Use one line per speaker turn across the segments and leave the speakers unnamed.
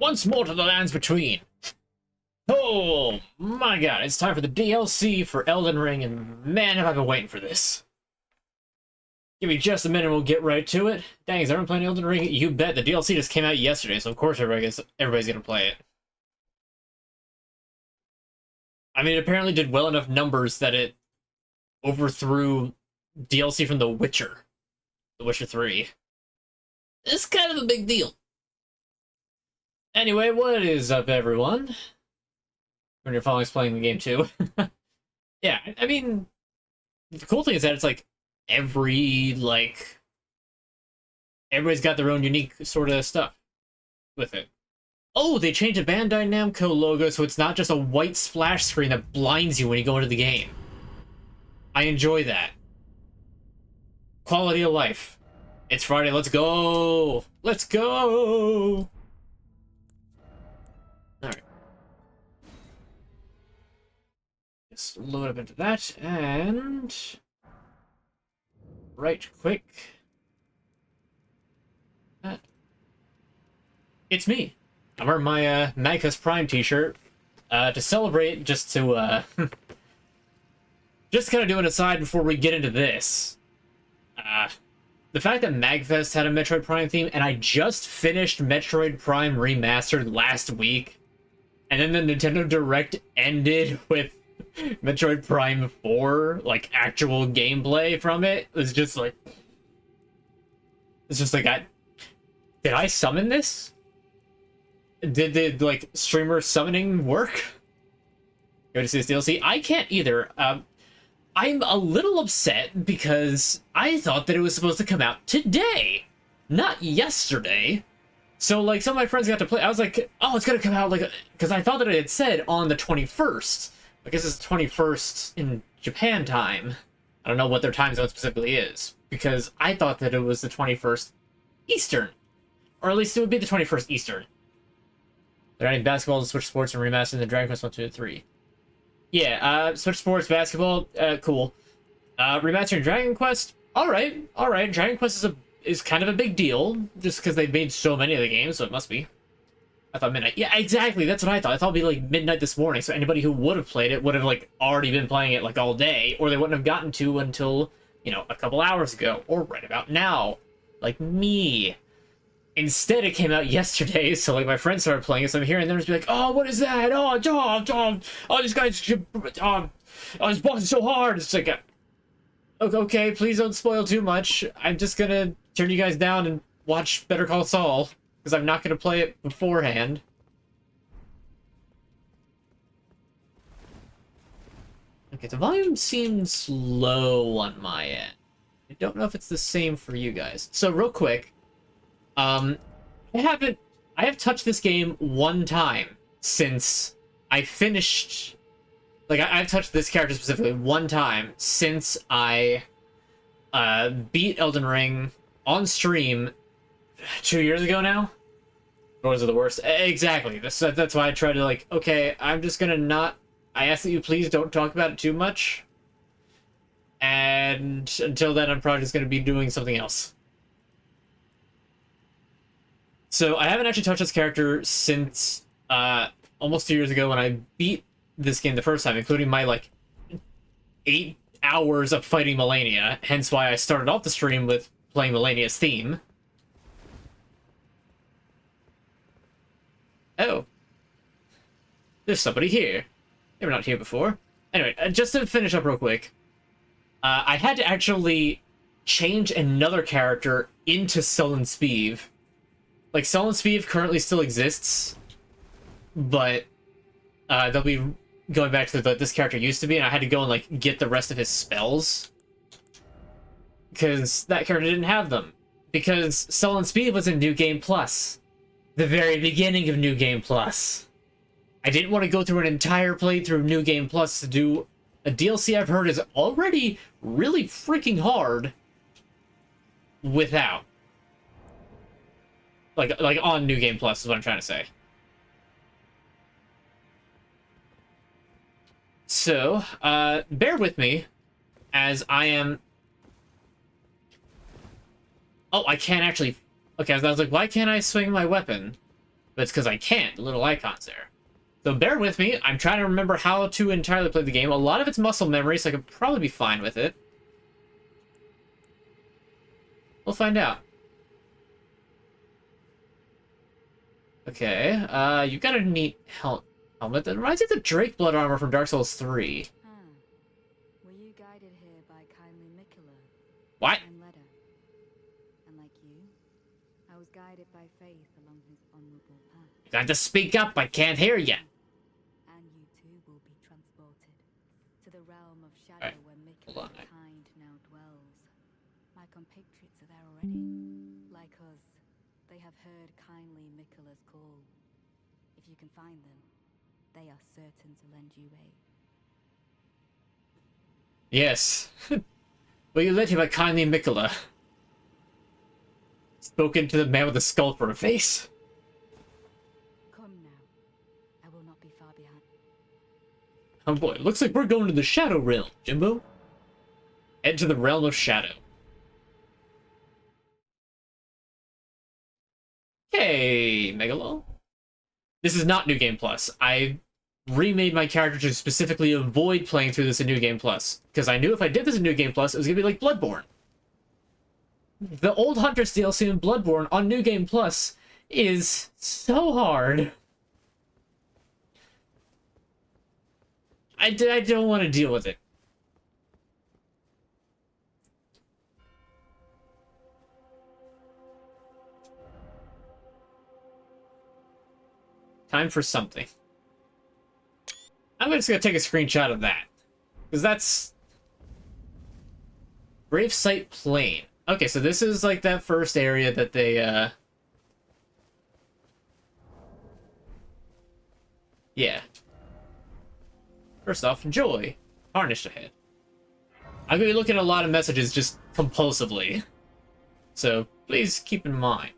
Once more to the lands between. Oh my god, it's time for the DLC for Elden Ring, and man, have I been waiting for this. Give me just a minute and we'll get right to it. Dang, is everyone playing Elden Ring? You bet. The DLC just came out yesterday, so of course everybody's gonna play it. I mean, it apparently did well enough numbers that it overthrew DLC from The Witcher 3. It's kind of a big deal. Anyway, what is up, everyone? When your following's playing the game too. Yeah, I mean, the cool thing is that it's like everybody's got their own unique sort of stuff with it. Oh, they changed the Bandai Namco logo so it's not just a white splash screen that blinds you when you go into the game. I enjoy that. Quality of life. It's Friday, let's go! Let's go! Alright. Just load up into that, and... right quick. It's me. I'm wearing my Magcus Prime t-shirt to celebrate, just to just kind of do an aside before we get into this. The fact that MagFest had a Metroid Prime theme, and I just finished Metroid Prime Remastered last week, and then the Nintendo Direct ended with Metroid Prime 4, like, actual gameplay from it. It's just like... it's just like, did I summon this? Did the, like, streamer summoning work? Go to see this DLC? I can't either. I'm a little upset because I thought that it was supposed to come out today, not yesterday. So, like, some of my friends got to play. I was like, oh, it's gonna come out, like, because I thought that it had said on the 21st. I guess it's 21st in Japan time. I don't know what their time zone specifically is, because I thought that it was the 21st Eastern. Or at least it would be the 21st Eastern. They're adding basketball to Switch Sports and remastering the Dragon Quest 1, 2, and 3. Yeah, Switch Sports, basketball, cool. Remastering Dragon Quest, alright. Dragon Quest is kind of a big deal, just because they've made so many of the games, so it must be. I thought midnight. Yeah, exactly, that's what I thought. I thought it'd be like midnight this morning, so anybody who would have played it would have, like, already been playing it, like, all day, or they wouldn't have gotten to until, you know, a couple hours ago, or right about now. Like me. Instead, it came out yesterday, so, like, my friends started playing it, so I'm hearing them just be like, oh, what is that? Oh, this guy's, this boss is so hard. It's like, okay, please don't spoil too much. I'm just gonna turn you guys down and watch Better Call Saul, because I'm not gonna play it beforehand. Okay, the volume seems low on my end. I don't know if it's the same for you guys. So, real quick, I have touched this game one time since I finished, like, I've touched this character specifically one time since I, beat Elden Ring on stream 2 years ago now. Wars are the worst. Exactly. That's why I try to, like, okay, I'm just gonna not, I ask that you please don't talk about it too much. And until then, I'm probably just gonna be doing something else. So, I haven't actually touched this character since, almost 2 years ago when I beat this game the first time, including my, like, 8 hours of fighting Melania, hence why I started off the stream with playing Melania's theme. Oh. There's somebody here. They were not here before. Anyway, just to finish up real quick, I had to actually change another character into Sullen Sbeve. Like, Sullen Sbeve currently still exists, but they'll be going back to this character used to be, and I had to go and, like, get the rest of his spells, because that character didn't have them. Because Sullen Sbeve was in New Game Plus. The very beginning of New Game Plus. I didn't want to go through an entire playthrough of New Game Plus to do a DLC I've heard is already really freaking hard without. Like on New Game Plus is what I'm trying to say. So, bear with me as I am... Oh, I can't actually... Okay, I was like, why can't I swing my weapon? but it's because I can't. The little icon's there. So bear with me. I'm trying to remember how to entirely play the game. A lot of it's muscle memory, so I could probably be fine with it. We'll find out. Okay, you got a neat helmet that reminds you of the Drake blood armor from Dark Souls 3.
Were you guided here by kindly Mikola?
What?
And like you, I was guided by faith along his honorable path.
You got to speak up, I can't hear you.
And you too will be transported to the realm of shadow where Mikola's kind now dwells. My compatriots are there already. Like us, they have heard kindly Mikola's call. If you can find them, they are certain to lend you aid.
Yes. Will you led him by kindly Mikola? Spoken to the man with the skull for a face.
Come now. I will not be far behind.
Oh boy, looks like we're going to the Shadow Realm, Jimbo. Head to the Realm of Shadow. Okay, Megalo. This is not New Game Plus. I remade my character to specifically avoid playing through this in New Game Plus, because I knew if I did this in New Game Plus, it was going to be like Bloodborne. The old Huntress DLC in Bloodborne on New Game Plus is so hard. I don't want to deal with it. Time for something. I'm just gonna take a screenshot of that, because that's Gravesite Plain. Okay, so this is like that first area that they yeah. First off, enjoy. Tarnished ahead. I'm gonna be looking at a lot of messages just compulsively, so please keep in mind.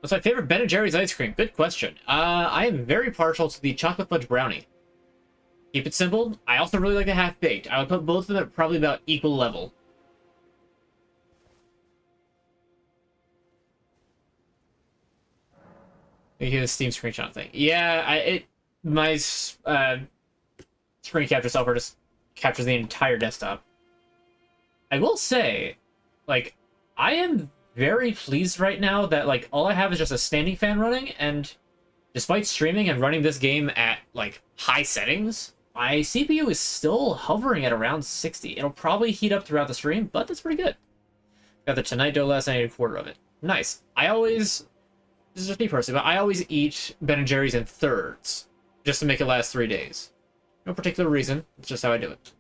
What's my favorite Ben & Jerry's ice cream? Good question. I am very partial to the chocolate fudge brownie. Keep it simple. I also really like the half-baked. I would put both of them at probably about equal level. You hear the Steam screenshot thing. Yeah, my screen capture software just captures the entire desktop. I will say, like, I am very pleased right now that, like, all I have is just a standing fan running, and despite streaming and running this game at, like, high settings, my CPU is still hovering at around 60. It'll probably heat up throughout the stream, but that's pretty good. Got the Tonight dough last night, I ate a quarter of it. Nice. This is just me personally, but I always eat Ben & Jerry's in thirds, just to make it last 3 days. No particular reason, it's just how I do it.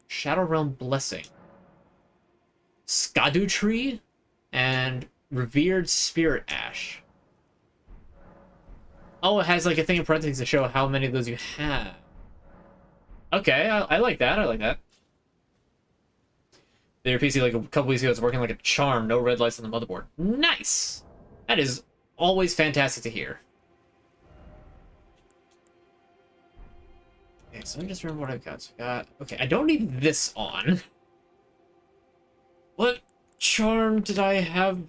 Shadow Realm Blessing. Erdtree and Revered Spirit Ash. Oh, it has like a thing in parentheses to show how many of those you have. Okay, I like that. I like that. Their PC like a couple weeks ago was working like a charm. No red lights on the motherboard. Nice. That is always fantastic to hear. Okay, so let me just remember what I've got. So I got. Okay, I don't need this on. What charm did I have?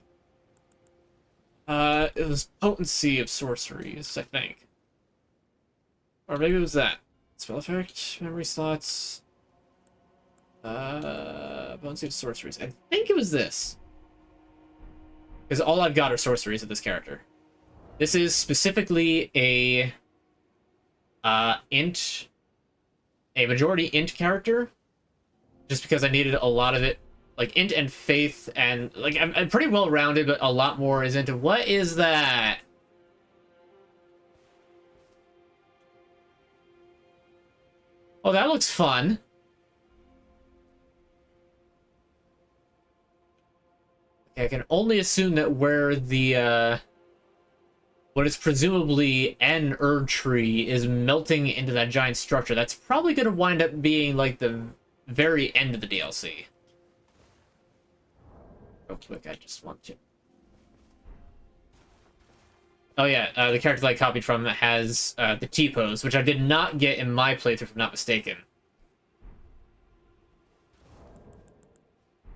It was Potency of Sorceries, I think. Or maybe it was that. Spell effect, memory slots. Potency of Sorceries. I think it was this. Because all I've got are sorceries of this character. This is specifically a majority int character. Just because I needed a lot of it. Like, int and faith, and, like, I'm pretty well-rounded, but a lot more is into... What is that? Oh, that looks fun. Okay, I can only assume that where the, what is presumably an Erdtree is melting into that giant structure, that's probably going to wind up being, like, the very end of the DLC. Real quick, I just want to... Oh yeah, the character that I copied from has the T-pose, which I did not get in my playthrough, if I'm not mistaken.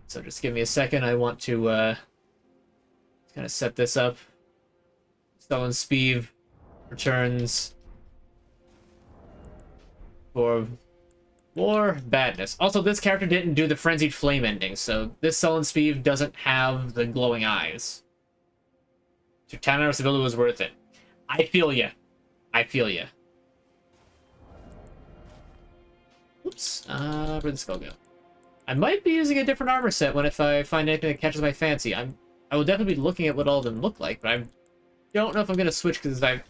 So just give me a second, I want to Kind of set this up. Sullen Sbeve returns for more badness. Also, this character didn't do the Frenzied Flame ending, so this Sullen Sbeve doesn't have the glowing eyes. So 10 hours ability was worth it. I feel ya. I feel ya. Oops. Where'd the skull go? I might be using a different armor set if I find anything that catches my fancy. I will definitely be looking at what all of them look like, but I don't know if I'm gonna switch because I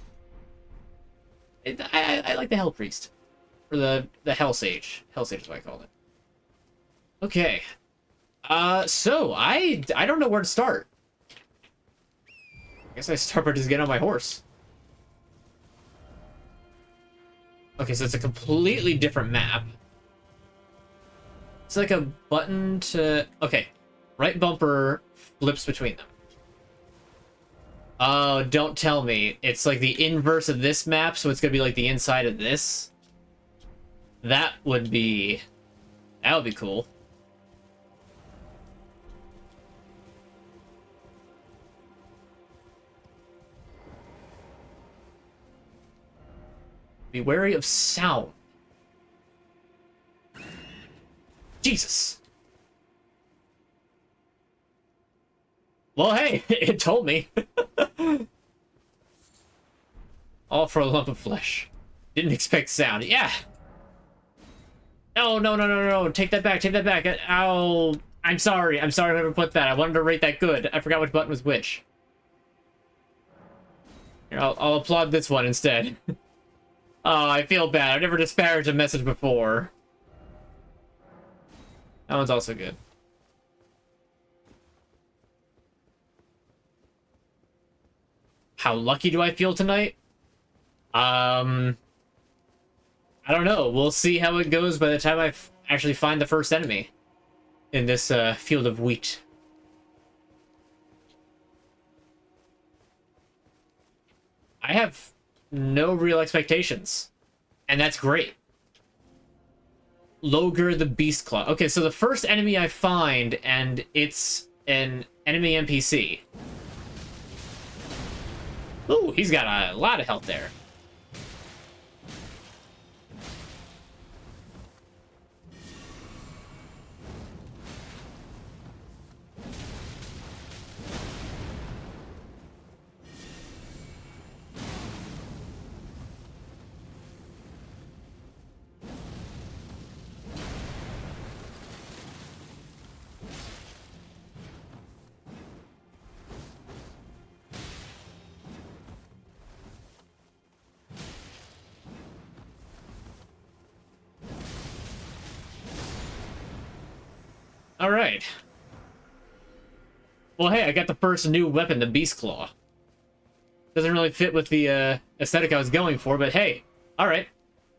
like the Hell Priest. Or the Hell Sage. Hell Sage is what I called it. Okay. So I don't know where to start. I guess I start by just getting on my horse. Okay, so it's a completely different map. It's like a button to... Okay. Right bumper flips between them. Oh, don't tell me. It's like the inverse of this map, so it's gonna be like the inside of this. That would be cool. Be wary of sound. Jesus. Well, hey, it told me. All for a lump of flesh. Didn't expect sound. Yeah. No. Take that back. Take that back. Ow. I'm sorry. I'm sorry I never put that. I wanted to rate that good. I forgot which button was which. Here, I'll applaud this one instead. Oh, I feel bad. I've never disparaged a message before. That one's also good. How lucky do I feel tonight? I don't know. We'll see how it goes by the time I actually find the first enemy in this field of wheat. I have no real expectations, and that's great. Logre the Beast Claw. Okay, so the first enemy I find, and it's an enemy NPC. Ooh, he's got a lot of health there. All right. Well, hey, I got the first new weapon, the Beast Claw. Doesn't really fit with the aesthetic I was going for, but hey, all right.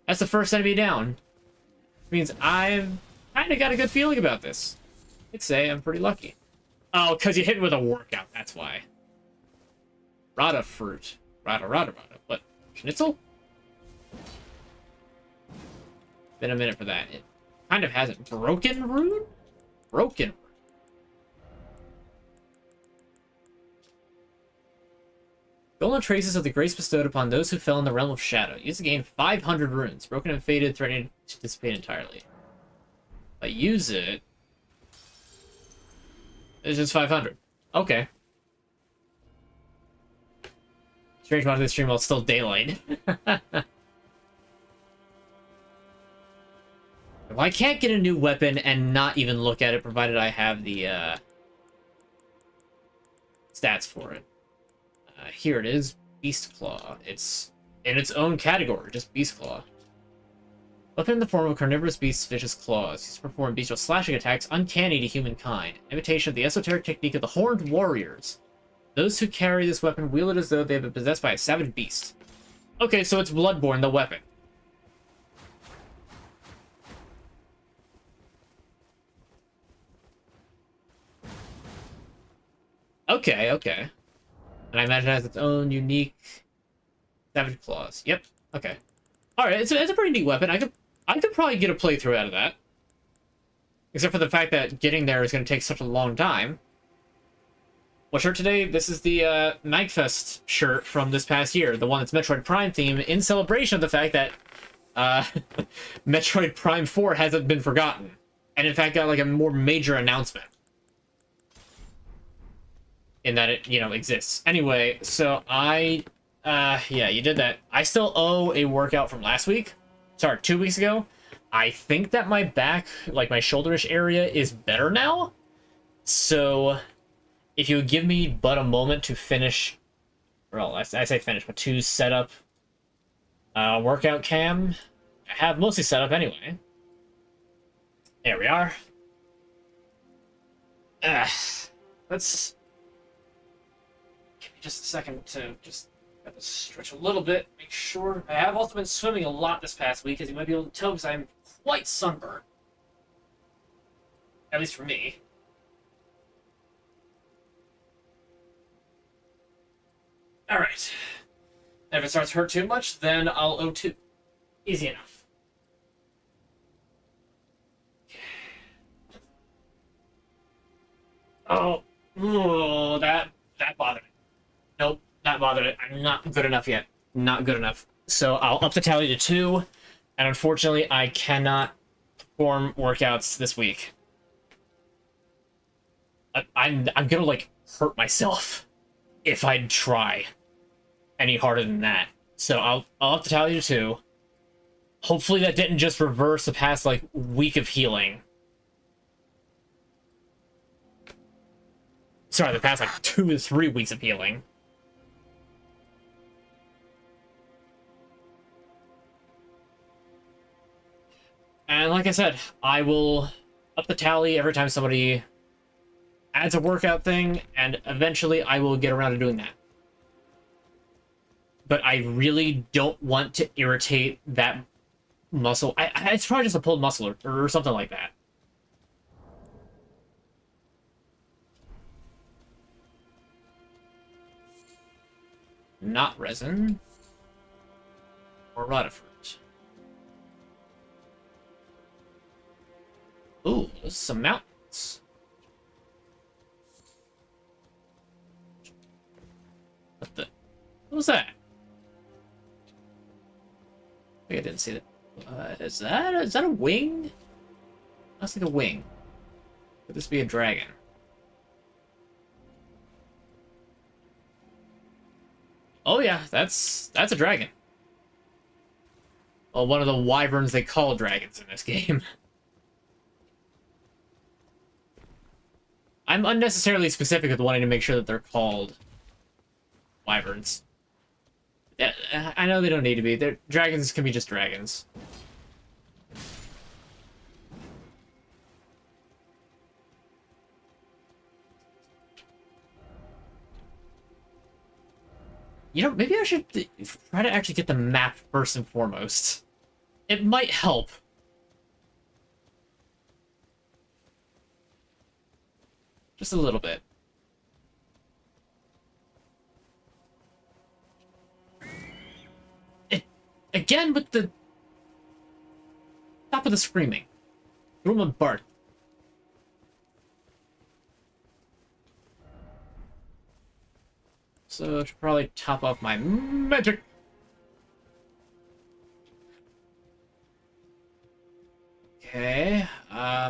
That's the first enemy down. Means I've kind of got a good feeling about this. I'd say I'm pretty lucky. Oh, because you hit me with a workout, that's why. Rada fruit. Rada. What? Schnitzel? Been a minute for that. It kind of has it. Broken rune? Broken. Golden traces of the grace bestowed upon those who fell in the realm of shadow. Use to gain 500 runes. Broken and faded, threatening to dissipate entirely. If I use it... It's just 500. Okay. Strange amount of this stream while it's still daylight. Well, I can't get a new weapon and not even look at it, provided I have the stats for it. Here it is, Beast Claw. It's in its own category, just Beast Claw. Weapon in the form of carnivorous beast's vicious claws. Used to perform bestial slashing attacks uncanny to humankind. Imitation of the esoteric technique of the Horned Warriors. Those who carry this weapon wield it as though they have been possessed by a savage beast. Okay, so it's Bloodborne, the weapon. Okay. And I imagine it has its own unique savage claws. Yep. Okay. All right. It's a pretty neat weapon. I could probably get a playthrough out of that. Except for the fact that getting there is going to take such a long time. What shirt today? This is the Magfest shirt from this past year, the one that's Metroid Prime theme, in celebration of the fact that Metroid Prime 4 hasn't been forgotten, and in fact got like a more major announcement in that it, exists. Anyway, so yeah, you did that. I still owe a workout from last week. Sorry, 2 weeks ago. I think that my back, like my shoulderish area, is better now. So if you would give me but a moment to finish, well, I say finish, but to set up workout cam. I have mostly set up anyway. There we are. Let's give me just a second to just have to stretch a little bit, make sure. I have also been swimming a lot this past week, as you might be able to tell, because I'm quite sunburned. At least for me. Alright. If it starts to hurt too much, then I'll O2. Easy enough. Oh, that bothered me. Nope, that bothered it. I'm not good enough yet. Not good enough. So I'll up the tally to 2, and unfortunately I cannot perform workouts this week. I'm gonna, like, hurt myself if I try any harder than that. So I'll up the tally to 2. Hopefully that didn't just reverse the past, like, week of healing. Sorry, the past, like, 2 to 3 weeks of healing. And like I said, I will up the tally every time somebody adds a workout thing, and eventually I will get around to doing that. But I really don't want to irritate that muscle. It's probably just a pulled muscle or something like that. Not resin. Or Rutherford. Ooh, there's some mountains. What was that? I think I didn't see that. Is that a wing? That's like a wing. Could this be a dragon? Oh yeah, that's a dragon. Well, one of the wyverns they call dragons in this game. I'm unnecessarily specific with wanting to make sure that they're called wyverns. Yeah, I know they don't need to be. Dragons can be just dragons. Maybe I should try to actually get the map first and foremost. It might help. Just a little bit. Again with the... Stop with the screaming. Room of Bart. So I should probably top off my magic. Okay,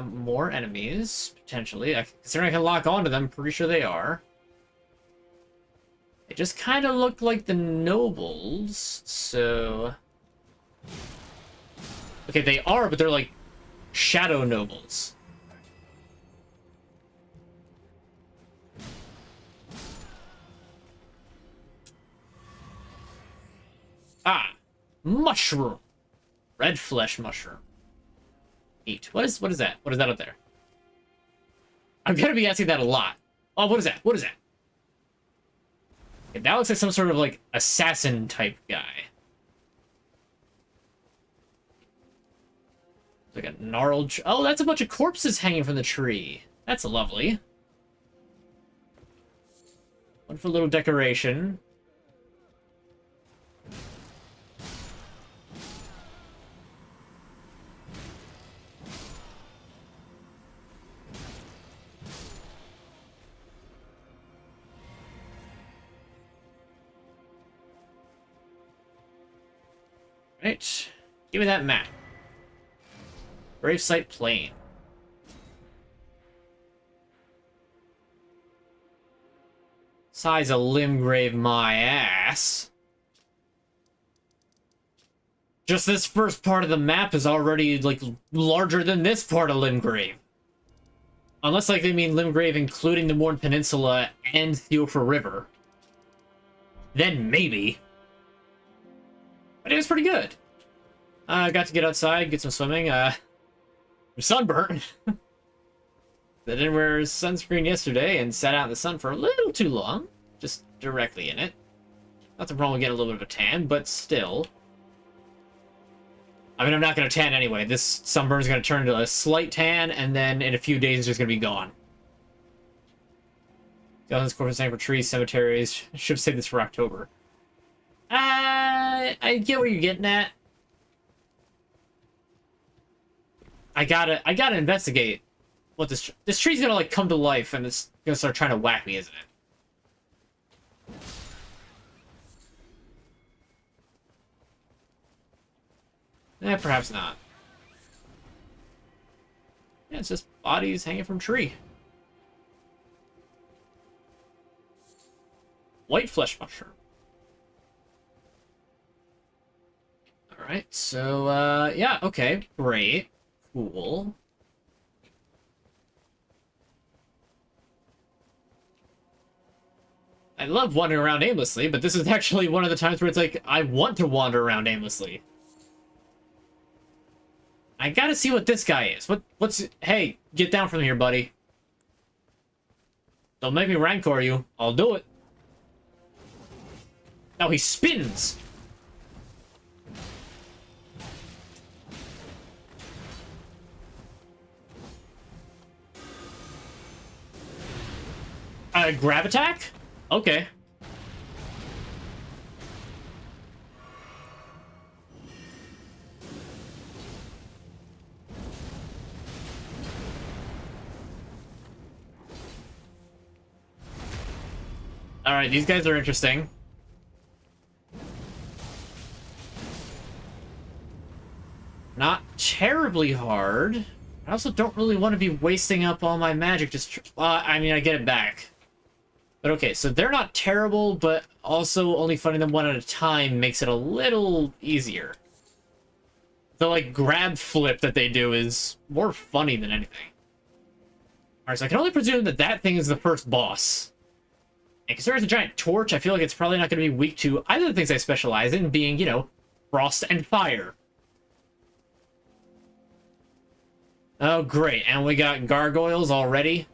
more enemies, potentially. Considering I can lock onto them, pretty sure they are. They just kind of look like the nobles, so... Okay, they are, but they're like shadow nobles. Ah, mushroom. Red flesh mushroom. Eat. What is that? What is that up there? I'm gonna be asking that a lot. Oh, what is that? What is that? Okay, that looks like some sort of like assassin type guy. Like a gnarled... Oh, that's a bunch of corpses hanging from the tree. That's lovely. Wonderful little decoration. Right. Give me that map. Gravesite Plain. Size of Limgrave my ass. Just this first part of the map is already, like, larger than this part of Limgrave. Unless, like, they mean Limgrave including the Morn Peninsula and Theophor River. Then maybe. But it was pretty good. I got to get outside, get some swimming. I'm sunburnt. I didn't wear sunscreen yesterday and sat out in the sun for a little too long. Just directly in it. Nothing wrong with getting a little bit of a tan, but still. I mean, I'm not going to tan anyway. This sunburn is going to turn into a slight tan, and then in a few days it's just going to be gone. Skeletons, corpses, for trees, cemeteries. Should have saved this for October. I get what you're getting at. I gotta investigate what this tree's gonna, like, come to life, and it's gonna start trying to whack me, isn't it? Perhaps not. Yeah, it's just bodies hanging from tree. White flesh mushroom. Alright, so, yeah, okay, great. Cool. I love wandering around aimlessly, but this is actually one of the times where it's like, I want to wander around aimlessly. I gotta see what this guy is. What's... Hey, get down from here, buddy. Don't make me rancor you. I'll do it. Now he spins! Grab attack? Okay. Alright, these guys are interesting. Not terribly hard. I also don't really want to be wasting up all my magic just... I mean, I get it back. But okay, so they're not terrible, but also only fighting them one at a time makes it a little easier. The, like, grab flip that they do is more funny than anything. Alright, so I can only presume that that thing is the first boss. And considering it's a giant torch, I feel like it's probably not going to be weak to either of the things I specialize in, being, you know, frost and fire. Oh, great. And we got gargoyles already.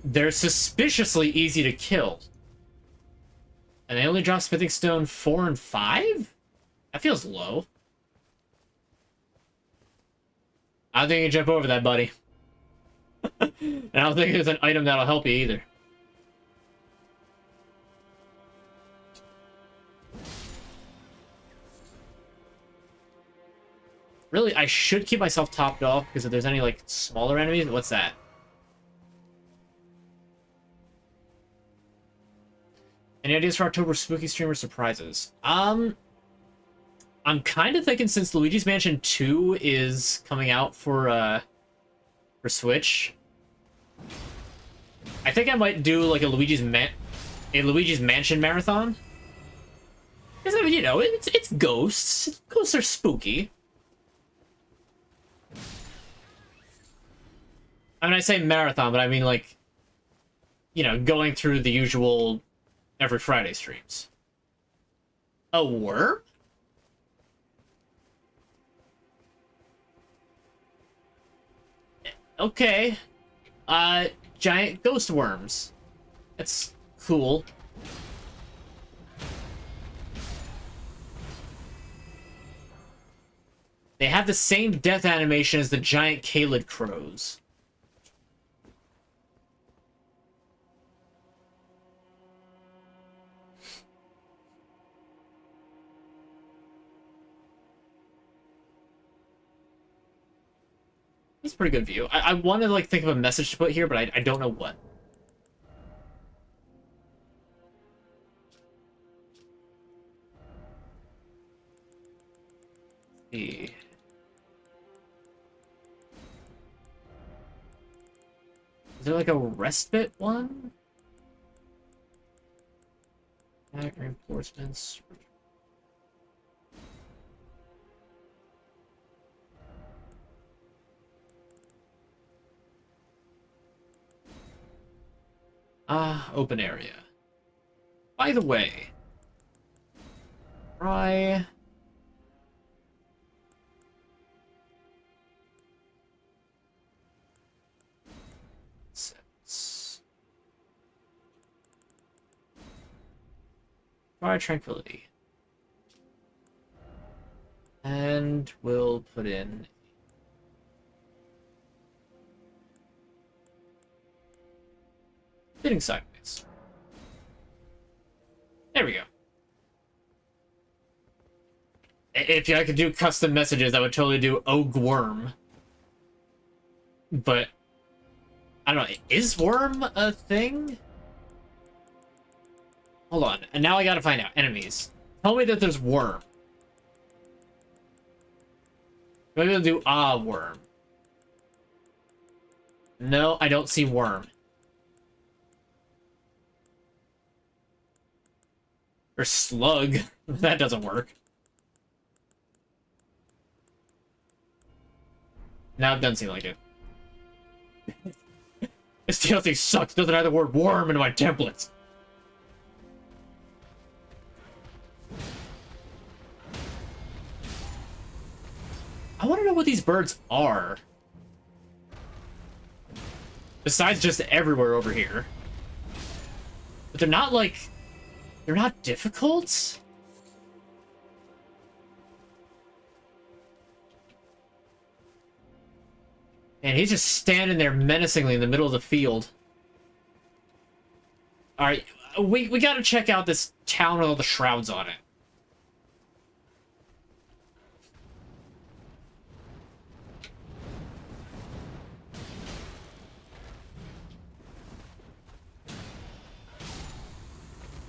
They're suspiciously easy to kill. And they only drop Smithing Stone 4 and 5? That feels low. I don't think you can jump over that, buddy. And I don't think there's an item that'll help you either. Really, I should keep myself topped off, because if there's any, like, smaller enemies... What's that? Any ideas for October spooky streamer surprises? I'm kind of thinking, since Luigi's Mansion 2 is coming out for Switch, I think I might do like a Luigi's Mansion marathon. Because, I mean, you know, it's ghosts. Ghosts are spooky. I mean, I say marathon, but I mean, like, you know, going through the usual every Friday streams. A worm? Okay. Giant ghost worms. That's cool. They have the same death animation as the giant Kalid crows. It's a pretty good view. I want to like think of a message to put here, but I don't know what. Let's see. Is there like a respite one? Reinforcements. Open area. By the way, try... Try tranquility. And we'll put in... Sitting sideways. There we go. If I could do custom messages, I would totally do Ogue Worm. But I don't know. Is worm a thing? Hold on. And now I gotta find out. Enemies. Tell me that there's worm. Maybe I'll do worm. No, I don't see worm. Or slug. That doesn't work. No, it doesn't seem like it. This DLC sucks. Doesn't have the word worm in my templates. I want to know what these birds are. Besides just everywhere over here. But they're not like... They're not difficult? And he's just standing there menacingly in the middle of the field. Alright, we gotta check out this town with all the shrouds on it.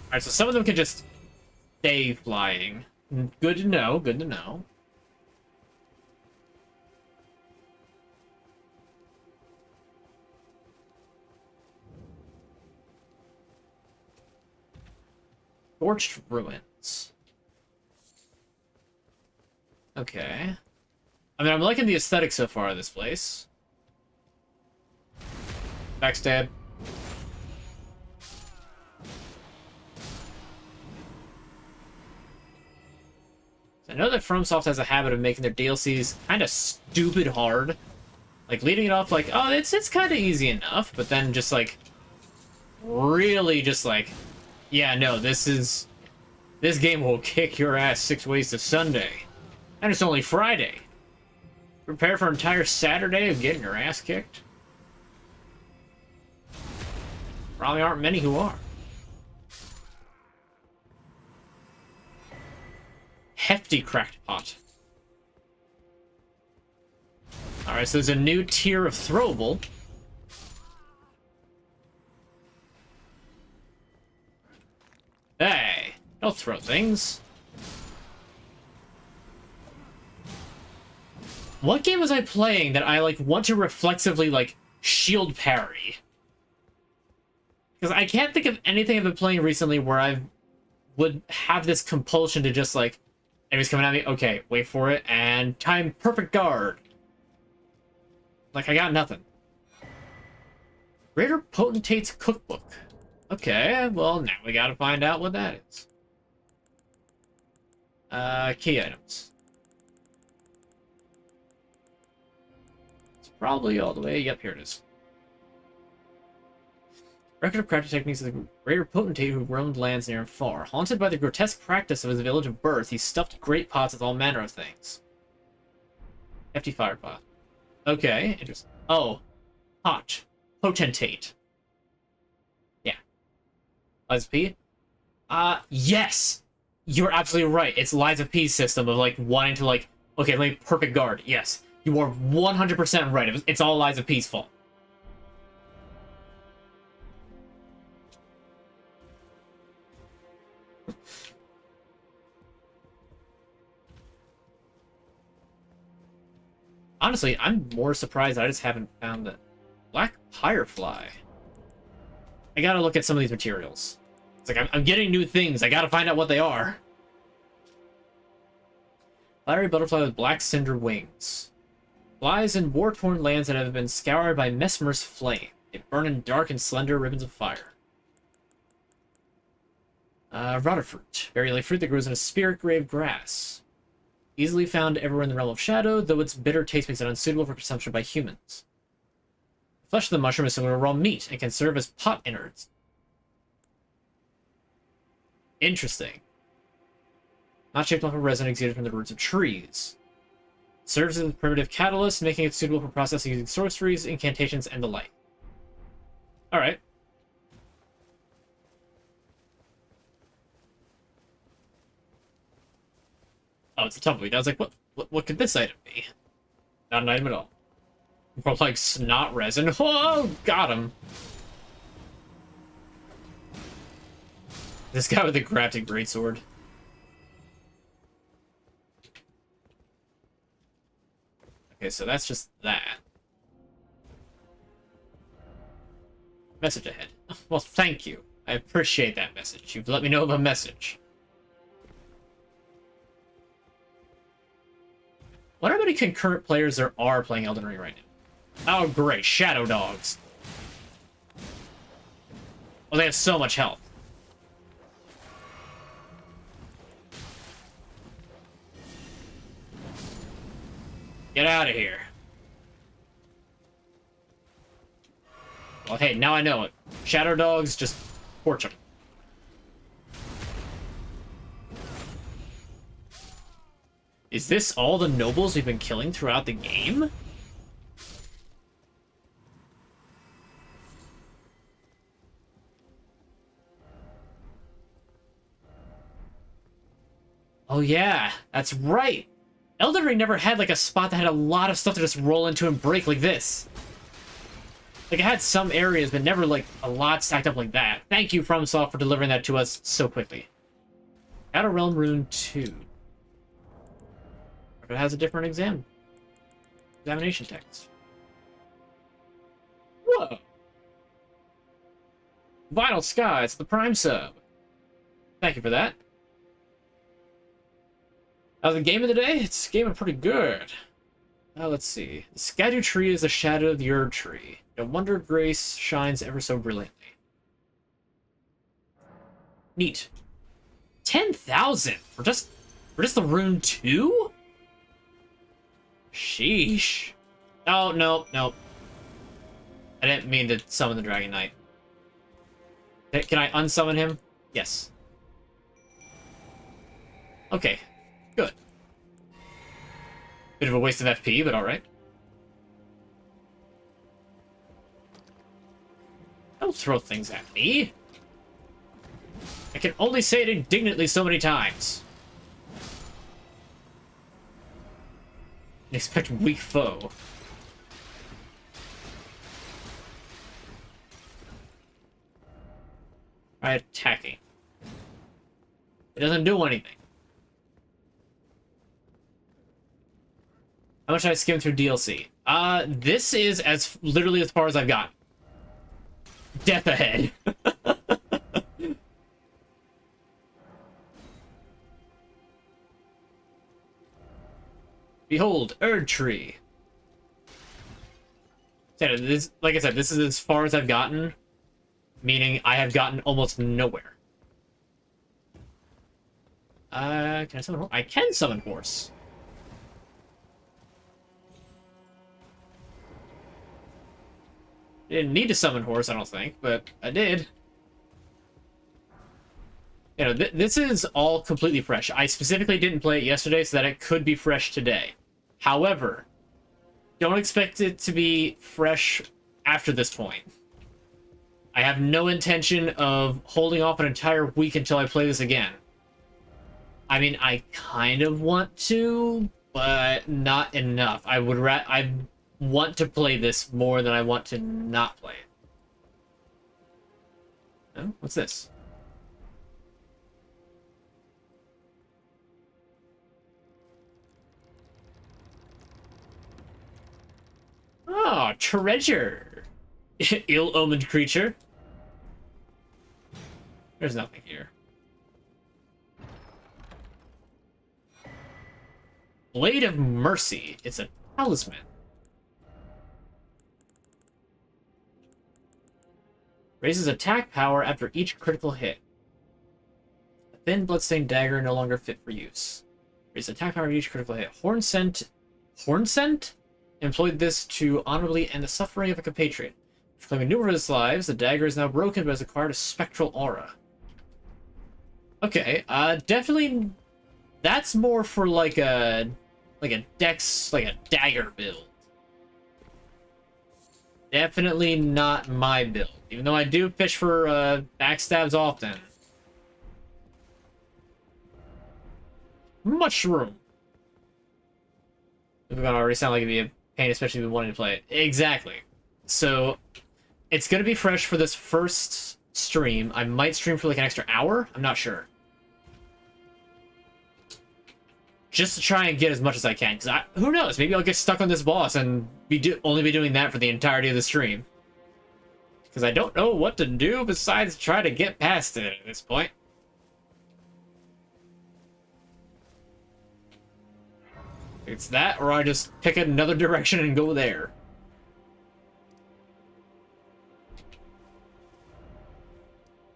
Alright, so some of them can just stay flying. Good to know, good to know. Torched ruins. Okay. I mean, I'm liking the aesthetic so far of this place. Backstab. I know that FromSoft has a habit of making their DLCs kind of stupid hard. Like, leading it off like, oh, it's kind of easy enough, but then just, like, really just, like, yeah, no, this game will kick your ass 6 ways to Sunday. And it's only Friday. Prepare for an entire Saturday of getting your ass kicked? Probably aren't many who are. Hefty cracked pot. Alright, so there's a new tier of throwable. Hey, don't throw things. What game was I playing that I, like, want to reflexively, like, shield parry? Because I can't think of anything I've been playing recently where I would have this compulsion to just, like, enemies coming at me, okay, wait for it, and time perfect guard. Like, I got nothing. Greater Potentate's Cookbook. Okay, well, now we gotta find out what that is. Key items. It's probably all the way, yep, here it is. Record of crafting techniques of the greater potentate who roamed lands near and far. Haunted by the grotesque practice of his village of birth, he stuffed great pots with all manner of things. Hefty fire pot. Okay, interesting. Oh, pot. Potentate. Yeah. Liza P? Yes! You're absolutely right. It's Liza P's system of, like, wanting to, like, okay, like, perfect guard. Yes. You are 100% right. It's all Lies of Peaceful. Honestly, I'm more surprised I just haven't found the Black Firefly. I gotta look at some of these materials. It's like, I'm getting new things. I gotta find out what they are. Fiery butterfly with black cinder wings. Flies in war-torn lands that have been scoured by Mesmer's flame. They burn in dark and slender ribbons of fire. Rotted fruit. Berry-like fruit that grows in a spirit grave grass. Easily found everywhere in the realm of shadow, though its bitter taste makes it unsuitable for consumption by humans. The flesh of the mushroom is similar to raw meat and can serve as pot innards. Interesting. Not shaped like a resin exuded from the roots of trees. It serves as a primitive catalyst, making it suitable for processing using sorceries, incantations, and the like. Alright. Oh, it's a tumbleweed. I was like, what could this item be? Not an item at all. More like snot resin. Oh, got him. This guy with the crafted greatsword. Okay, so that's just that. Message ahead. Well, thank you. I appreciate that message. You've let me know of a message. Wonder how many concurrent players there are playing Elden Ring right now. Oh, great. Shadow dogs. Oh, they have so much health. Get out of here. Well, hey, now I know it. Shadow dogs, just torch them. Is this all the nobles we've been killing throughout the game? Oh yeah, that's right. Elden Ring never had like a spot that had a lot of stuff to just roll into and break like this. Like, it had some areas, but never like a lot stacked up like that. Thank you, FromSoft, for delivering that to us so quickly. Outer Realm Rune 2. If it has a different examination text. Whoa! Vital Skies, the Prime sub. Thank you for that. The game of the day? It's gaming pretty good. Let's see. The Erdtree is the shadow of the Erdtree. No wonder grace shines ever so brilliantly. Neat. 10,000 for just the rune 2? Sheesh. Oh, no. I didn't mean to summon the Dragon Knight. Can I unsummon him? Yes. Okay. Good. Bit of a waste of FP, but alright. Don't throw things at me. I can only say it indignantly so many times. Expect weak foe. Try attacking. It doesn't do anything. How much did I skim through DLC? This is literally as far as I've got. Death ahead. Behold, Erdtree. This, like I said, this is as far as I've gotten, meaning I have gotten almost nowhere. Can I summon horse? I can summon horse. Didn't need to summon horse, I don't think, but I did. You know, this is all completely fresh. I specifically didn't play it yesterday so that it could be fresh today. However, don't expect it to be fresh after this point. I have no intention of holding off an entire week until I play this again. I mean, I kind of want to, but not enough. I want to play this more than I want to not play it. Oh, what's this? Oh, treasure! Ill-omened creature. There's nothing here. Blade of Mercy. It's a talisman. Raises attack power after each critical hit. A thin bloodstained dagger no longer fit for use. Raises attack power after each critical hit. Horn scent? Employed this to honorably end the suffering of a compatriot. Claiming numerous lives, the dagger is now broken but has acquired a spectral aura. Okay, definitely that's more for like a dex, like a dagger build. Definitely not my build, even though I do fish for backstabs often. Mushroom. It's gonna already sound like it'd be a pain, especially if we wanted to play it. Exactly. So it's gonna be fresh for this first stream. I might stream for like an extra hour. I'm not sure. Just to try and get as much as I can, because who knows? Maybe I'll get stuck on this boss and only be doing that for the entirety of the stream. Because I don't know what to do besides try to get past it at this point. It's that, or I just pick another direction and go there.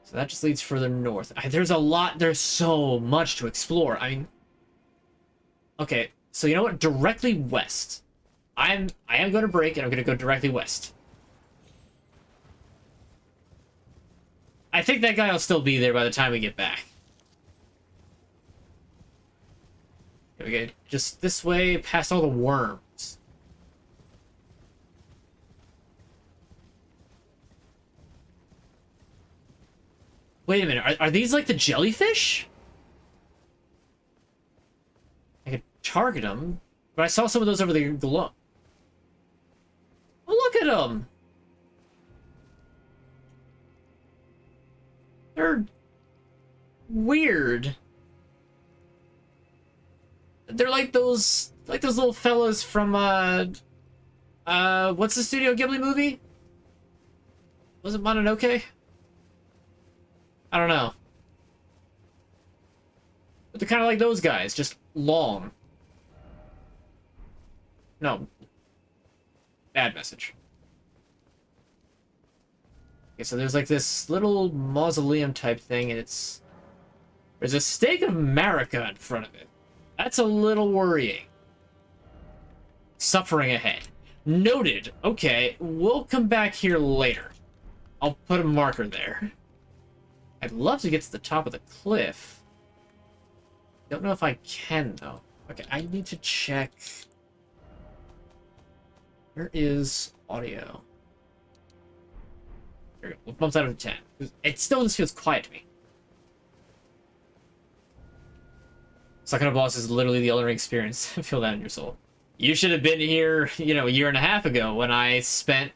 So that just leads further north. There's so much to explore. I mean, okay, so you know what? Directly west. I am going to break, and I'm going to go directly west. I think that guy will still be there by the time we get back. Here we go. Just this way, past all the worms. Wait a minute. Are these like the jellyfish? I could target them, but I saw some of those over the below. Oh, look at them! They're weird. They're like those little fellas from what's the Studio Ghibli movie? Was it Mononoke? I don't know. But they're kind of like those guys, just long. No. Bad message. Okay, so there's like this little mausoleum type thing, and there's a stake of Marika in front of it. That's a little worrying. Suffering ahead. Noted. Okay, we'll come back here later. I'll put a marker there. I'd love to get to the top of the cliff. Don't know if I can, though. Okay, I need to check. Where is audio? There we go. We'll bump that up to 10. It still just feels quiet to me. Sucking a boss is literally the Elden Ring experience. Feel that in your soul. You should have been here, you know, a year and a half ago when I spent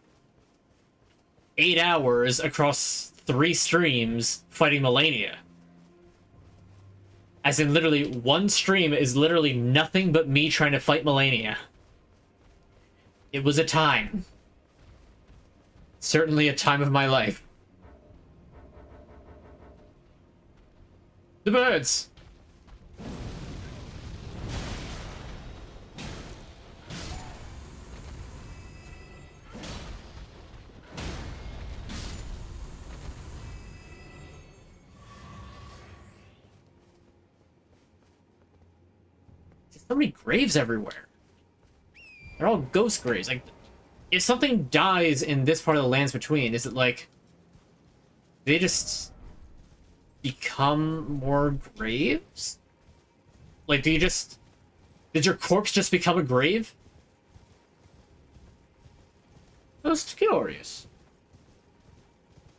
8 hours across 3 streams fighting Melania. As in, literally, one stream is literally nothing but me trying to fight Melania. It was a time. Certainly a time of my life. The birds! So many graves everywhere. They're all ghost graves. Like, if something dies in this part of the lands between, is it like they just become more graves? Like, did your corpse just become a grave? Most curious.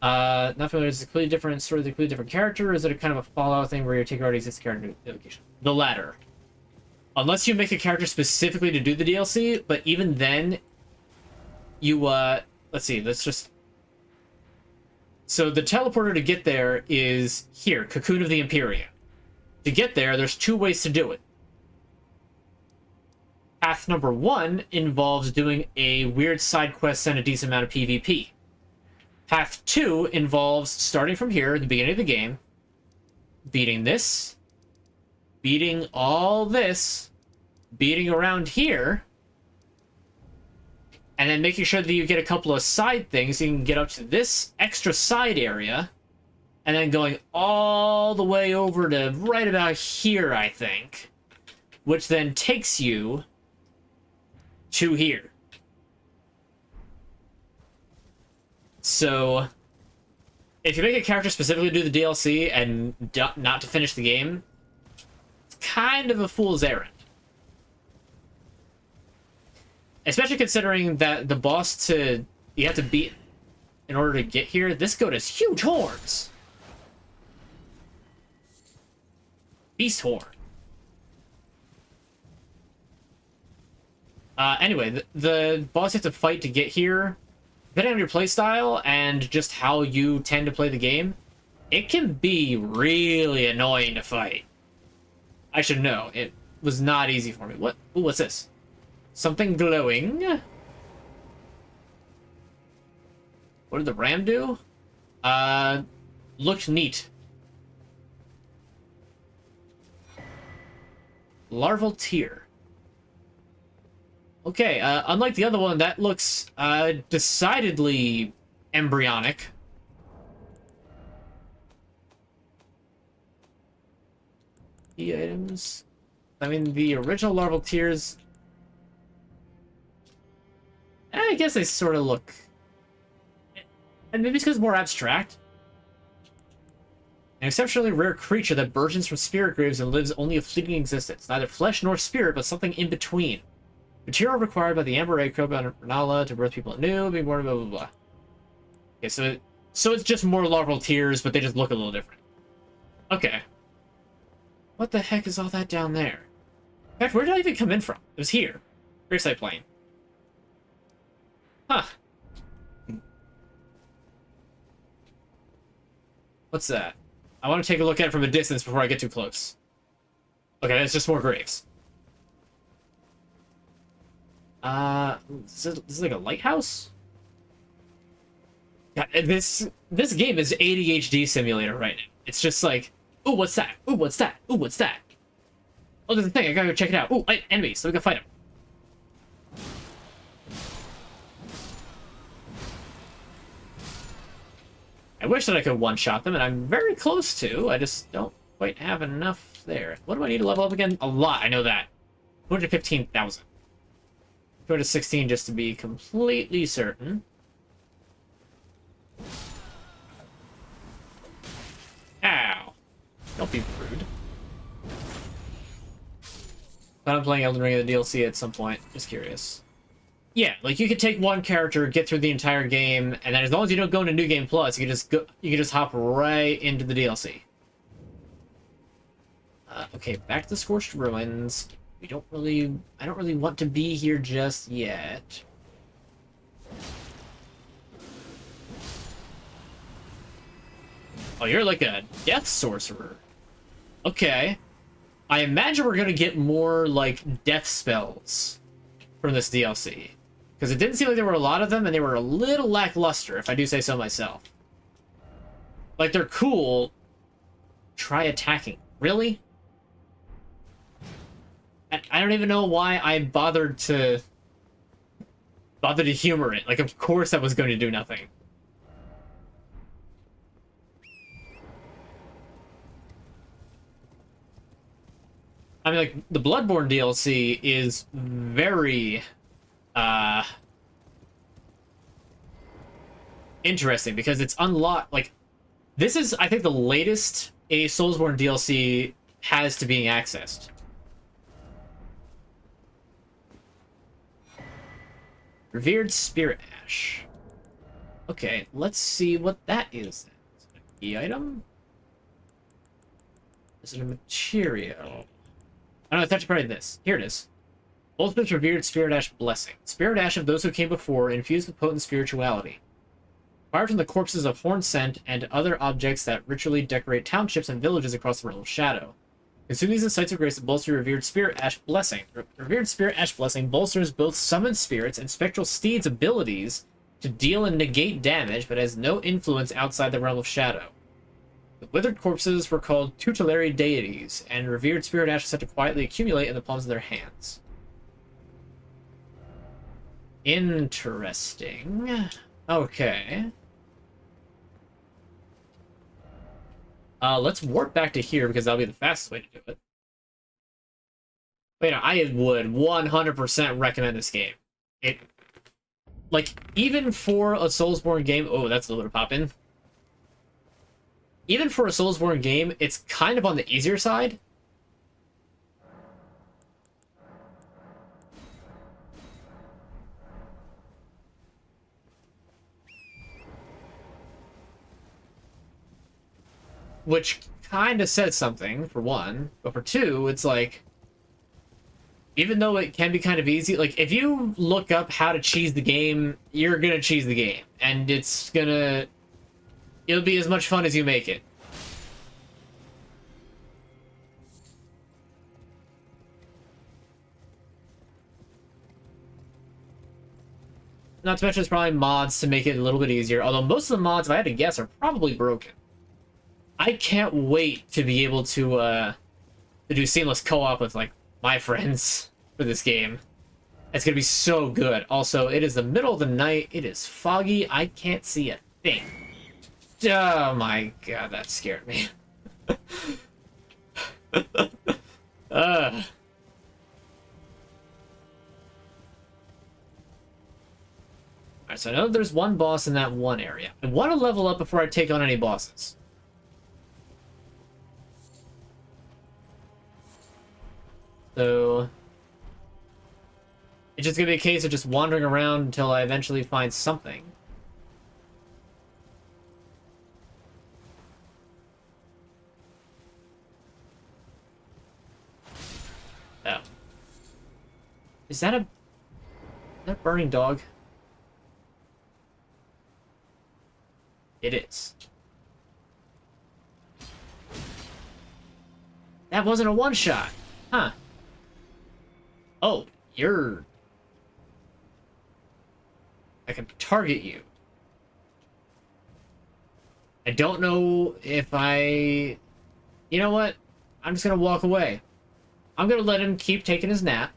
Not familiar. Is it a completely different story, a completely different character, or is it a kind of a Fallout thing where you take already existing character location? The latter. Unless you make a character specifically to do the DLC, but even then, you, let's see, let's just... So the teleporter to get there is here, Cocoon of the Empyrean. To get there, there's 2 ways to do it. Path number 1 involves doing a weird side quest and a decent amount of PvP. Path 2 involves starting from here at the beginning of the game, beating this, beating all this, beating around here, and then making sure that you get a couple of side things so you can get up to this extra side area, and then going all the way over to right about here, I think, which then takes you to here. So, if you make a character specifically to do the DLC and not to finish the game, it's kind of a fool's errand. Especially considering that the boss you have to beat in order to get here, this goat has huge horns. Beast horn. Anyway, the boss you have to fight to get here, depending on your playstyle and just how you tend to play the game, it can be really annoying to fight. I should know. It was not easy for me. What? Ooh, what's this? Something glowing. What did the ram do? Looked neat. Larval tear. Okay, unlike the other one, that looks decidedly embryonic. Key items. I mean, the original larval tears, I guess they sort of look... And maybe it's because it's more abstract. An exceptionally rare creature that burgeons from spirit graves and lives only a fleeting existence. Neither flesh nor spirit, but something in between. Material required by the Amber Egg Nala to birth people anew, being born, blah, blah, blah. Okay, so it's just more larval tears, but they just look a little different. Okay. What the heck is all that down there? In fact, where did I even come in from? It was here. Gravesite Plain. Huh. What's that? I want to take a look at it from a distance before I get too close. Okay, it's just more graves. This is like a lighthouse? God, this game is ADHD simulator right now. It's just like, ooh, what's that? Ooh, what's that? Ooh, what's that? Oh, there's a thing. I gotta go check it out. Ooh, enemies. So we can fight them. I wish that I could one-shot them, and I'm very close to. I just don't quite have enough there. What do I need to level up again? A lot, I know that. 215,000. 216 just to be completely certain. Ow. Don't be rude. But I'm playing Elden Ring in the DLC at some point. Just curious. Yeah, like you could take one character, get through the entire game, and then as long as you don't go into New Game Plus, you can just hop right into the DLC. Okay, back to the Scorched Ruins. I don't really want to be here just yet. Oh, you're like a death sorcerer. Okay. I imagine we're gonna get more, like, death spells from this DLC. Because it didn't seem like there were a lot of them, and they were a little lackluster, if I do say so myself. Like, they're cool. Try attacking. Really? I don't even know why I bothered to humor it. Like, of course that was going to do nothing. I mean, like, the Bloodborne DLC is very, interesting, because it's unlocked, like, this is, I think, the latest a Soulsborne DLC has to being accessed. Revered Spirit Ash. Okay, let's see what that is. Is it a key item? Is it a material? I don't know, it's actually probably this. Here it is. Ultimate revered Spirit Ash Blessing. Spirit Ash of those who came before, infused with potent spirituality. Fired from the corpses of Horn Scent and other objects that ritually decorate townships and villages across the realm of Shadow. Consume these in sites of grace to bolster Revered Spirit Ash Blessing. Revered Spirit Ash Blessing bolsters both summoned spirits and spectral steeds' abilities to deal and negate damage, but has no influence outside the realm of Shadow. The withered corpses were called tutelary deities, and revered spirit ash was said to quietly accumulate in the palms of their hands. Interesting. Okay. Let's warp back to here because that'll be the fastest way to do it. Wait, no, I would 100% recommend this game. It, like, even for a Soulsborne game, oh, that's a little bit of pop-in. Even for a Soulsborne game, it's kind of on the easier side. Which kind of says something, for one. But for two, it's like, even though it can be kind of easy, like, if you look up how to cheese the game, you're gonna cheese the game. And it'll be as much fun as you make it. Not to mention there's probably mods to make it a little bit easier, although most of the mods, if I had to guess, are probably broken. I can't wait to be able to do seamless co-op with, like, my friends for this game. It's gonna be so good. Also, it is the middle of the night, it is foggy, I can't see a thing. Oh my god, that scared me. Alright, so I know there's one boss in that one area. I want to level up before I take on any bosses. So it's just gonna be a case of just wandering around until I eventually find something. Oh. Is that a burning dog? It is. That wasn't a one-shot. Huh. Oh, you're... I can target you. I don't know if I... You know what? I'm just gonna walk away. I'm gonna let him keep taking his nap.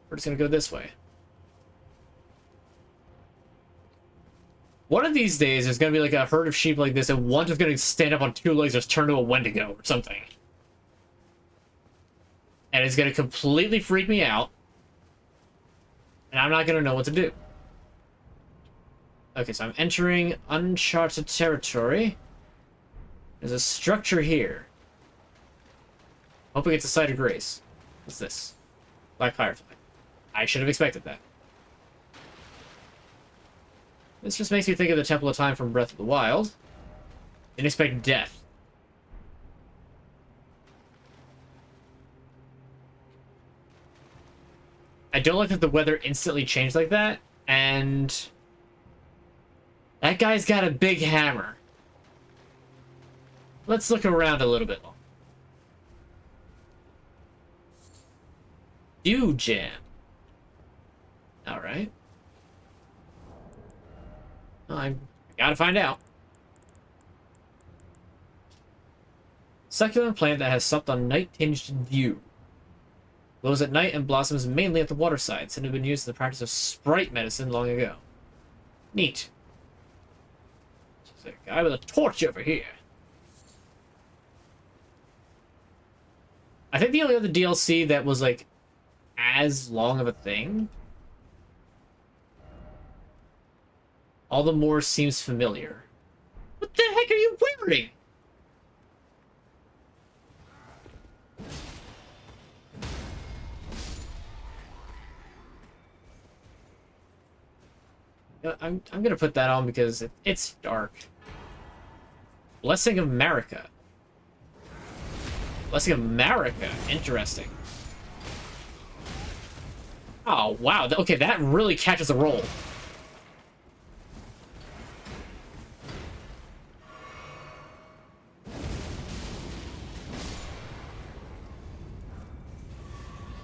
We're just gonna go this way. One of these days, there's gonna be like a herd of sheep like this, and one just gonna stand up on two legs, just turn to a Wendigo or something. And it's gonna completely freak me out. And I'm not gonna know what to do. Okay, so I'm entering uncharted territory. There's a structure here. Hoping it's a site of grace. What's this? Black Firefly. I should have expected that. This just makes me think of the Temple of Time from Breath of the Wild. Didn't expect death. I don't like that the weather instantly changed like that, and that guy's got a big hammer. Let's look around a little bit longer. Dew Jam. Alright. I gotta find out. Succulent plant that has supped on night-tinged dew. Glows at night and blossoms mainly at the waterside, and have been used in the practice of sprite medicine long ago. Neat. There's a guy with a torch over here. I think the only other DLC that was, like, as long of a thing... All the more seems familiar. What the heck are you wearing? I'm gonna put that on because it's dark. Blessing of Marika. Blessing of America. Interesting. Oh, wow. Okay, that really catches a roll.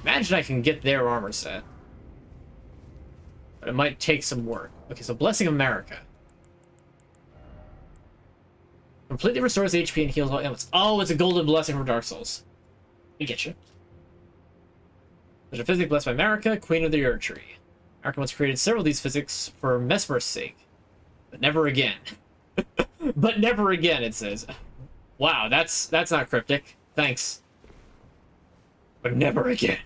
Imagine I can get their armor set. But it might take some work. Okay, so Blessing of America. Completely restores HP and heals all ailments. Oh, it's a golden blessing from Dark Souls. We get you. There's a physic blessed by Marika, Queen of the Erdtree. Marika once created several of these physics for Mesmer's sake. But never again. But never again, it says. Wow, that's not cryptic. Thanks. But never again.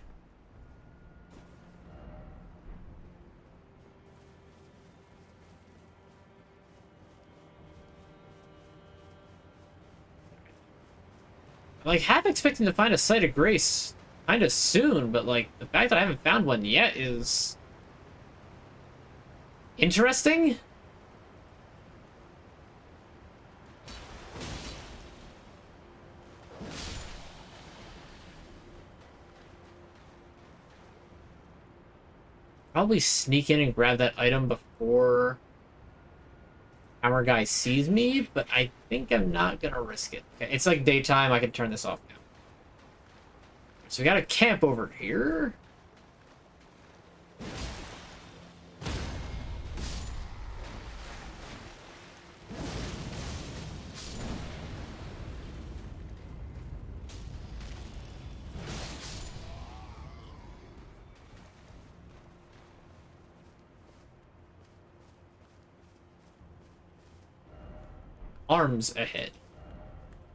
I'm like half expecting to find a site of grace kind of soon, but like the fact that I haven't found one yet is interesting. Probably sneak in and grab that item before Hammer Guy sees me, but I think I'm not gonna risk it. Okay, it's like daytime, I can turn this off now. So we got a camp over here. Arms ahead.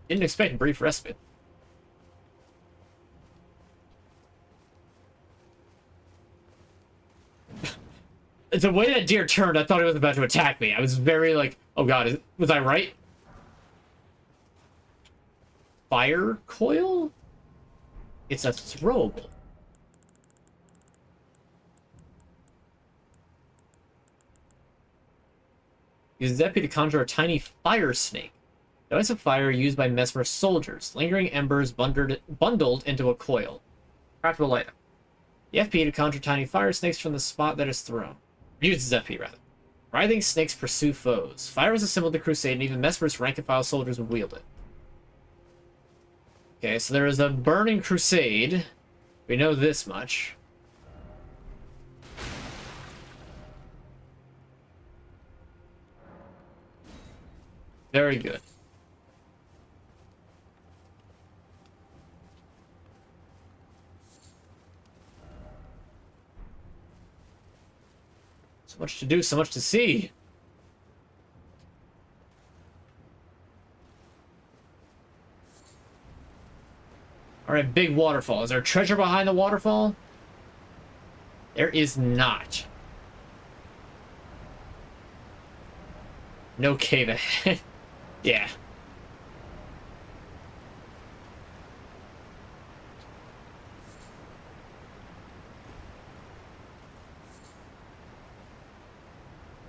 Didn't expect brief respite. The way that deer turned, I thought it was about to attack me. I was very like, oh god, was I right? Fire coil? It's a throwable. Use Zepi to conjure a tiny fire snake. Device of fire used by Mesmer soldiers. Lingering embers bundled into a coil. Craftable item. The FP to conjure tiny fire snakes from the spot that is thrown. Uses FP, rather. Writhing snakes pursue foes. Fire is a symbol of the crusade, and even Mesmer's rank-and-file soldiers would wield it. Okay, so there is a burning crusade. We know this much. Very good. So much to do, so much to see. Alright, big waterfall. Is there treasure behind the waterfall? There is not. No cave ahead. Yeah.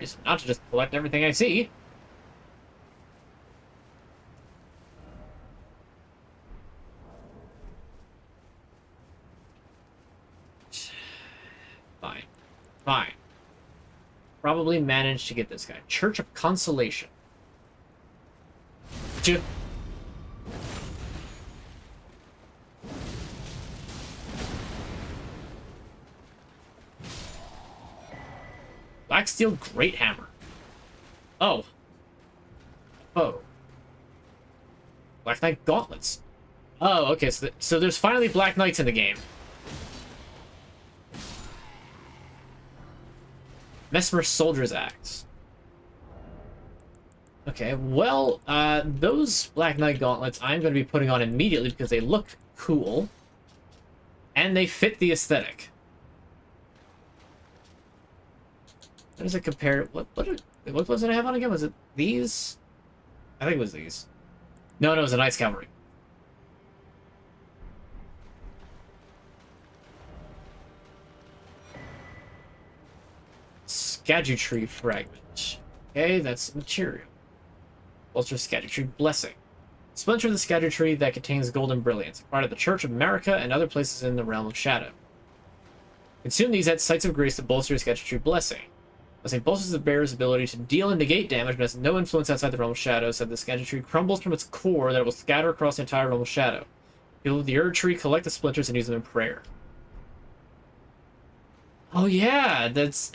Reason not to just collect everything I see. Fine. Fine. Probably managed to get this guy. Church of Consolation. Black Steel Great Hammer. Oh. Oh. Black Knight Gauntlets. Oh, okay, so there's finally Black Knights in the game. Mesmer Soldier's Axe. Okay, well, those Black Knight Gauntlets I'm going to be putting on immediately because they look cool. And they fit the aesthetic. How does it compare? What was it I have on again? Was it these? I think it was these. No, it was a Knights Cavalry. Erdtree fragment. Okay, that's material. Ultra Erdtree blessing. Splinter the scatter tree that contains golden brilliance, part of the Church of America and other places in the realm of shadow. Consume these at sites of grace to bolster your scatter tree blessing. Blessing bolsters the bearer's ability to deal and negate damage, but has no influence outside the realm of shadow, so the scatter tree crumbles from its core that it will scatter across the entire realm of shadow. People of the Erdtree collect the splinters and use them in prayer. Oh yeah, that's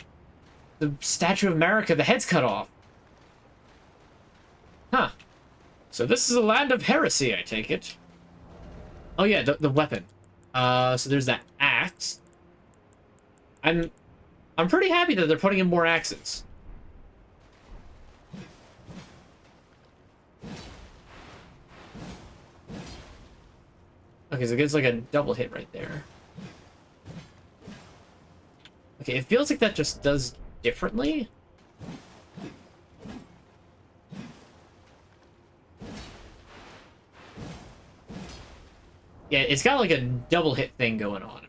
the Statue of America, the head's cut off. Huh. So this is a land of heresy, I take it. Oh yeah, the weapon. So there's that axe. I'm pretty happy that they're putting in more axes. Okay, so it gets like a double hit right there. Okay, it feels like that just does differently. Yeah, it's got like a double hit thing going on.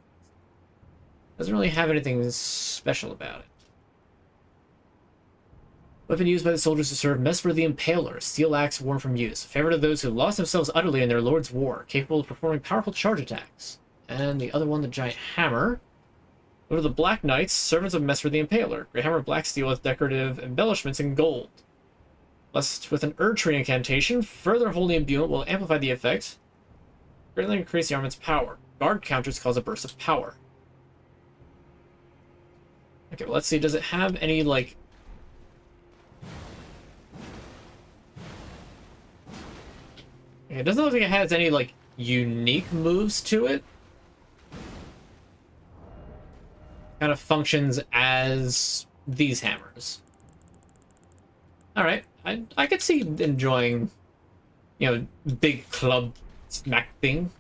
Doesn't really have anything special about it. Weapon used by the soldiers to serve Mesmer the Impaler, steel axe worn from use. A favorite of those who lost themselves utterly in their lord's war, capable of performing powerful charge attacks. And the other one, the giant hammer. Over the Black Knights, servants of Mesmer the Impaler. Great hammer of black steel with decorative embellishments in gold. Blessed with an Erdtree incantation, further holy imbuement will amplify the effect. Greatly increase the armament's power. Guard counters cause a burst of power. Okay, well, let's see. Does it have any, like... Okay, it doesn't look like it has any, like, unique moves to it. Kind of functions as these hammers. Alright, I could see enjoying, you know, big club smack thing.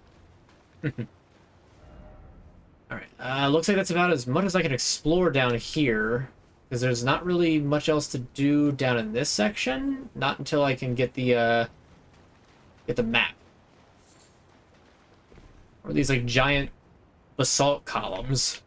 Alright, looks like that's about as much as I can explore down here, because there's not really much else to do down in this section. Not until I can get the map. Or these, like, giant basalt columns.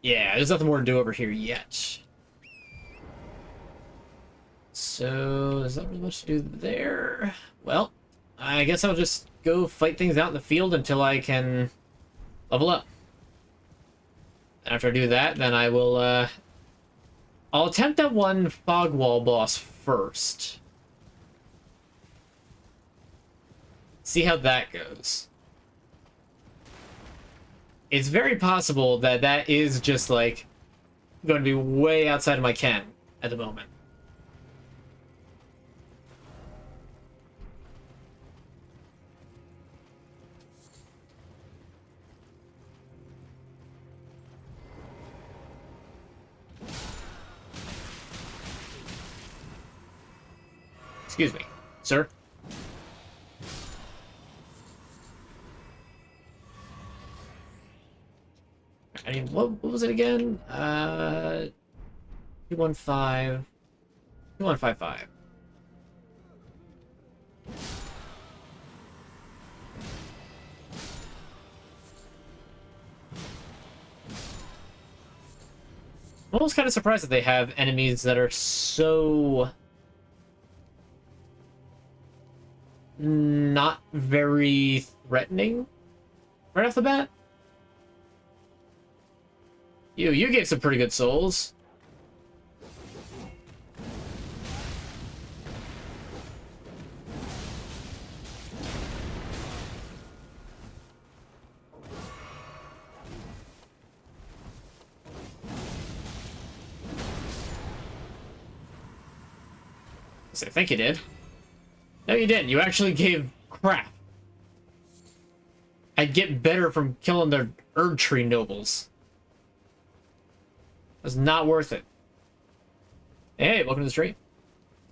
Yeah, there's nothing more to do over here yet. So, there's not really much to do there. Well, I guess I'll just go fight things out in the field until I can level up. After I do that, then I will, I'll attempt that one fog wall boss first. See how that goes. It's very possible that that is just, like, going to be way outside of my ken at the moment. Excuse me, sir. I mean, what was it again? 215... 2155. I'm almost kind of surprised that they have enemies that are so... not very threatening right off the bat. You gave some pretty good souls. I think you did. No, you didn't. You actually gave crap. I'd get better from killing the Erdtree nobles. It was not worth it. Hey, welcome to the stream.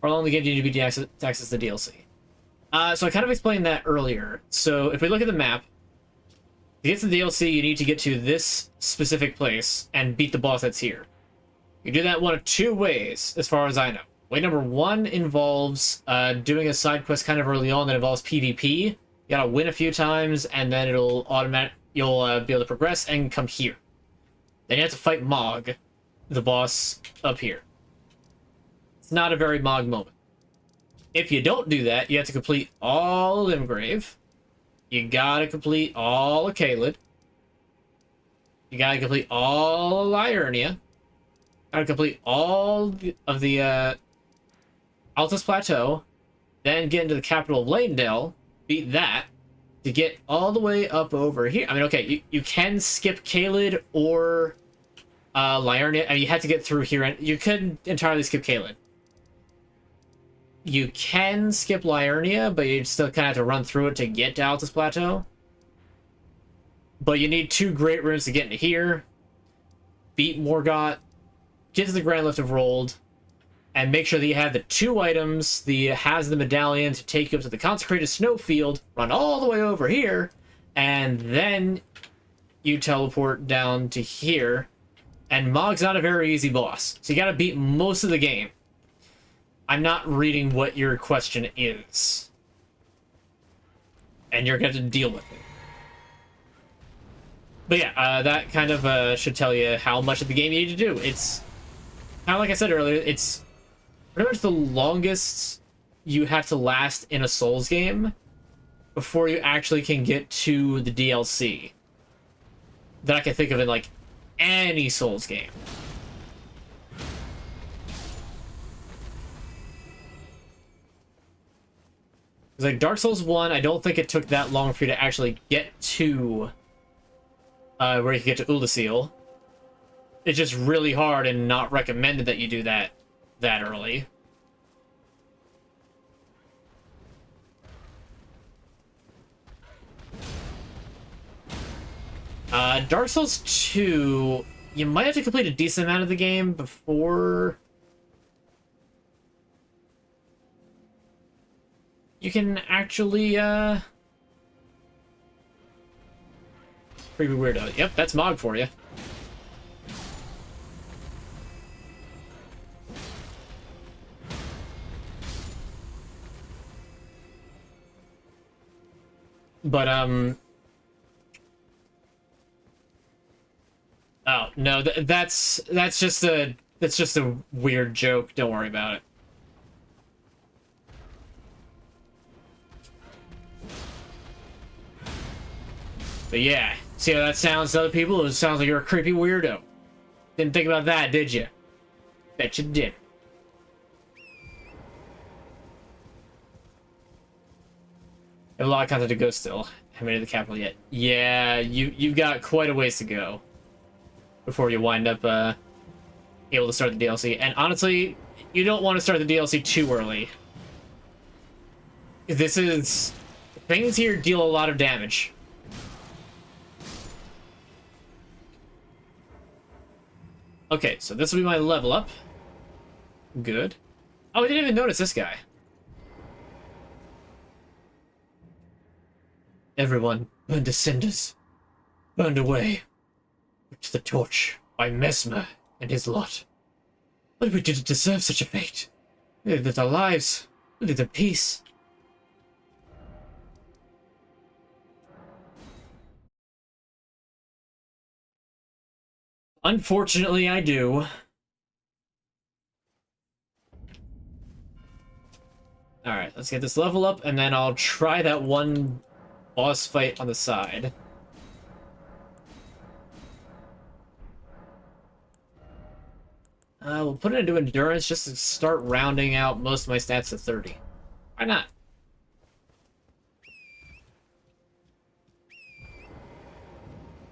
How long the game do you need to access the DLC? So I kind of explained that earlier. So if we look at the map, to get to the DLC, you need to get to this specific place and beat the boss that's here. You do that one of two ways, as far as I know. Way number one involves doing a side quest kind of early on that involves PvP. You gotta win a few times, and then it'll you'll be able to progress and come here. Then you have to fight Mog, the boss up here. It's not a very Mog moment. If you don't do that, you have to complete all of Limgrave. You gotta complete all of Caelid. You gotta complete all of Liurnia. Gotta complete all of the Altus Plateau. Then get into the capital of Leyndell. Beat that. To get all the way up over here. I mean, okay, you can skip Caelid or Liurnia. I mean, you have to get through here. And you could entirely skip Caelid. You can skip Liurnia, but you still kind of have to run through it to get to Altus Plateau. But you need 2 great rooms to get into here. Beat Morgott. Get to the Grand Lift of Rold. And make sure that you have the 2 items. Has the medallion to take you up to the Consecrated Snowfield. Run all the way over here. And then you teleport down to here. And Mog's not a very easy boss. So you gotta beat most of the game. I'm not reading what your question is. And you're going to deal with it. But yeah, that kind of should tell you how much of the game you need to do. It's kind of like I said earlier, it's pretty much the longest you have to last in a Souls game before you actually can get to the DLC that I can think of in like any Souls game. Like Dark Souls 1, I don't think it took that long for you to actually get to where you can get to Uldasil. It's just really hard and not recommended that you do that early. Dark Souls 2, you might have to complete a decent amount of the game before you can actually, creepy weirdo. Yep, that's Mog for you. But, oh, no, that's just a weird joke. Don't worry about it. But yeah, see how that sounds to other people? It sounds like you're a creepy weirdo. Didn't think about that, did you? Bet you did. Have a lot of content to go still. Haven't made it to the capital yet. Yeah, you've got quite a ways to go before you wind up able to start the DLC. And honestly, you don't want to start the DLC too early. Things here deal a lot of damage. Okay, so this will be my level up. Good. Oh, I didn't even notice this guy. Everyone burned to cinders. Burned away. To the torch by Mesmer and his lot. What did we do to deserve such a fate? We lived our lives. We lived in peace. Unfortunately, I do. Alright, let's get this level up, and then I'll try that one boss fight on the side. We'll put it into endurance just to start rounding out most of my stats to 30. Why not?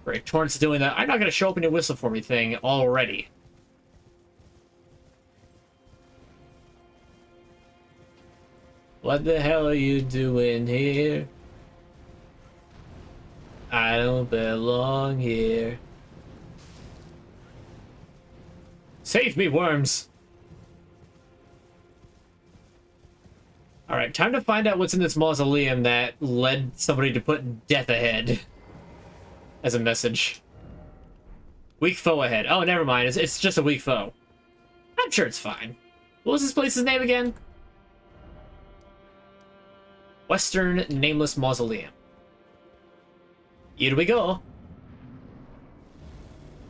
Great, Torrent's doing that. I'm not gonna show up in your whistle for me thing already. What the hell are you doing here? I don't belong here. Save me, worms! Alright, time to find out what's in this mausoleum that led somebody to put death ahead as a message. Weak foe ahead. Oh, never mind. It's just a weak foe. I'm sure it's fine. What was this place's name again? Western Nameless Mausoleum. Here we go.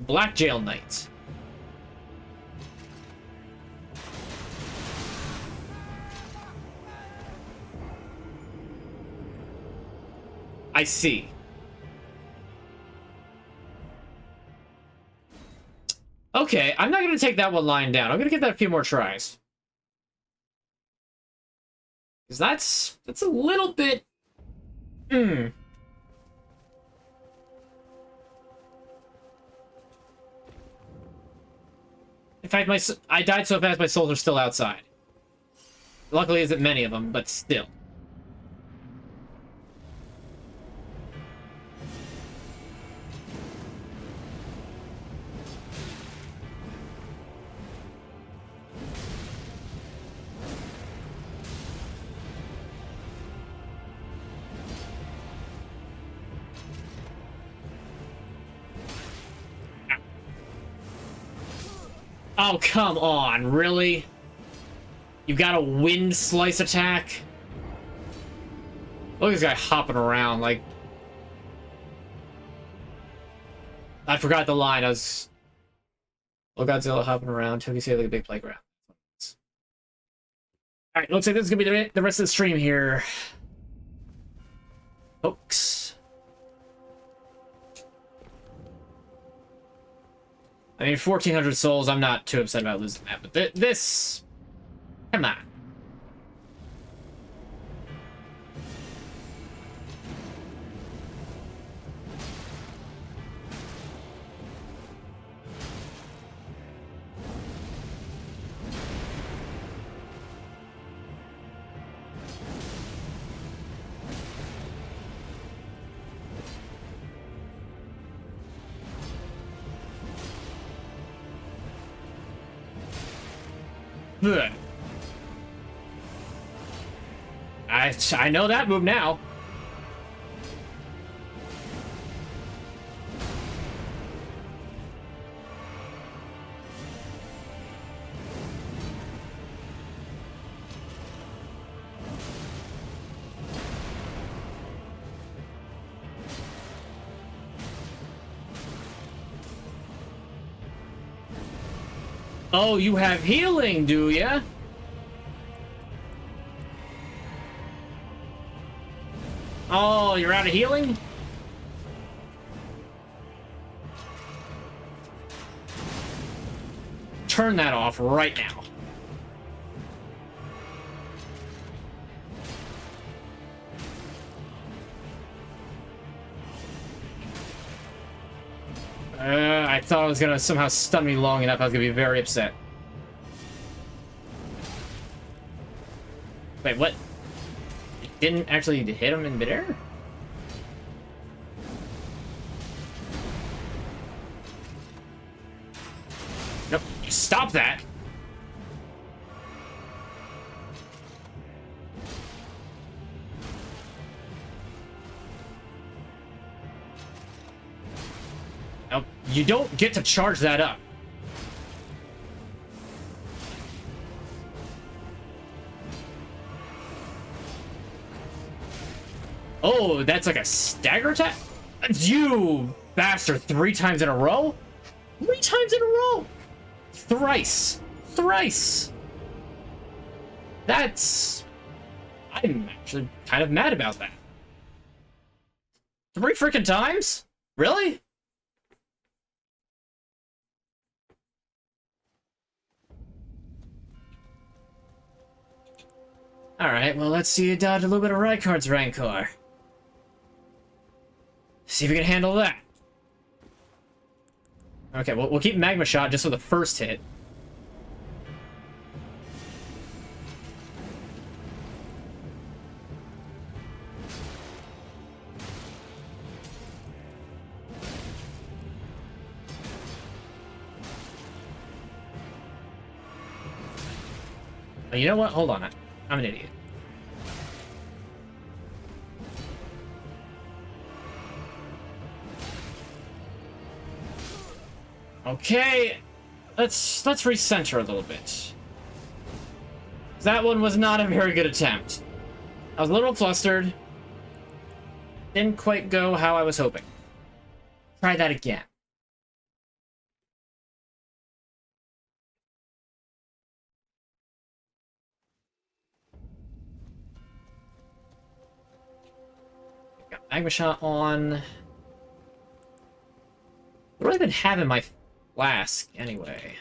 Black Jail Knight. I see. Okay, I'm not going to take that one lying down. I'm going to give that a few more tries. Because that's a little bit... In fact, I died so fast my souls are still outside. Luckily, isn't many of them, but still. Oh, come on, really? You got a wind slice attack? Look at this guy hopping around, like... I forgot the line, I was... Oh, Godzilla hopping around, took you see like a big playground. Alright, looks like this is gonna be the rest of the stream here. Folks. I mean, 1,400 souls, I'm not too upset about losing that, but this... Come on. Ugh. I know that move now. Oh, you have healing, do ya? Oh, you're out of healing? Turn that off right now. I thought it was gonna somehow stun me long enough. I was gonna be very upset. Wait, what? It didn't actually hit him in midair? Nope. Stop that! Now, you don't get to charge that up. Oh, that's like a stagger attack? You bastard, 3 times in a row? 3 times in a row? Thrice. Thrice. That's... I'm actually kind of mad about that. 3 freaking times? Really? Alright, well, let's see you dodge a little bit of Rykard's Rancor. See if we can handle that. Okay, we'll keep Magma Shot just for the first hit. Oh, you know what? Hold on. I'm an idiot. Okay, let's recenter a little bit. That one was not a very good attempt. I was a little flustered. Didn't quite go how I was hoping. Try that again. Magma shot on. What do I even have in my flask anyway?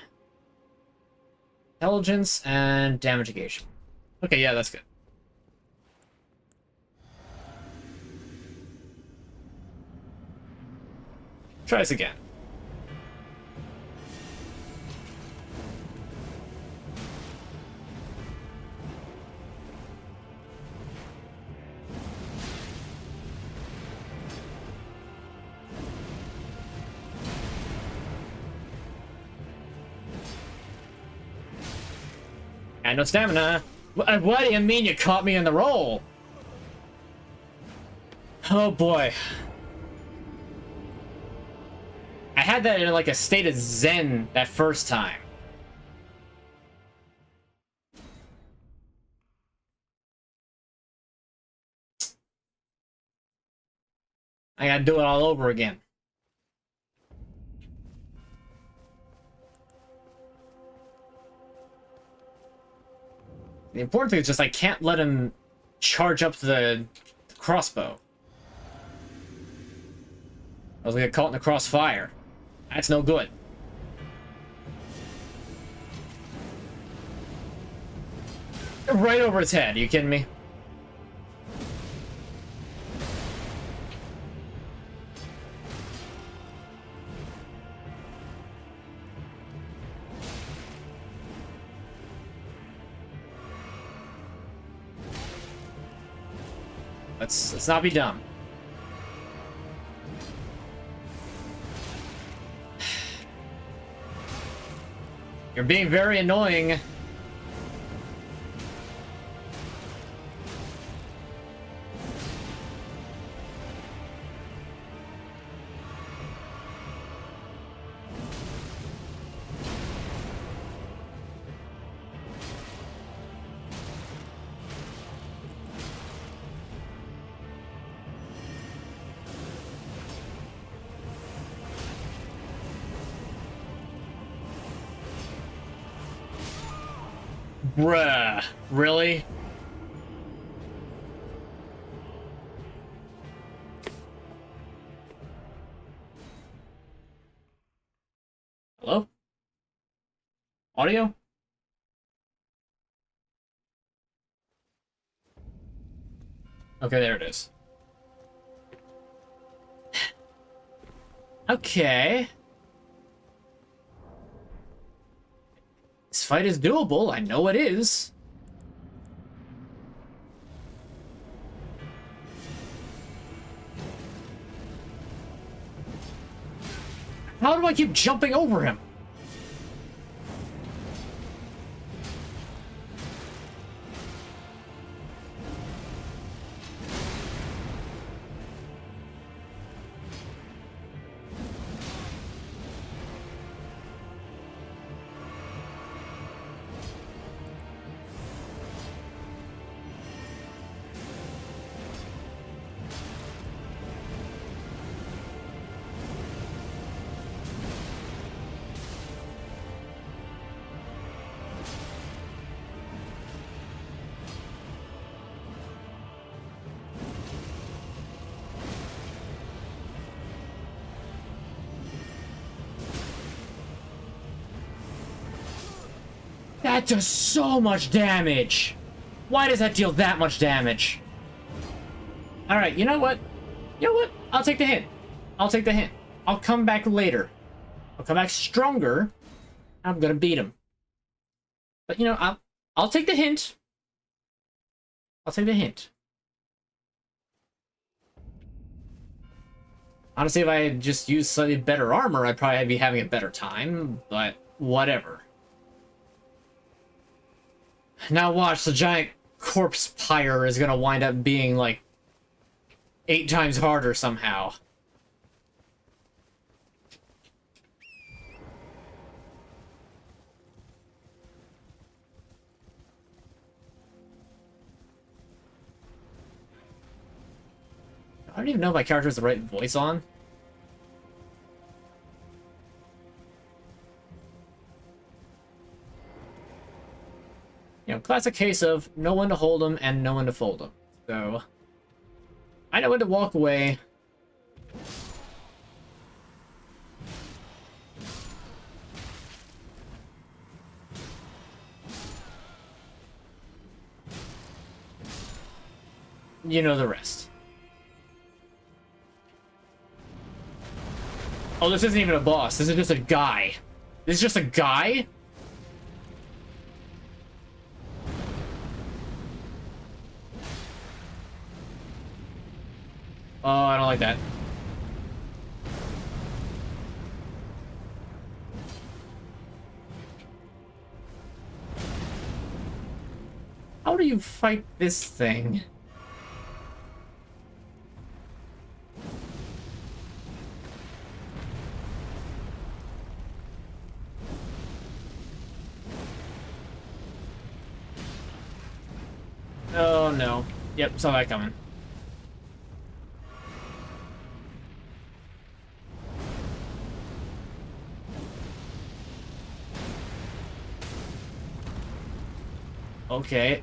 Intelligence and damage negation. Okay, yeah, that's good. Try this again. And no stamina. What do you mean you caught me in the roll? Oh boy. I had that in like a state of zen that first time. I gotta do it all over again. The important thing is just I can't let him charge up the crossbow. I was gonna get caught in the crossfire. That's no good. Right over his head. Are you kidding me? Let's not be dumb. You're being very annoying. Bruh, really? Hello? Audio? Okay, there it is. Okay. This fight is doable, I know it is. How do I keep jumping over him? That does so much damage! Why does that deal that much damage? Alright, you know what? You know what? I'll take the hint. I'll take the hint. I'll come back later. I'll come back stronger. I'm gonna beat him. But you know, I'll take the hint. I'll take the hint. Honestly, if I had just used slightly better armor, I'd probably be having a better time, but whatever. Now watch, the giant corpse pyre is gonna wind up being, like, 8 times harder somehow. I don't even know if my character has the right voice on. You know, classic case of no one to hold him and no one to fold him. So, I know when to walk away. You know the rest. Oh, this isn't even a boss. This is just a guy. This is just a guy? Oh, I don't like that. How do you fight this thing? Oh, no. Yep, saw that coming. Okay,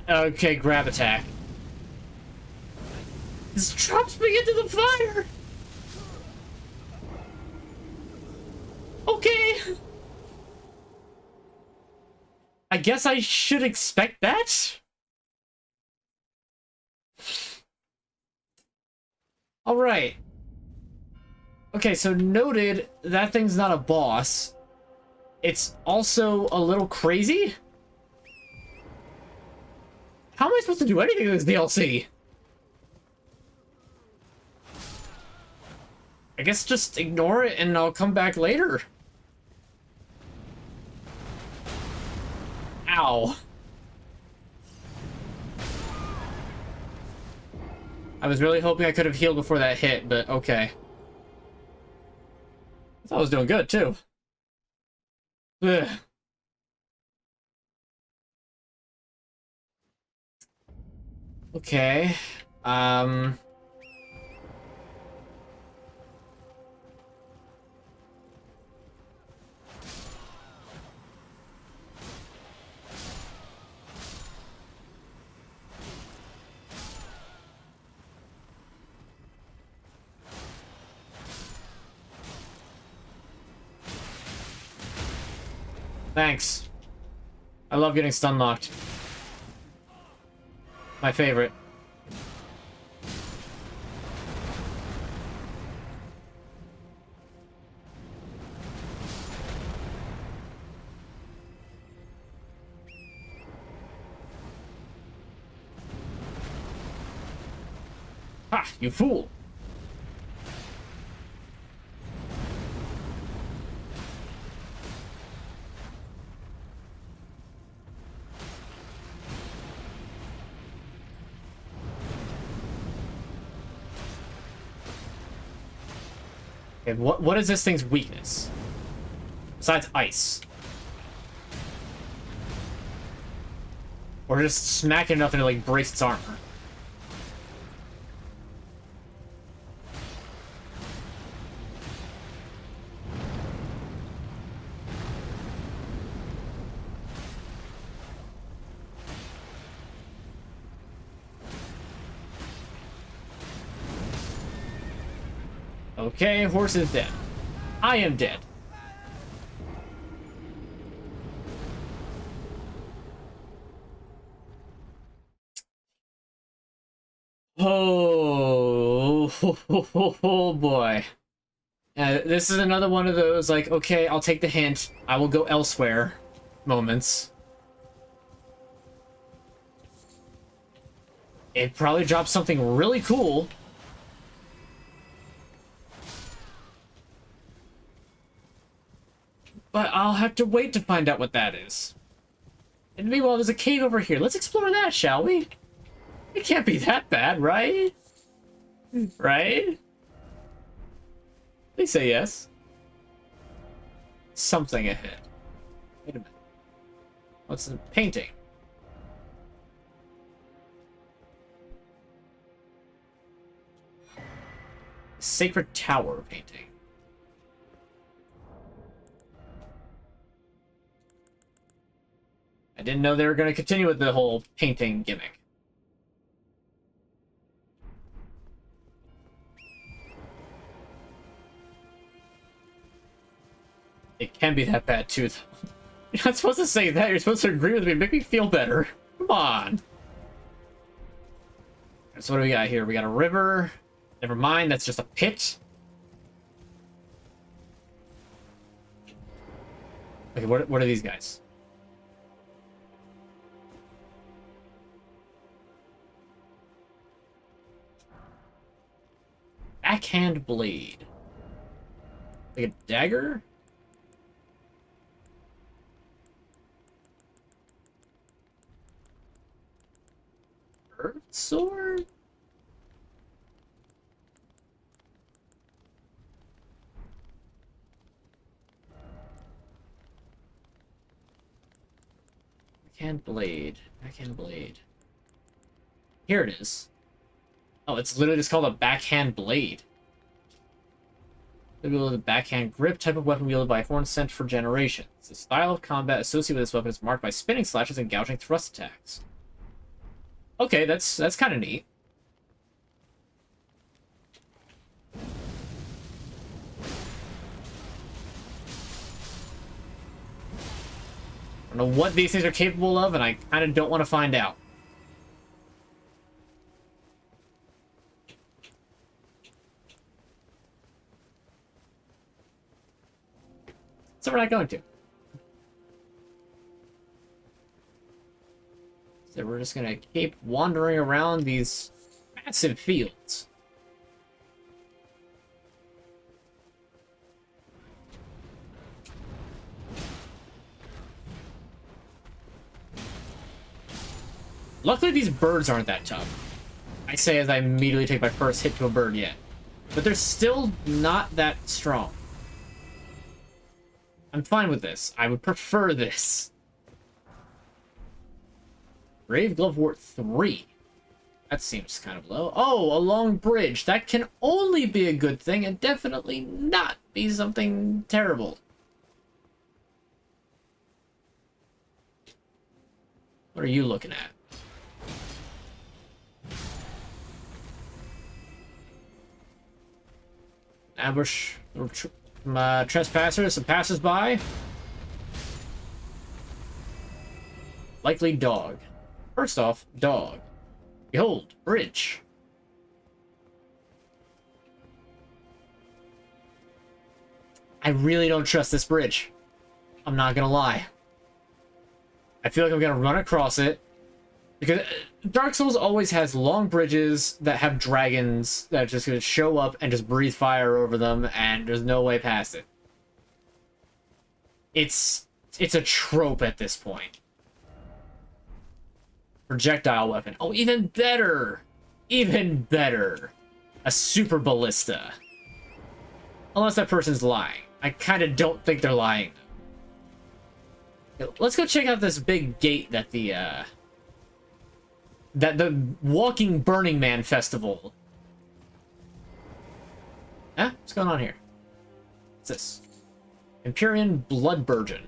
okay, grab attack. This drops me into the fire! Okay! I guess I should expect that? Alright. Okay, so noted, that thing's not a boss. It's also a little crazy? How am I supposed to do anything in this DLC? I guess just ignore it and I'll come back later. Ow. I was really hoping I could have healed before that hit, but okay. I thought I was doing good, too. Ugh. Okay. Thanks. I love getting stun locked. My favorite. Ha! You fool! Okay, what is this thing's weakness? Besides ice. Or just smack it enough and it like breaks its armor. Okay, horse is dead. I am dead. Oh, oh boy. This is another one of those, like, okay, I'll take the hint. I will go elsewhere moments. It probably drops something really cool. But I'll have to wait to find out what that is. And meanwhile, there's a cave over here. Let's explore that, shall we? It can't be that bad, right? Right? Please say yes. Something ahead. Wait a minute. What's the painting? Sacred Tower painting. I didn't know they were going to continue with the whole painting gimmick. It can be that bad too, though. You're not supposed to say that. You're supposed to agree with me. Make me feel better. Come on. So what do we got here? We got a river. Never mind. That's just a pit. Okay, what are these guys? Backhand blade. Like a dagger? Earth sword? Backhand blade. Backhand blade. Here it is. Oh, it's literally just called a backhand blade. The backhand grip, type of weapon wielded by Horn sent for generations. The style of combat associated with this weapon is marked by spinning slashes and gouging thrust attacks. Okay, that's kind of neat. I don't know what these things are capable of, and I kind of don't want to find out. So we're not going to. So we're just going to keep wandering around these massive fields. Luckily, these birds aren't that tough. I say as I immediately take my first hit to a bird yet. But they're still not that strong. I'm fine with this. I would prefer this. Brave Glovewort 3. That seems kind of low. Oh, a long bridge. That can only be a good thing and definitely not be something terrible. What are you looking at? Ambush trespassers and passers-by. Likely dog. First off, dog. Behold, bridge. I really don't trust this bridge. I'm not gonna lie. I feel like I'm gonna run across it. Because Dark Souls always has long bridges that have dragons that are just gonna show up and just breathe fire over them, and there's no way past it. It's a trope at this point. Projectile weapon. Oh, even better! Even better! A super ballista. Unless that person's lying. I kind of don't think they're lying, though. Let's go check out this big gate that the Walking Burning Man festival. Huh? What's going on here? What's this? Empyrean Blood Burgeon.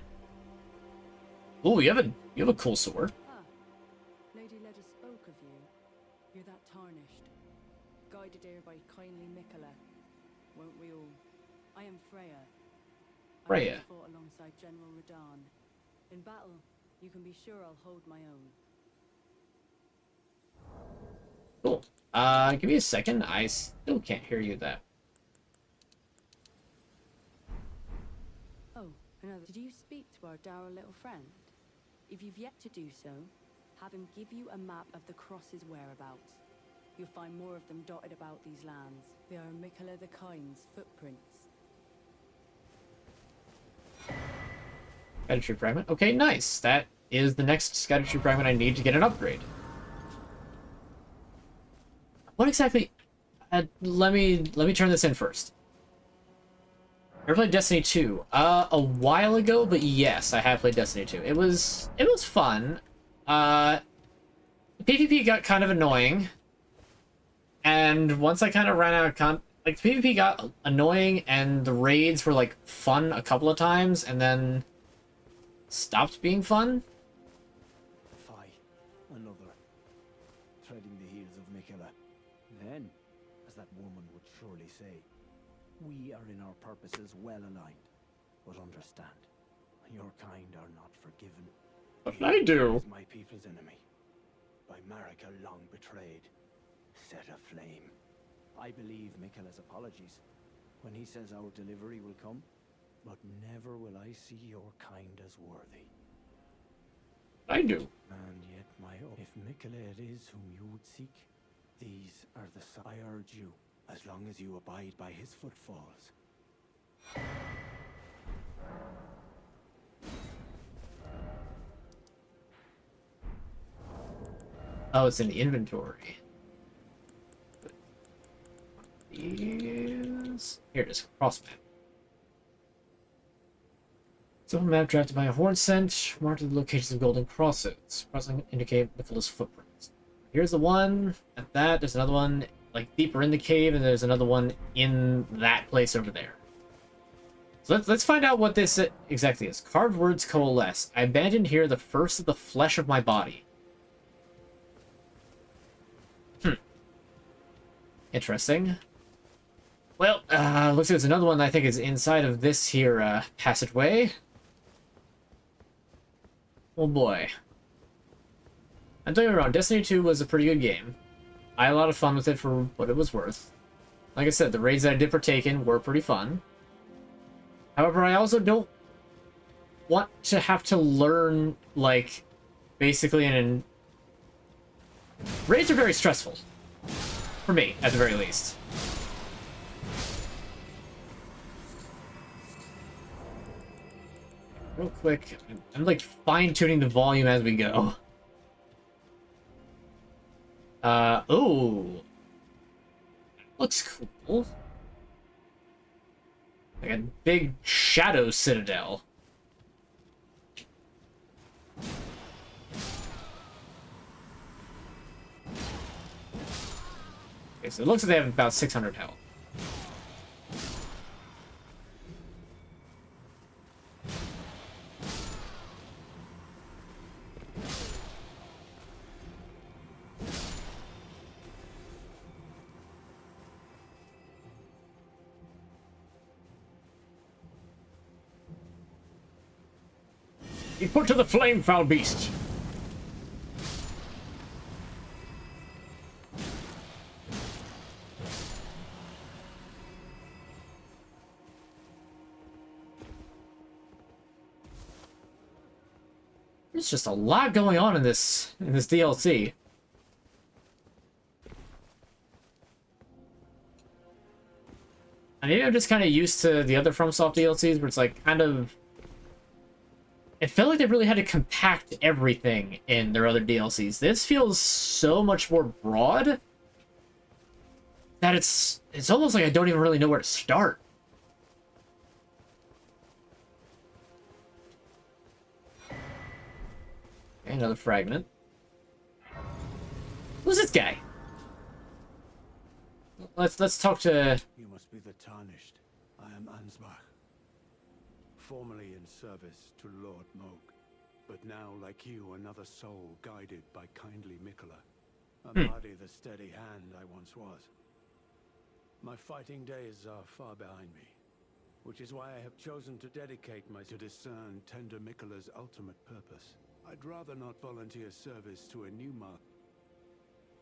Ooh, you have a cool sword.
Ah, Lady Leda spoke of you. You're that tarnished. Guided here by kindly Mikola. Won't we all? I am Freya.
Freya.
I fought alongside General Radahn. In battle, you can be sure I'll hold my own.
Cool. Give me a second. I still can't hear you that.
Oh, another. Did you speak to our dour little friend? If you've yet to do so, have him give you a map of the cross's whereabouts. You'll find more of them dotted about these lands. They are Mikola the Kind's footprints.
Scattered Tree Fragment. Okay, nice. That is the next Scattered Tree Fragment I need to get an upgrade. What exactly? Let me turn this in first. Ever played Destiny 2? A while ago, but yes, I have played Destiny 2. It was fun. PvP got kind of annoying, and once I kind of ran out of PvP got annoying, and the raids were like fun a couple of times, and then stopped being fun.
say. We are in our purposes well aligned, but understand, your kind are not forgiven.
What did I do?
Is my people's enemy, by Marika long betrayed, set aflame. I believe Mikkela's apologies when he says our delivery will come, but never will I see your kind as worthy.
I do.
And yet, if Mikkela it is whom you would seek, these are the I urge you, as long as you abide by his footfalls.
Oh, it's in the inventory. Here it is. Cross map. Simple map drafted by a horde sent, marked the locations of golden crosses. Crossing indicate Mikkela's footprints. Here's the one at that. There's another one like deeper in the cave, and there's another one in that place over there. So let's find out what this exactly is. Carved words coalesce. I abandoned here the first of the flesh of my body. Interesting. Well, looks like there's another one that I think is inside of this here passageway. Oh boy. I'm telling you wrong, Destiny 2 was a pretty good game. I had a lot of fun with it for what it was worth. Like I said, the raids that I did partake in were pretty fun. However, I also don't want to have to learn, like, basically raids are very stressful. For me, at the very least. Real quick, I'm like fine-tuning the volume as we go. Oh. Looks cool. Like a big shadow citadel. Okay, so it looks like they have about 600 health. Be put to the flame, foul beast! There's just a lot going on in this DLC. I mean, I'm just kind of used to the other FromSoft DLCs where it's like kind of... It felt like they really had to compact everything in their other DLCs. This feels so much more broad that it's almost like I don't even really know where to start. Okay, another fragment. Who's this guy? Let's talk to...
You must be the Tarnished. I am Ansbach. Formerly in service to Lord Moog, but now, like you, another soul guided by kindly Mikkela. A body the steady hand I once was. My fighting days are far behind me, which is why I have chosen to dedicate myself to discern tender Mikkela's ultimate purpose. I'd rather not volunteer service to a new mark.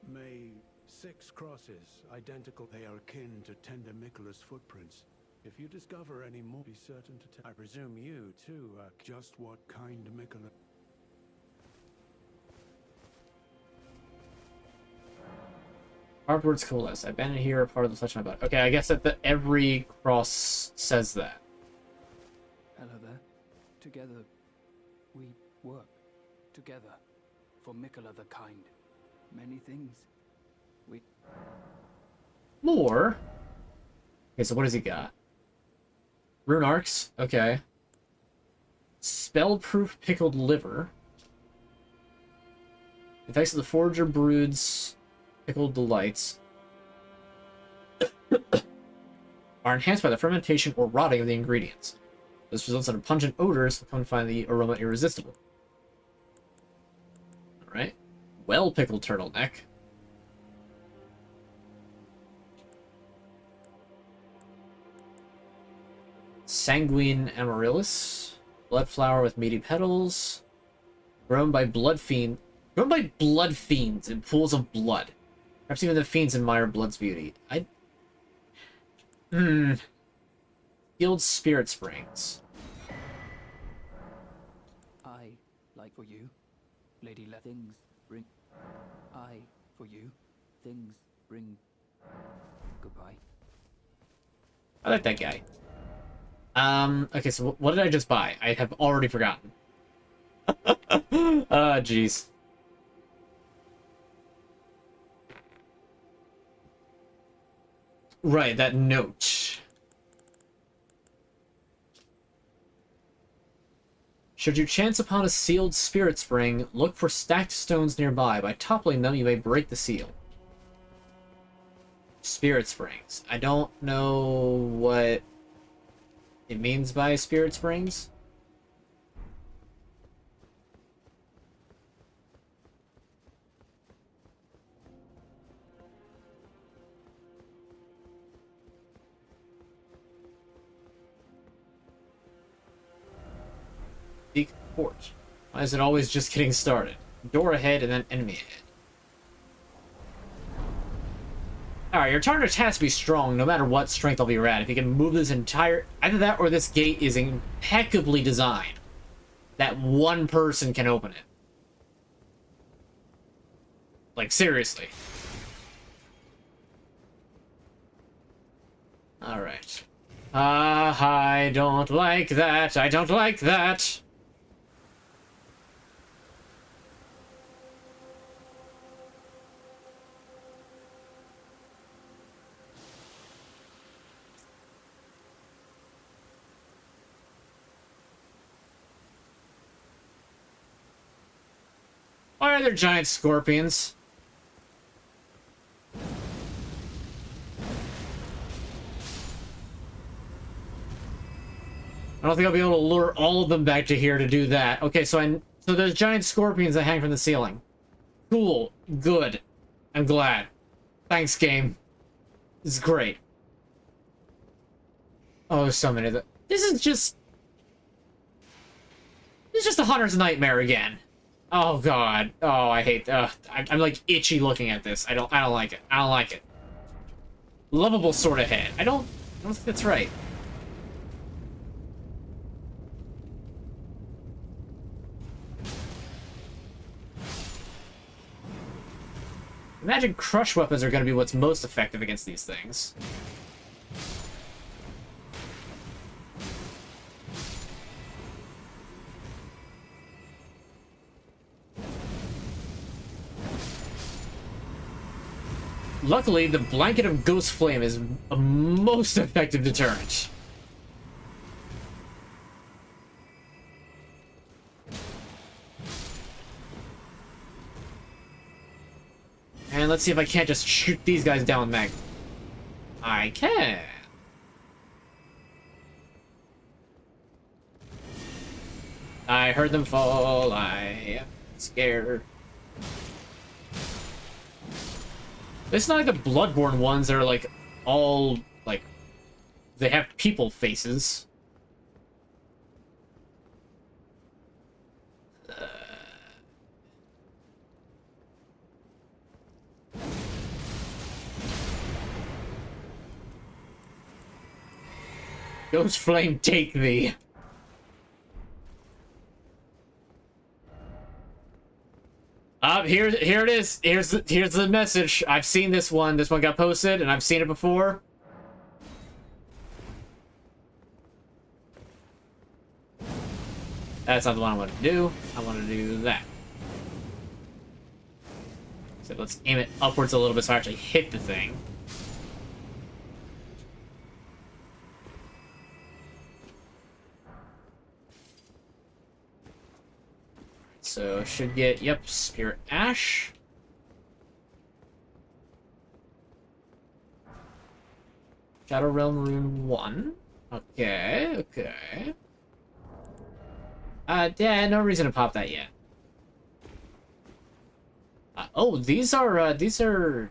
May 6 crosses, identical, they are akin to tender Mikkela's footprints. If you discover any more, be certain to tell. I presume you, too, are just what kind Mikkela...
Carved words coalesce. I abandoned here, part of the flesh of my body. Okay, I guess that every cross says that.
Hello there. Together, we work. Together. For Mikkela the kind. Many things.
More? Okay, so what has he got? Rune arcs. Okay. Spell-proof pickled liver. Effects of the Forager Brood's pickled delights are enhanced by the fermentation or rotting of the ingredients. This results in a pungent odors that come to find the aroma irresistible. Alright. Well-pickled turtleneck. Sanguine amaryllis. Blood flower with meaty petals. Grown by blood fiends in pools of blood. Perhaps even the fiends admire blood's beauty. Guild spirit springs.
I, like for you, Lady let things bring. I, for you, things bring. Goodbye.
I like that guy. Okay, so what did I just buy? I have already forgotten. Ah, jeez. Right, that note. Should you chance upon a sealed spirit spring, look for stacked stones nearby. By toppling them, you may break the seal. Spirit springs. I don't know what it means by spirit springs. Seek port. Why is it always just getting started? Door ahead and then enemy ahead. Alright, your target has to be strong no matter what strength level you're at. If you can move this entire... Either that or this gate is impeccably designed. That one person can open it. Like, seriously. Alright. I don't like that. I don't like that. Why are there giant scorpions? I don't think I'll be able to lure all of them back to here to do that. Okay, so there's giant scorpions that hang from the ceiling. Cool. Good. I'm glad. Thanks, game. This is great. Oh, there's so many of them. This is just a hunter's nightmare again. Oh god. Oh, I hate. I'm like itchy looking at this. I don't like it. I don't like it. Lovable sort of head. I don't think that's right. Imagine crush weapons are going to be what's most effective against these things. Luckily, the Blanket of Ghost Flame is a most effective deterrent. And let's see if I can't just shoot these guys down with mag. I can. I heard them fall. I am scared. It's not like the Bloodborne ones that are like all like they have people faces. Ghost Flame, take thee. Here it is. Here's the message. I've seen this one. This one got posted, and I've seen it before. That's not the one I want to do. I want to do that. So let's aim it upwards a little bit so I actually hit the thing. So should get, yep, Spirit Ash. Shadow Realm Rune 1. Okay, okay. Yeah, no reason to pop that yet. Oh, these are...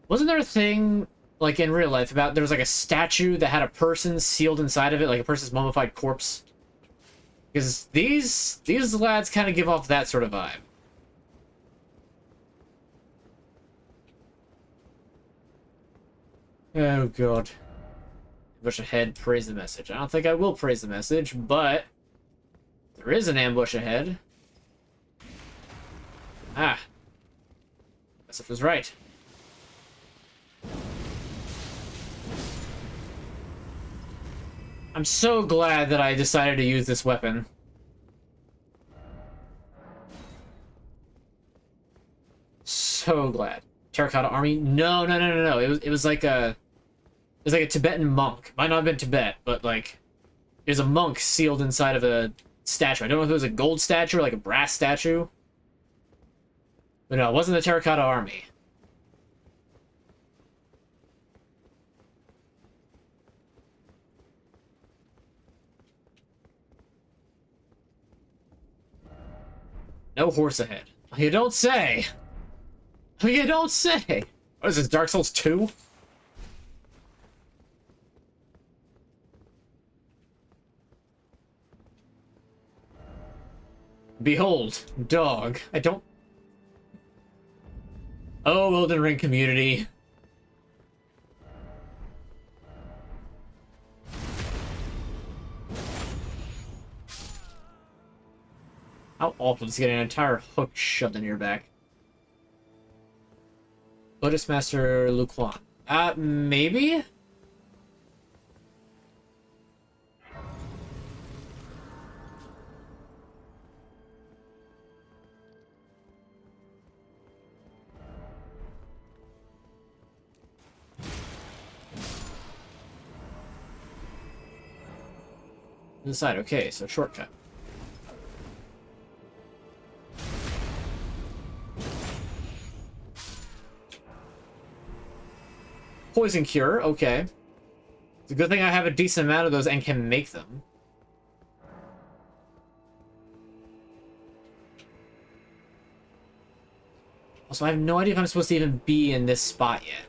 Wasn't there a thing like in real life, about there was like a statue that had a person sealed inside of it, like a person's mummified corpse. Because these lads kind of give off that sort of vibe. Oh god. Ambush ahead, praise the message. I don't think I will praise the message, but there is an ambush ahead. Ah. Message was right. I'm so glad that I decided to use this weapon. So glad. Terracotta army? No. It was like a Tibetan monk. Might not have been Tibet, but like it was a monk sealed inside of a statue. I don't know if it was a gold statue or like a brass statue. But no, it wasn't the Terracotta army. No horse ahead. You don't say! You don't say! What is this, Dark Souls 2? Behold, dog. I don't... Oh, Elden Ring community. How awful to get an entire hook shoved in your back. Buddhist Master Luquan. Maybe? Inside, okay, so shortcut. Poison cure, okay. It's a good thing I have a decent amount of those and can make them. Also, I have no idea if I'm supposed to even be in this spot yet.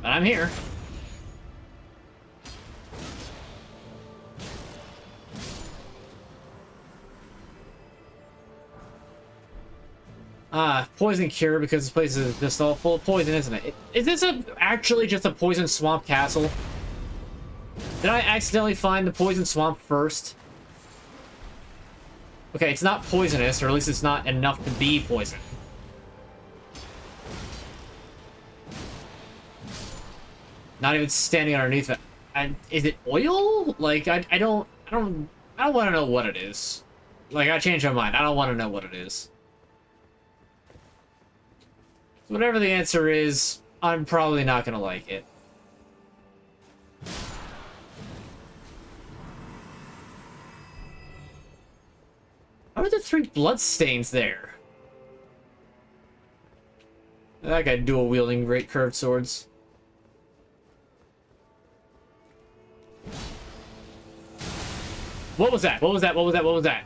But I'm here. Poison cure because this place is just all full of poison, isn't it? Is this actually just a poison swamp castle? Did I accidentally find the poison swamp first? Okay, it's not poisonous, or at least it's not enough to be poison. Not even standing underneath it. And is it oil? Like I don't want to know what it is. Like I changed my mind. I don't want to know what it is. Whatever the answer is, I'm probably not gonna like it. How are the 3 bloodstains there? That guy dual wielding great curved swords. What was that? What was that? What was that? What was that?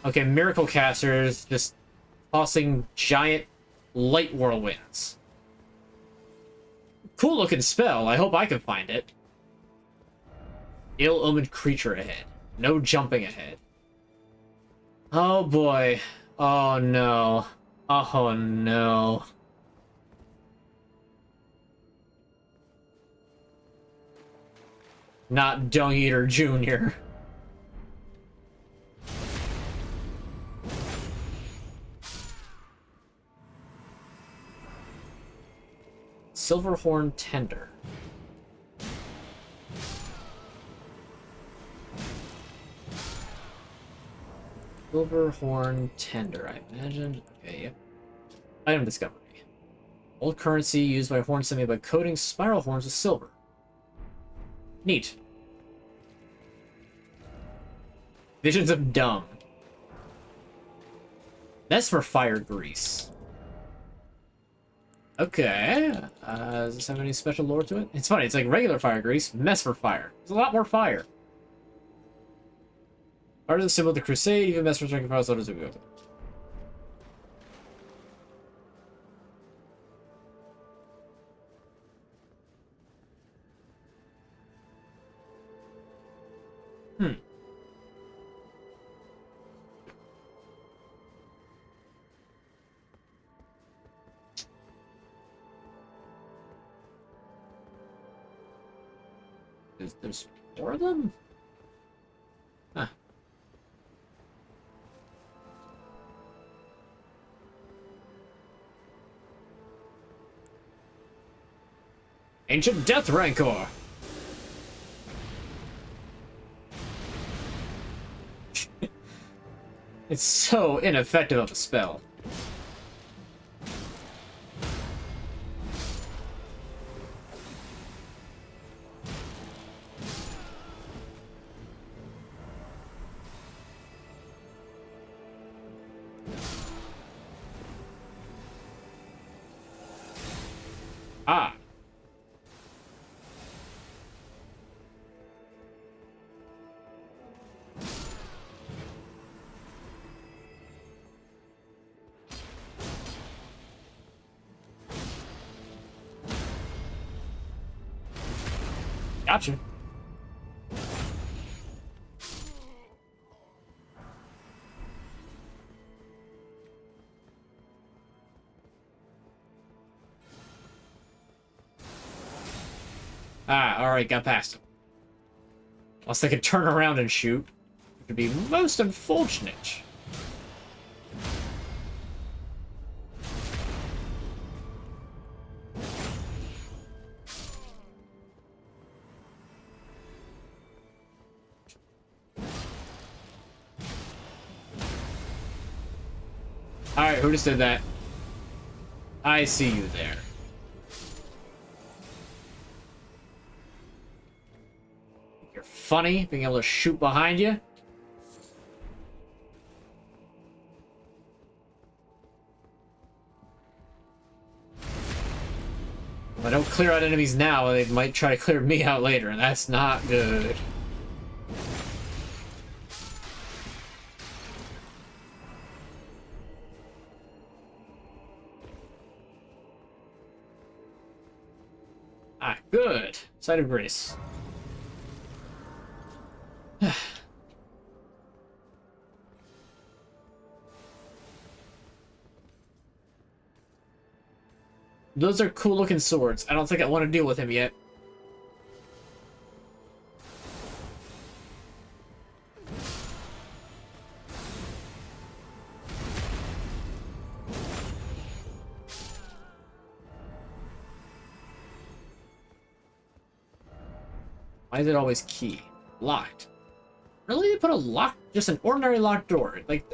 Okay, miracle casters just tossing giant light whirlwinds. Cool looking spell. I hope I can find it. Ill-omened creature ahead. No jumping ahead. Oh boy. Oh no. Oh no. Not Dung Eater Jr. Silverhorn Tender. Silverhorn Tender, I imagine. Okay, yep. Item discovery. Old currency used by horn made by coating spiral horns with silver. Neat. Visions of Dung. That's for fire grease. Okay. Does this have any special lore to it? It's funny, it's like regular fire grease, mess for fire. There's a lot more fire. Part of the symbol of the crusade, even mess for drinking fire letters of go. There's more of them? Huh. Ancient Death Rancor! It's so ineffective of a spell. Ah. Gotcha. Ah, alright, got past him. Unless they could turn around and shoot, which would be most unfortunate. Alright, who just did that? I see you there. You're funny, being able to shoot behind you. If I don't clear out enemies now, they might try to clear me out later, and that's not good. Ah, good. Site of Grace. Those are cool looking swords. I don't think I want to deal with him yet. Why is it always key? Locked. Really? They put a lock, just an ordinary locked door. Like,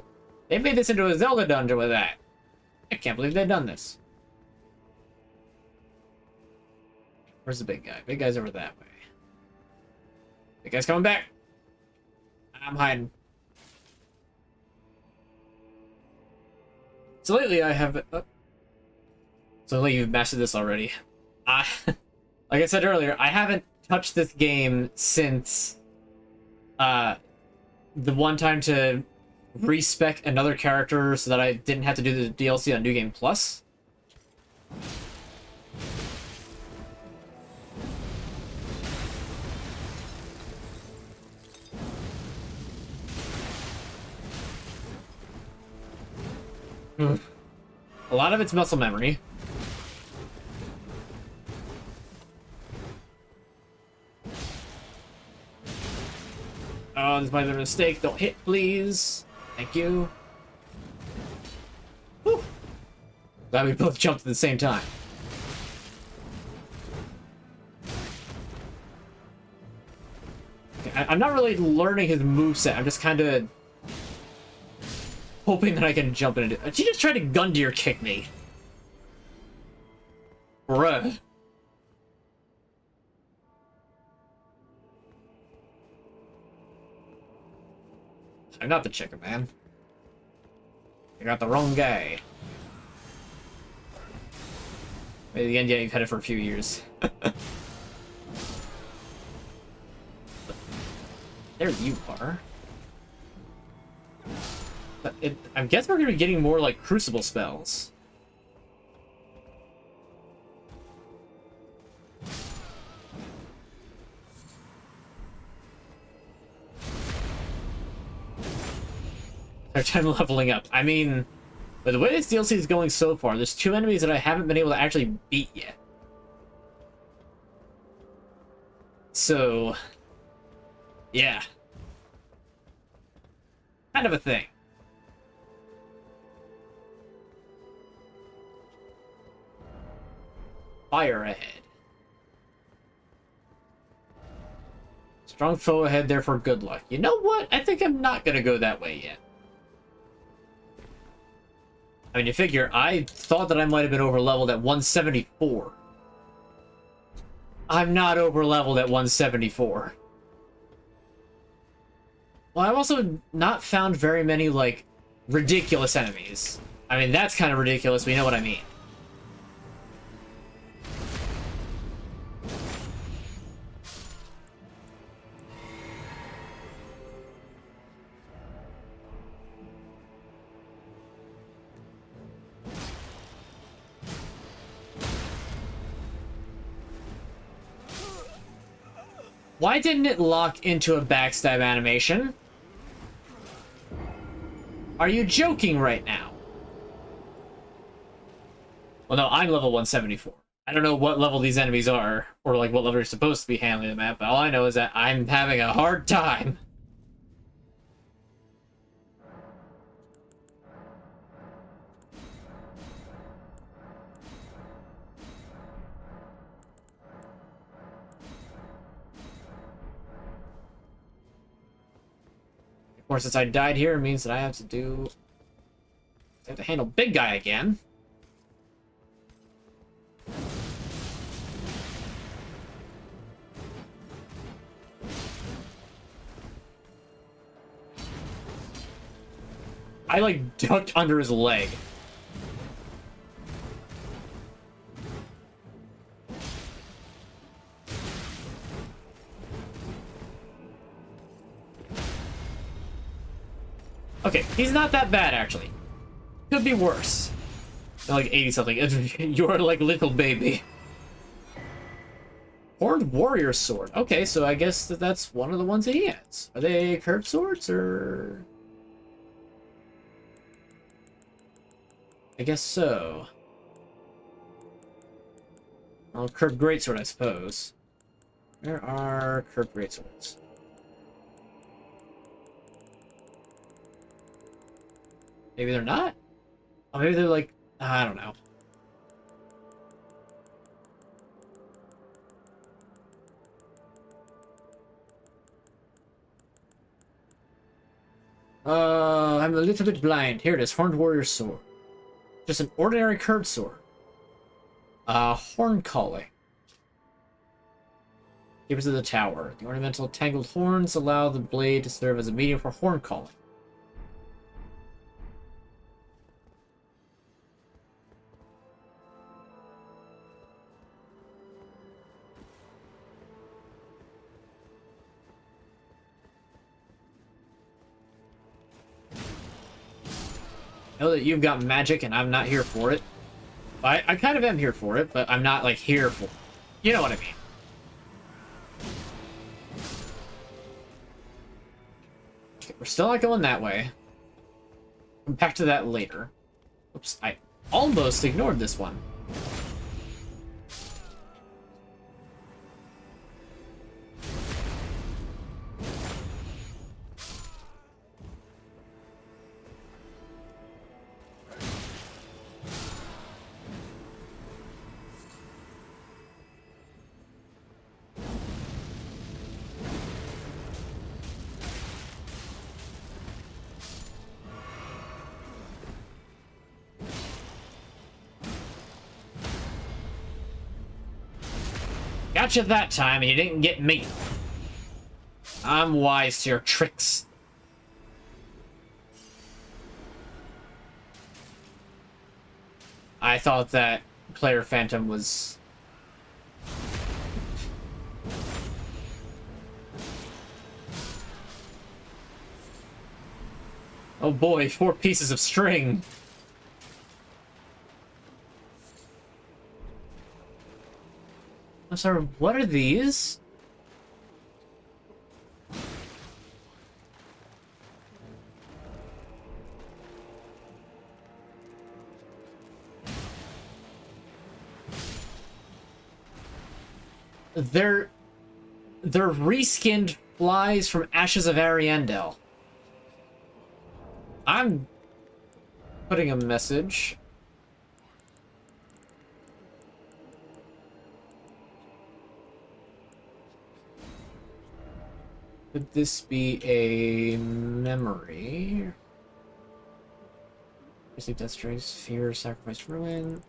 they made this into a Zelda dungeon with that. I can't believe they've done this. Where's the big guy? Big guy's over that way. Big guy's coming back. I'm hiding. So lately I have... So lately you've mastered this already. Like I said earlier, I haven't touched this game since the one time to respec another character so that I didn't have to do the DLC on New Game Plus. A lot of it's muscle memory. Oh, this might have been a mistake. Don't hit, please. Thank you. Whew. Glad we both jumped at the same time. Okay, I'm not really learning his moveset. I'm just kind of hoping that I can jump into it. She just tried to gun deer kick me. Bruh. I'm not the chicken man. You got the wrong guy. Maybe the end, yeah, you've had it for a few years. There you are. But I guess we're gonna be getting more like crucible spells. Third time leveling up. I mean, but the way this DLC is going so far, there's 2 enemies that I haven't been able to actually beat yet. So, yeah. Kind of a thing. Fire ahead. Strong foe ahead, therefore good luck. You know what? I think I'm not gonna go that way yet. I mean, you figure, I thought that I might have been over-leveled at 174. I'm not over-leveled at 174. Well, I've also not found very many, like, ridiculous enemies. I mean, that's kind of ridiculous, but you know what I mean. Why didn't it lock into a backstab animation? Are you joking right now? Well, no, I'm level 174. I don't know what level these enemies are, or like what level you're supposed to be handling them at, but all I know is that I'm having a hard time. Of course, since I died here, it means that I have to handle big guy again. I, like, ducked under his leg. Okay, he's not that bad, actually. Could be worse. Like 80-something. You're like little baby. Horned warrior sword. Okay, so I guess that's one of the ones that he has. Are they curved swords, or... I guess so. Well, curved greatsword, I suppose. Where are curved greatswords? Maybe they're not? Oh, maybe they're like... I don't know. I'm a little bit blind. Here it is, Horned Warrior Sword. Just an ordinary curved sword. Horn calling. Keepers of the Tower. The ornamental tangled horns allow the blade to serve as a medium for horn calling. I know that you've got magic and I'm not here for it. I kind of am here for it, but I'm not, like, here for it. You know what I mean. Okay, we're still not going that way. Come back to that later. Oops, I almost ignored this one. Gotcha that time, and you didn't get me. I'm wise to your tricks. I thought that player Phantom was... Oh boy, 4 pieces of string. I'm sorry, what are these? They're reskinned flies from Ashes of Ariandel. I'm putting a message. Could this be a memory? Receive death trace, fear, sacrifice, ruin.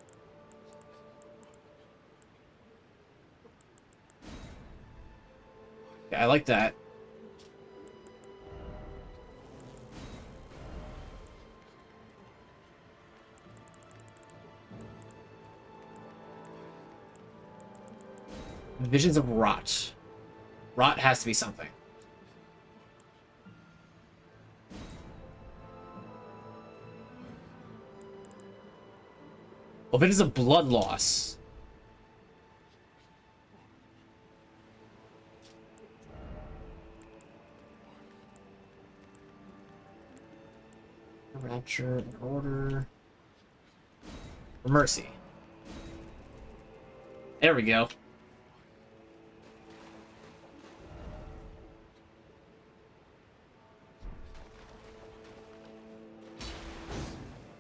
Yeah, I like that. Visions of Rot. Rot has to be something. Well, Visions of Blood Loss. Rapture and Order. Mercy. There we go.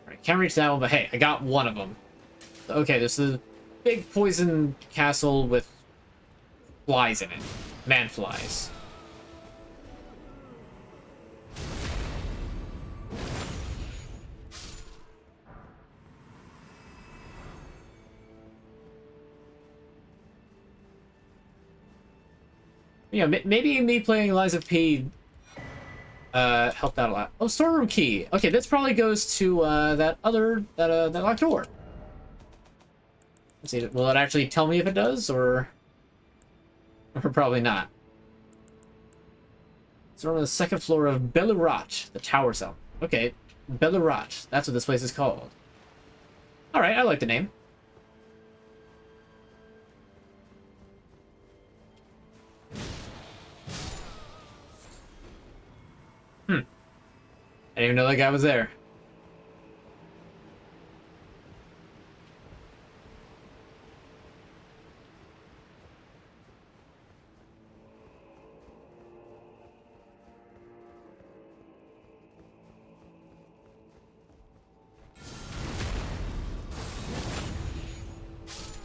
Alright, can't reach that one, but hey, I got one of them. Okay, this is a big poison castle with flies in it. Man flies. Yeah, maybe me playing Lies of P helped out a lot. Oh, storeroom key. Okay, this probably goes to that locked door. Let's see. Will it actually tell me if it does, or probably not? It's on the second floor of Belurat, the tower cell. Okay, Belurat. That's what this place is called. All right, I like the name. I didn't even know that guy was there.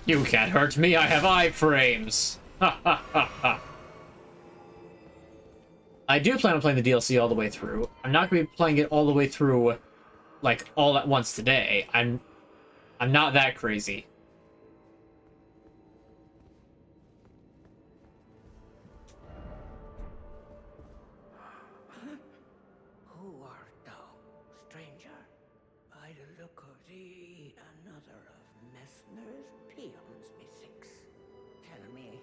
You can't hurt me, I have iframes! Ha ha ha ha. I do plan on playing the DLC all the way through. I'm not going to be playing it all the way through, like, all at once today. I'm not that crazy.
Who art thou, stranger? By the look of thee, another of Messner's peons, methinks. Tell me,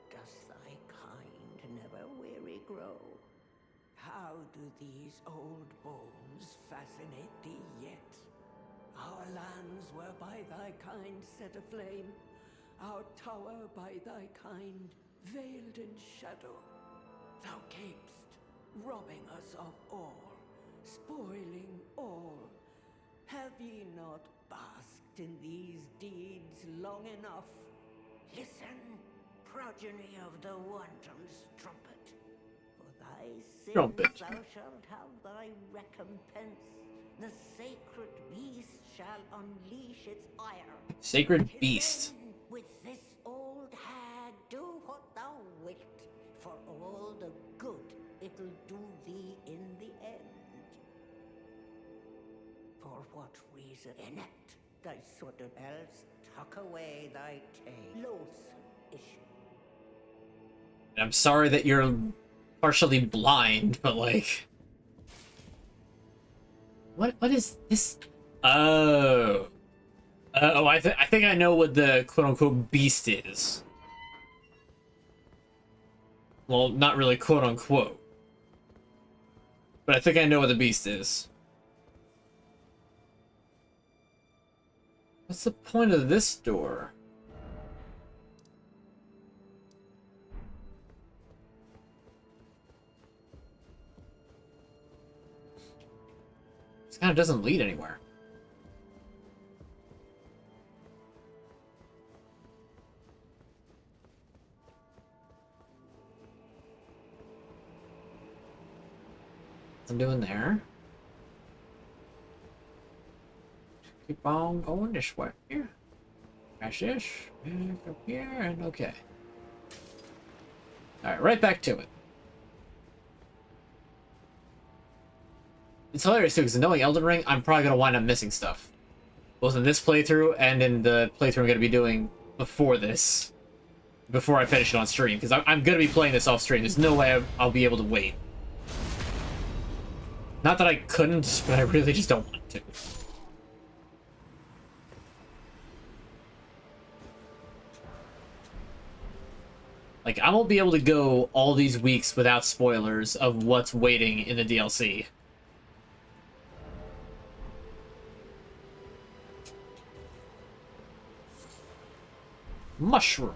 does thy kind never weary grow? How do these old bones fascinate thee yet? Our lands were by thy kind set aflame, our tower by thy kind veiled in shadow. Thou camest, robbing us of all, spoiling all. Have ye not basked in these deeds long enough? Listen, progeny of the wanton's trumpet. For thy sins
Trumpet.
thou shalt have thy recompense. The sacred beast shall unleash its ire.
Sacred beast.
Then with this old hag do what thou wilt, for all the good it'll do thee in the end. For what reason inept thy sort of else tuck away thy tail? Loathsome issue.
I'm sorry that you're partially blind, but like, what is this? Oh, I think I know what the quote unquote beast is. Well, not really quote unquote, but I think I know what the beast is. What's the point of this door? This kind of doesn't lead anywhere. What's I'm doing there? Keep on going this way. Here. Crash this. Back up here, and okay. Alright, right back to it. It's hilarious too, because knowing Elden Ring, I'm probably going to wind up missing stuff. Both in this playthrough and in the playthrough I'm going to be doing before this. Before I finish it on stream, because I'm going to be playing this off stream. There's no way I'll be able to wait. Not that I couldn't, but I really just don't want to. Like, I won't be able to go all these weeks without spoilers of what's waiting in the DLC. Mushroom.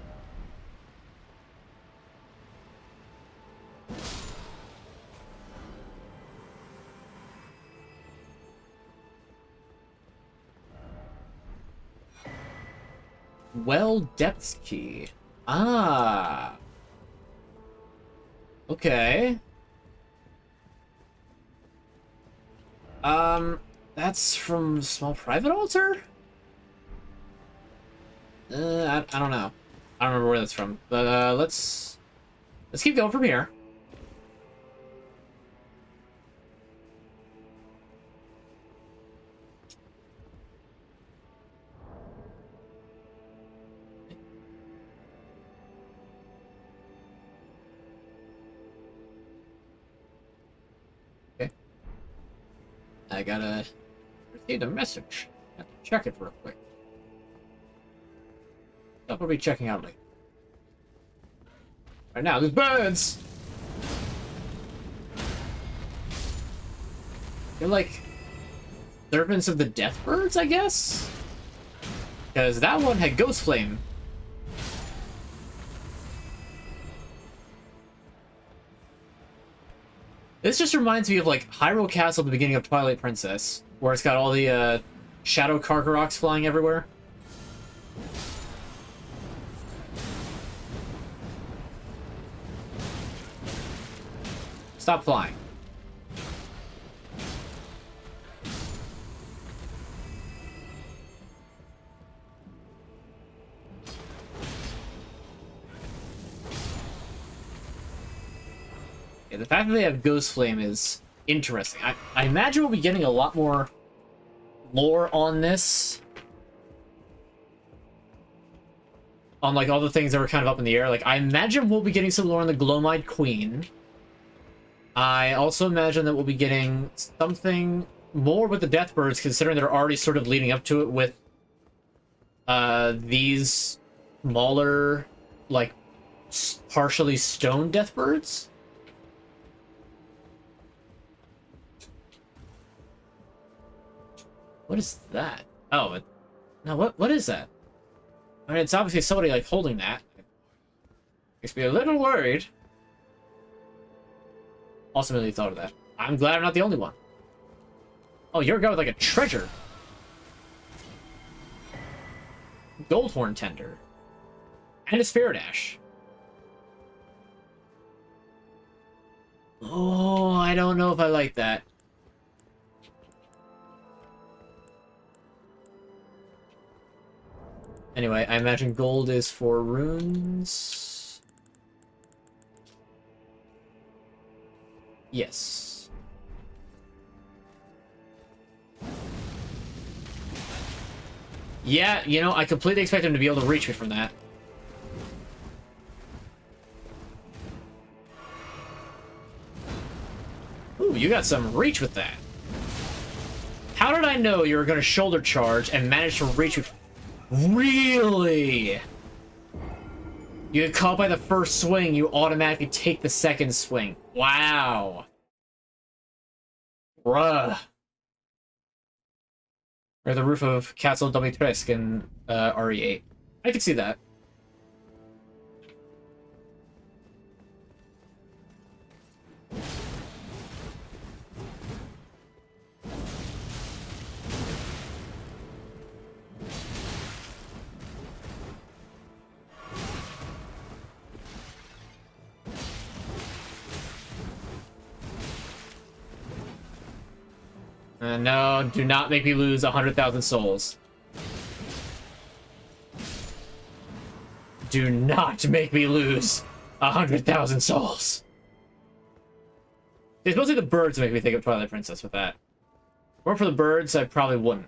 Well, depth key. Ah. Okay. That's from Small Private Altar? I don't know. I don't remember where that's from. But, let's keep going from here. I gotta receive a message. Have to check it real quick. Stuff we'll be checking out later. Right now, there's birds! They're like servants of the death birds, I guess? Because that one had Ghost Flame. This just reminds me of, like, Hyrule Castle at the beginning of Twilight Princess, where it's got all the, Shadow Karkaroks flying everywhere. Stop flying. Yeah, the fact that they have Ghost Flame is interesting. I imagine we'll be getting a lot more lore on this. On, like, all the things that were kind of up in the air. Like, I imagine we'll be getting some lore on the Glowmite Queen. I also imagine that we'll be getting something more with the Deathbirds, considering they're already sort of leading up to it with these smaller, like, partially stone Deathbirds. What is that? Oh, no, what is that? I mean, it's obviously somebody, like, holding that. Makes me a little worried. Also really thought of that. I'm glad I'm not the only one. Oh, you're a guy with, like, a treasure. Goldhorn Tender. And a Spirit Ash. Oh, I don't know if I like that. Anyway, I imagine gold is for runes. Yes. Yeah, you know, I completely expect him to be able to reach me from that. Ooh, you got some reach with that. How did I know you were going to shoulder charge and manage to reach with... Really? You get caught by the first swing, you automatically take the second swing. Wow. Bruh. Or the roof of Castle Dimitrescu in RE8. I can see that. No, do not make me lose 100,000 souls. Do not make me lose 100,000 souls. It's mostly the birds that make me think of Twilight Princess with that. If it weren't for the birds, I probably wouldn't.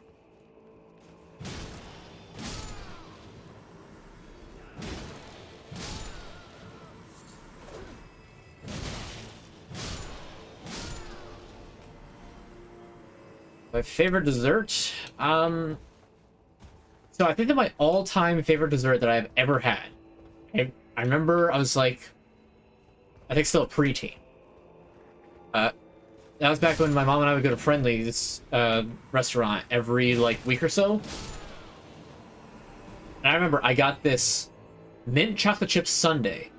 My favorite dessert? So I think that my all-time favorite dessert that I've ever had. I remember I was like, I think still a preteen. That was back when my mom and I would go to Friendly's restaurant every like week or so. And I remember I got this mint chocolate chip sundae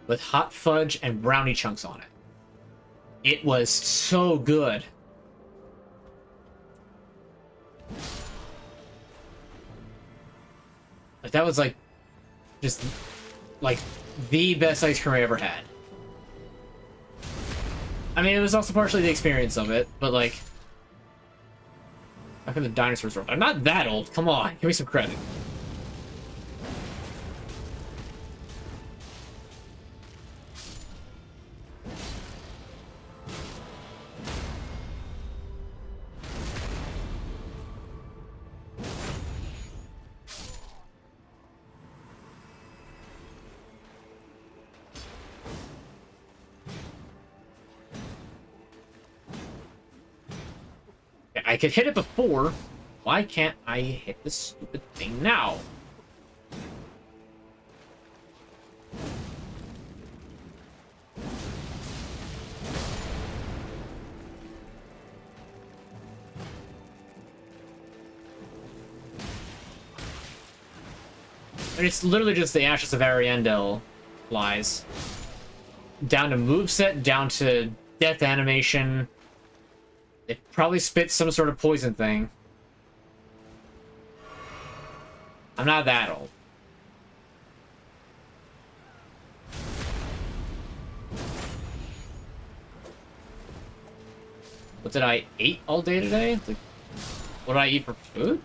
with hot fudge and brownie chunks on it. It was so good. Like, that was, like, just, like, the best ice cream I ever had. I mean, it was also partially the experience of it, but, like... Back in the dinosaurs world. I'm not that old, come on, give me some credit. I could hit it before. Why can't I hit this stupid thing now? And it's literally just the Ashes of Ariandel lies. Down to moveset, down to death animation. It probably spits some sort of poison thing. I'm not that old. What did I eat all day today? Like, what did I eat for food?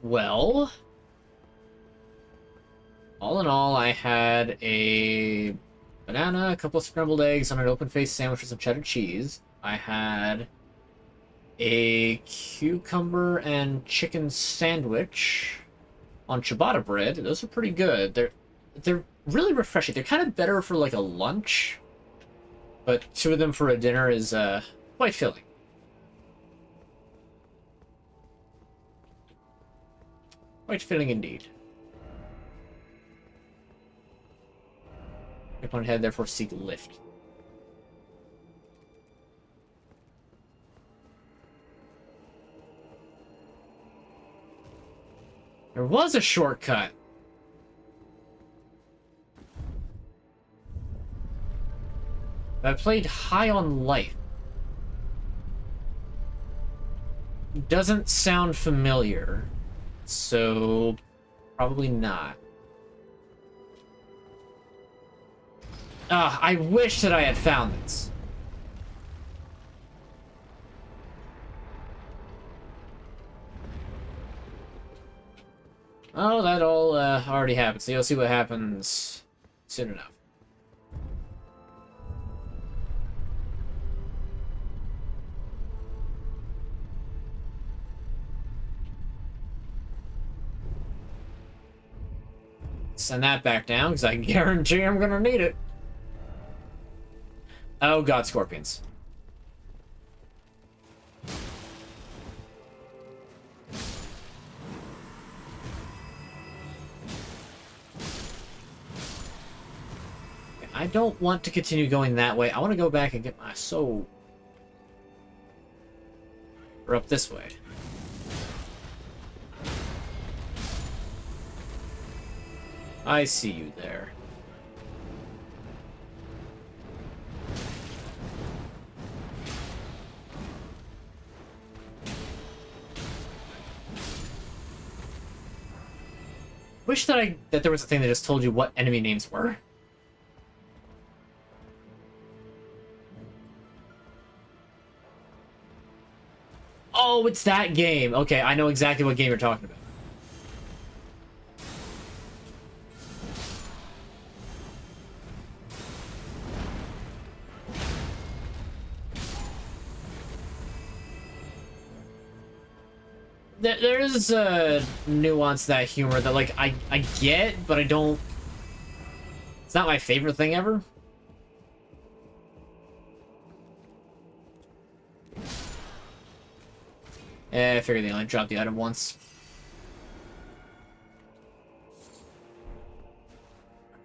Well, all in all, I had a banana, a couple of scrambled eggs on an open-faced sandwich with some cheddar cheese. I had a cucumber and chicken sandwich on ciabatta bread. Those are pretty good. They're really refreshing. They're kind of better for like a lunch, but two of them for a dinner is quite filling. Quite filling indeed. Grip on head, therefore seek lift. There was a shortcut. I played high on life. Doesn't sound familiar. So, probably not. I wish that I had found this. Oh, that all already happened, so you'll see what happens soon enough. Send that back down, because I guarantee I'm gonna need it. Oh god, scorpions. I don't want to continue going that way. I want to go back and get my soul. Or up this way. I see you there. Wish that there was a thing that just told you what enemy names were. Oh, it's that game. Okay, I know exactly what game you're talking about. There is a nuance to that humor that, like, I get, but I don't... It's not my favorite thing ever. I figured they only dropped the item once.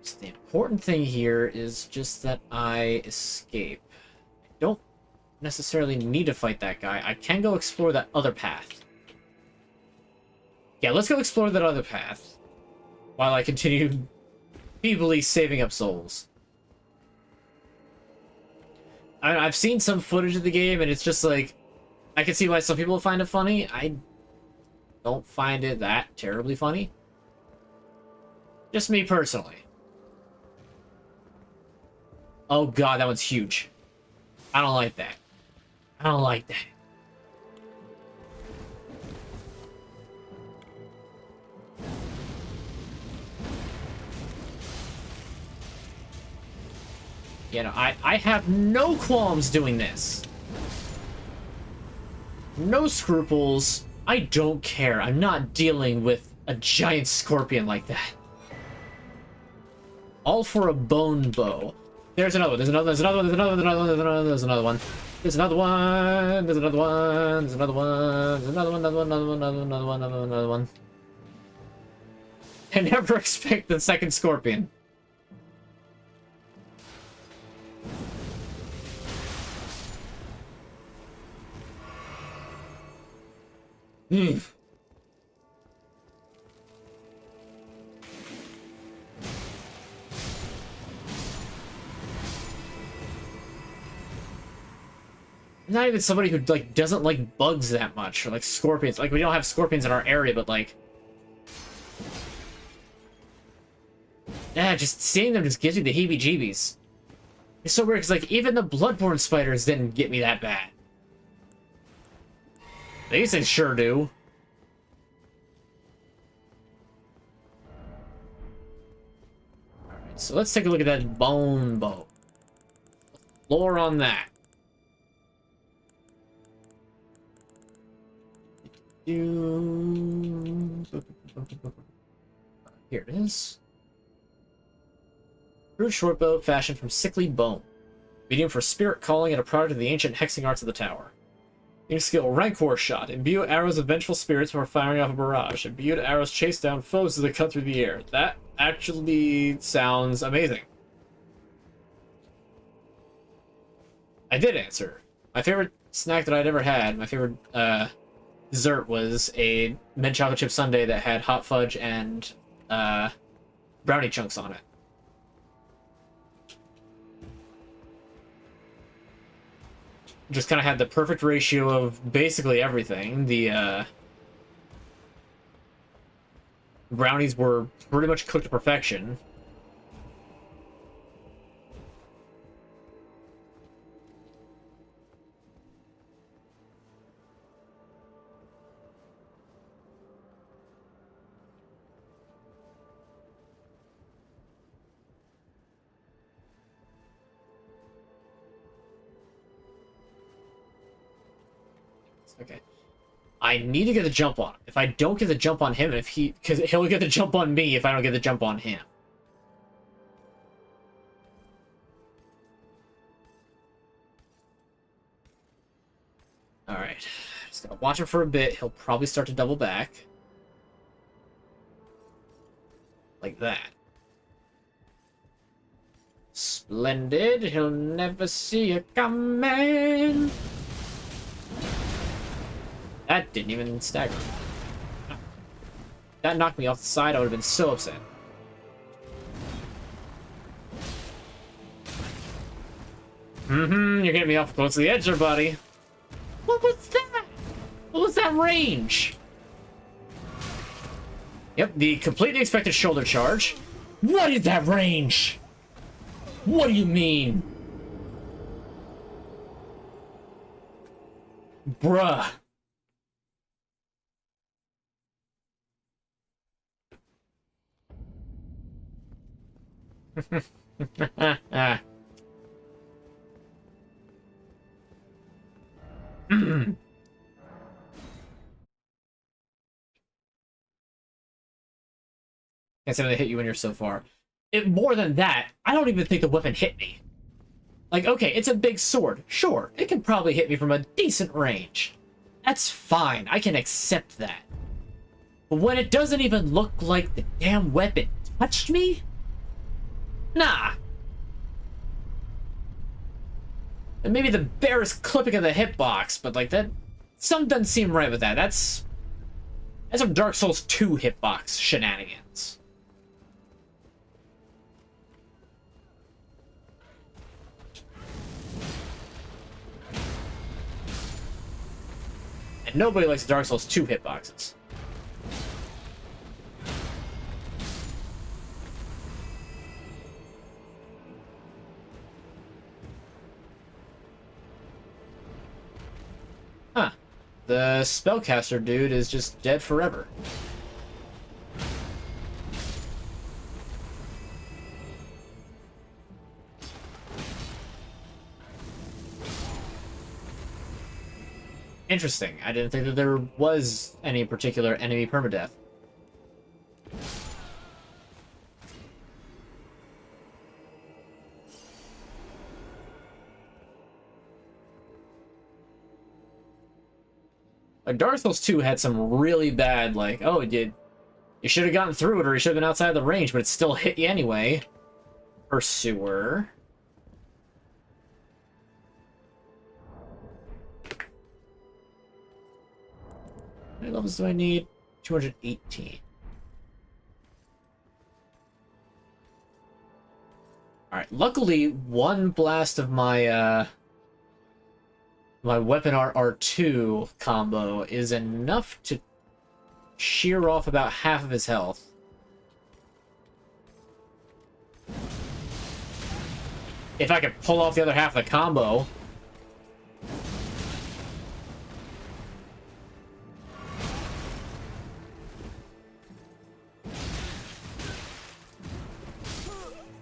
So the important thing here is just that I escape. I don't necessarily need to fight that guy. I can go explore that other path. Yeah, let's go explore that other path while I continue feebly saving up souls. I've seen some footage of the game, and it's just like, I can see why some people find it funny. I don't find it that terribly funny. Just me personally. Oh god, that one's huge. I don't like that. I don't like that. You know, I have no qualms doing this. No scruples. I don't care. I'm not dealing with a giant scorpion like that. All for a bone bow. There's another one. There's another one. There's another one. There's another one. There's another one. There's another one. There's another one. There's another one. There's another one. There's another one. Another one. Another one. Another one. I never expect the second scorpion. Hmm. I'm not even somebody who, like, doesn't like bugs that much, or like scorpions. Like, we don't have scorpions in our area, but like, yeah, just seeing them just gives me the heebie-jeebies. It's so weird because, like, even the bloodborne spiders didn't get me that bad. These things sure do. Alright, so let's take a look at that bone bow. Lore on that. Here it is. Crude short bow fashioned from sickly bone. Medium for spirit calling and a product of the ancient hexing arts of the tower. New skill, Rancor Shot. Imbue arrows of vengeful spirits before firing off a barrage. Imbued arrows chase down foes as they cut through the air. That actually sounds amazing. I did answer. My favorite snack that I'd ever had, my favorite dessert, was a mint chocolate chip sundae that had hot fudge and brownie chunks on it. Just kind of had the perfect ratio of basically everything. The brownies were pretty much cooked to perfection. Okay. I need to get the jump on him. If I don't get the jump on him, because he'll get the jump on me if I don't get the jump on him. Alright. Just gotta watch him for a bit. He'll probably start to double back. Like that. Splendid. He'll never see it coming. That didn't even stagger. That knocked me off the side. I would have been so upset. You're getting me off close to the edge there, buddy. What was that? What was that range? Yep, the completely expected shoulder charge. What is that range? What do you mean? Bruh. Can't say they hit you when you're so far. More than that, I don't even think the weapon hit me. Like, okay, it's a big sword. Sure, it can probably hit me from a decent range. That's fine. I can accept that. But when it doesn't even look like the damn weapon touched me? Nah. And maybe the barest clipping of the hitbox, but like that, something doesn't seem right with that. That's some Dark Souls 2 hitbox shenanigans. And nobody likes Dark Souls 2 hitboxes. Huh. The spellcaster dude is just dead forever. Interesting. I didn't think that there was any particular enemy permadeath. Like, Dark Souls 2 had some really bad, like, oh, you should have gotten through it, or you should have been outside the range, but it still hit you anyway. Pursuer. How many levels do I need? 218. Alright, luckily, one blast of my, my weapon R2 combo is enough to shear off about half of his health. If I could pull off the other half of the combo.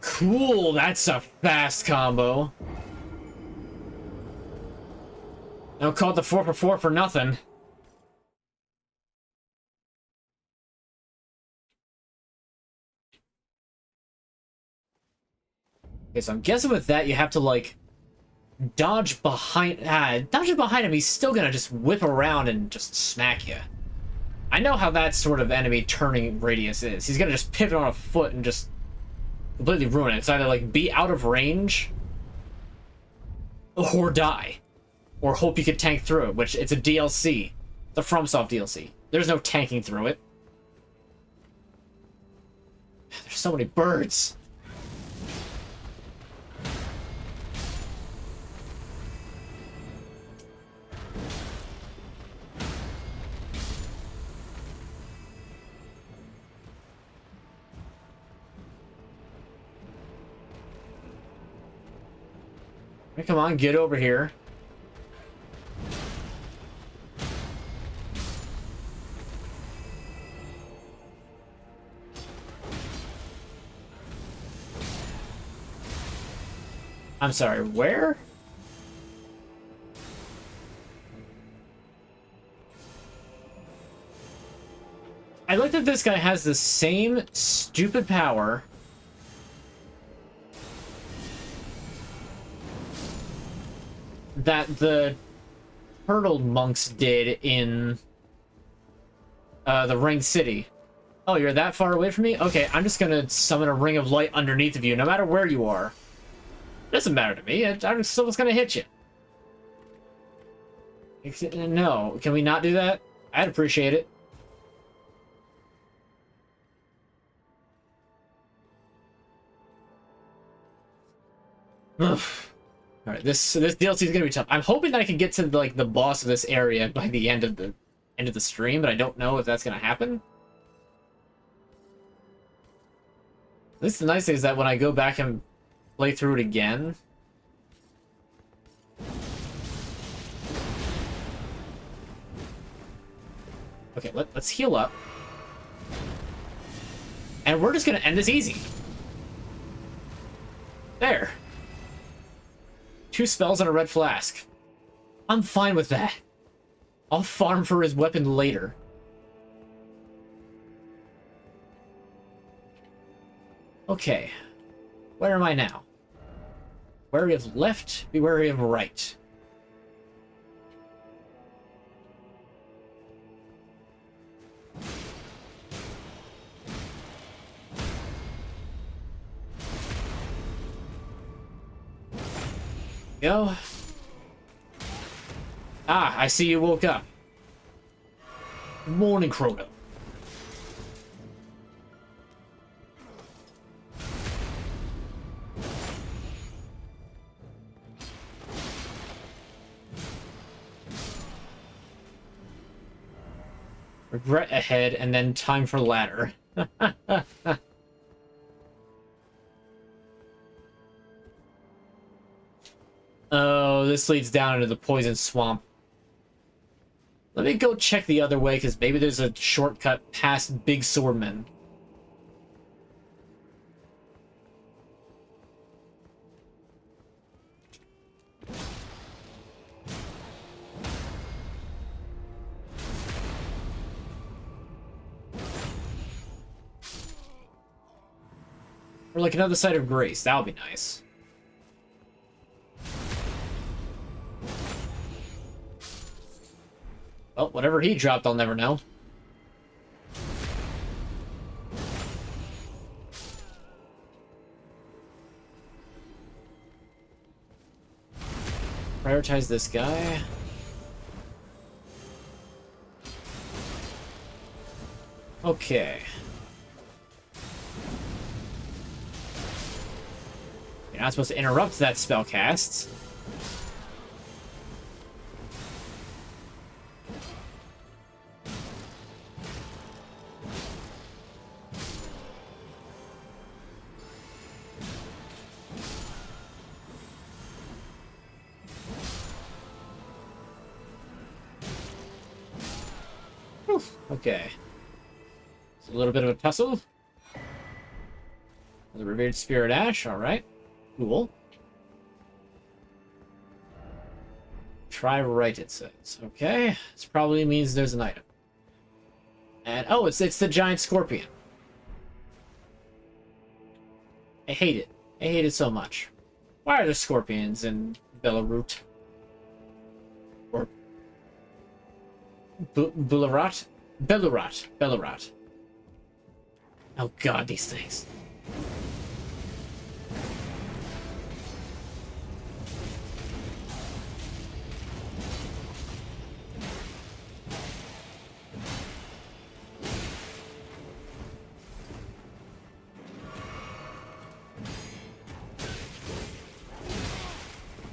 Cool, that's a fast combo. I don't call it the 4x4 for nothing. Okay, so I'm guessing with that you have to, like, dodge behind... dodging behind him, he's still gonna just whip around and just smack you. I know how that sort of enemy turning radius is. He's gonna just pivot on a foot and just completely ruin it. It's either, like, be out of range or die. Or hope you could tank through it, which it's a DLC. It's a FromSoft DLC. There's no tanking through it. There's so many birds. Hey, come on, get over here. I'm sorry, where? I like that this guy has the same stupid power that the turtle monks did in the Ringed City. Oh, you're that far away from me? Okay, I'm just gonna summon a ring of light underneath of you, no matter where you are. Doesn't matter to me. I'm still just gonna hit you. No, can we not do that? I'd appreciate it. Ugh. All right, this DLC is gonna be tough. I'm hoping that I can get to like the boss of this area by the end of the stream, but I don't know if that's gonna happen. At least the nice thing is that when I go back and play through it again, okay, let's heal up, and we're just gonna end this easy. There. 2 spells and a red flask. I'm fine with that. I'll farm for his weapon later. Okay. Where am I now? Wary of left, be wary of right. Go. Ah, I see you woke up. Morning, Crota. Regret ahead, and then time for ladder. Oh, this leads down into the poison swamp. Let me go check the other way, because maybe there's a shortcut past Big Swordman. Or like another site of grace. That would be nice. Well, whatever he dropped, I'll never know. Prioritize this guy. Okay. You're not supposed to interrupt that spell cast. Okay. It's a little bit of a tussle. The Revered Spirit Ash, alright. Cool. Try right, it says. Okay. This probably means there's an item. And, oh, it's the giant scorpion. I hate it. I hate it so much. Why are there scorpions in Belarus? Or... Belarus? Belarus. Oh god, these things.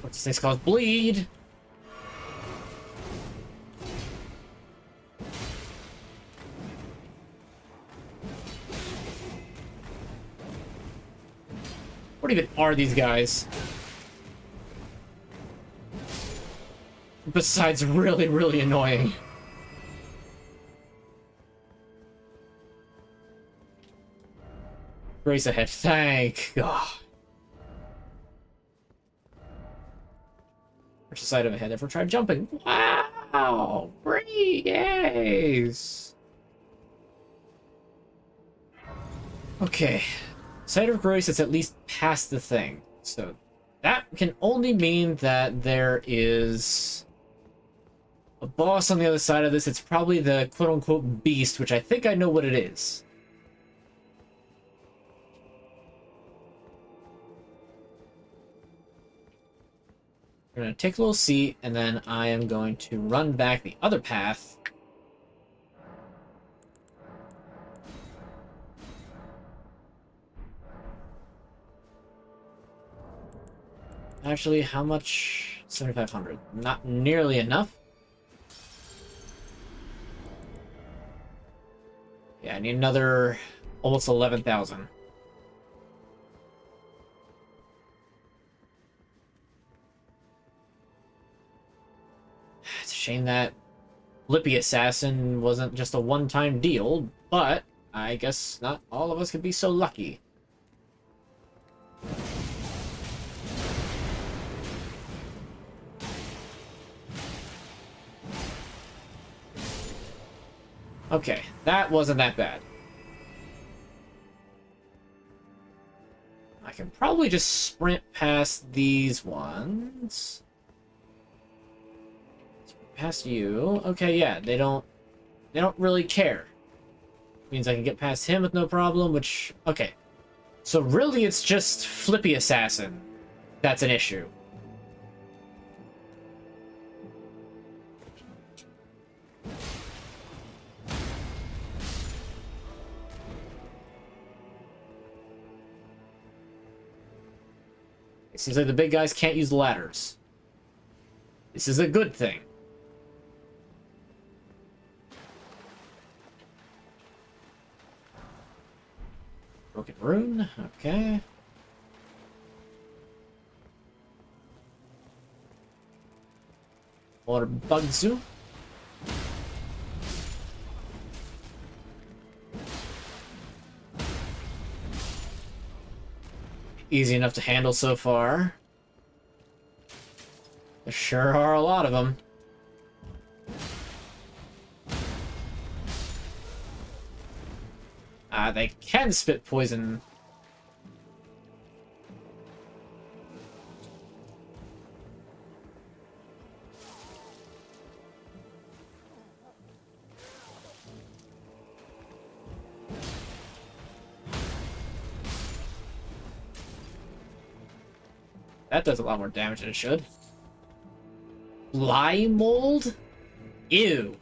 What's this thing's called? Bleed! What even are these guys? Besides really, really annoying. Grace ahead. Thank God. There's a side of ahead. Ever tried jumping? Wow! Breeze! Okay. Site of Grace is at least past the thing. So that can only mean that there is a boss on the other side of this. It's probably the quote-unquote beast, which I think I know what it is. I'm going to take a little seat, and then I am going to run back the other path. Actually, how much? 7,500. Not nearly enough. Yeah, I need another almost 11,000. It's a shame that Lippy Assassin wasn't just a one-time deal, but I guess not all of us could be so lucky. Okay, that wasn't that bad. I can probably just sprint past these ones. Sprint past you. Okay, yeah, they don't really care. Means I can get past him with no problem, which okay. So really it's just Flippy Assassin that's an issue. It seems like the big guys can't use ladders. This is a good thing. Broken rune, okay. Water Bugzu. Easy enough to handle so far. There sure are a lot of them. They can spit poison. That does a lot more damage than it should. Fly mold? Ew.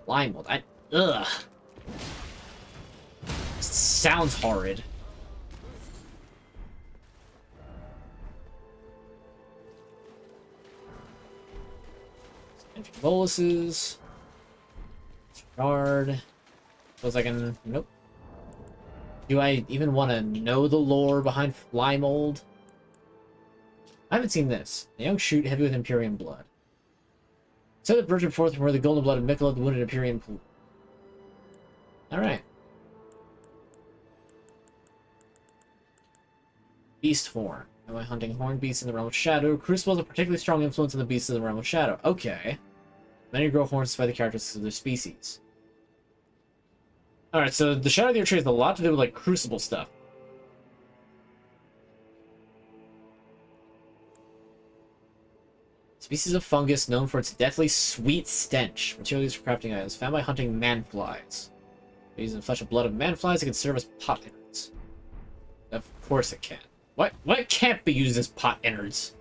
Fly mold. Ugh. Sounds horrid. Boluses. Guard. Feels like an... Nope. Do I even want to know the lore behind Fly Mold? I haven't seen this. A young shoot heavy with Empyrean blood. Set the virgin forth from where the golden blood of Mikola, the wounded Empyrean pool. Alright. Beast Horn. Am I hunting horned beasts in the realm of shadow? Crucible is a particularly strong influence on the beasts of the realm of shadow. Okay. Many grow horns by the characteristics of their species. Alright, so the Shadow of the Erdtree has a lot to do with, like, crucible stuff. Species of fungus known for its deathly sweet stench. Material used for crafting items. Found by hunting manflies. By using the flesh and blood of manflies, it can serve as pot innards. Of course it can. What can't be used as pot innards?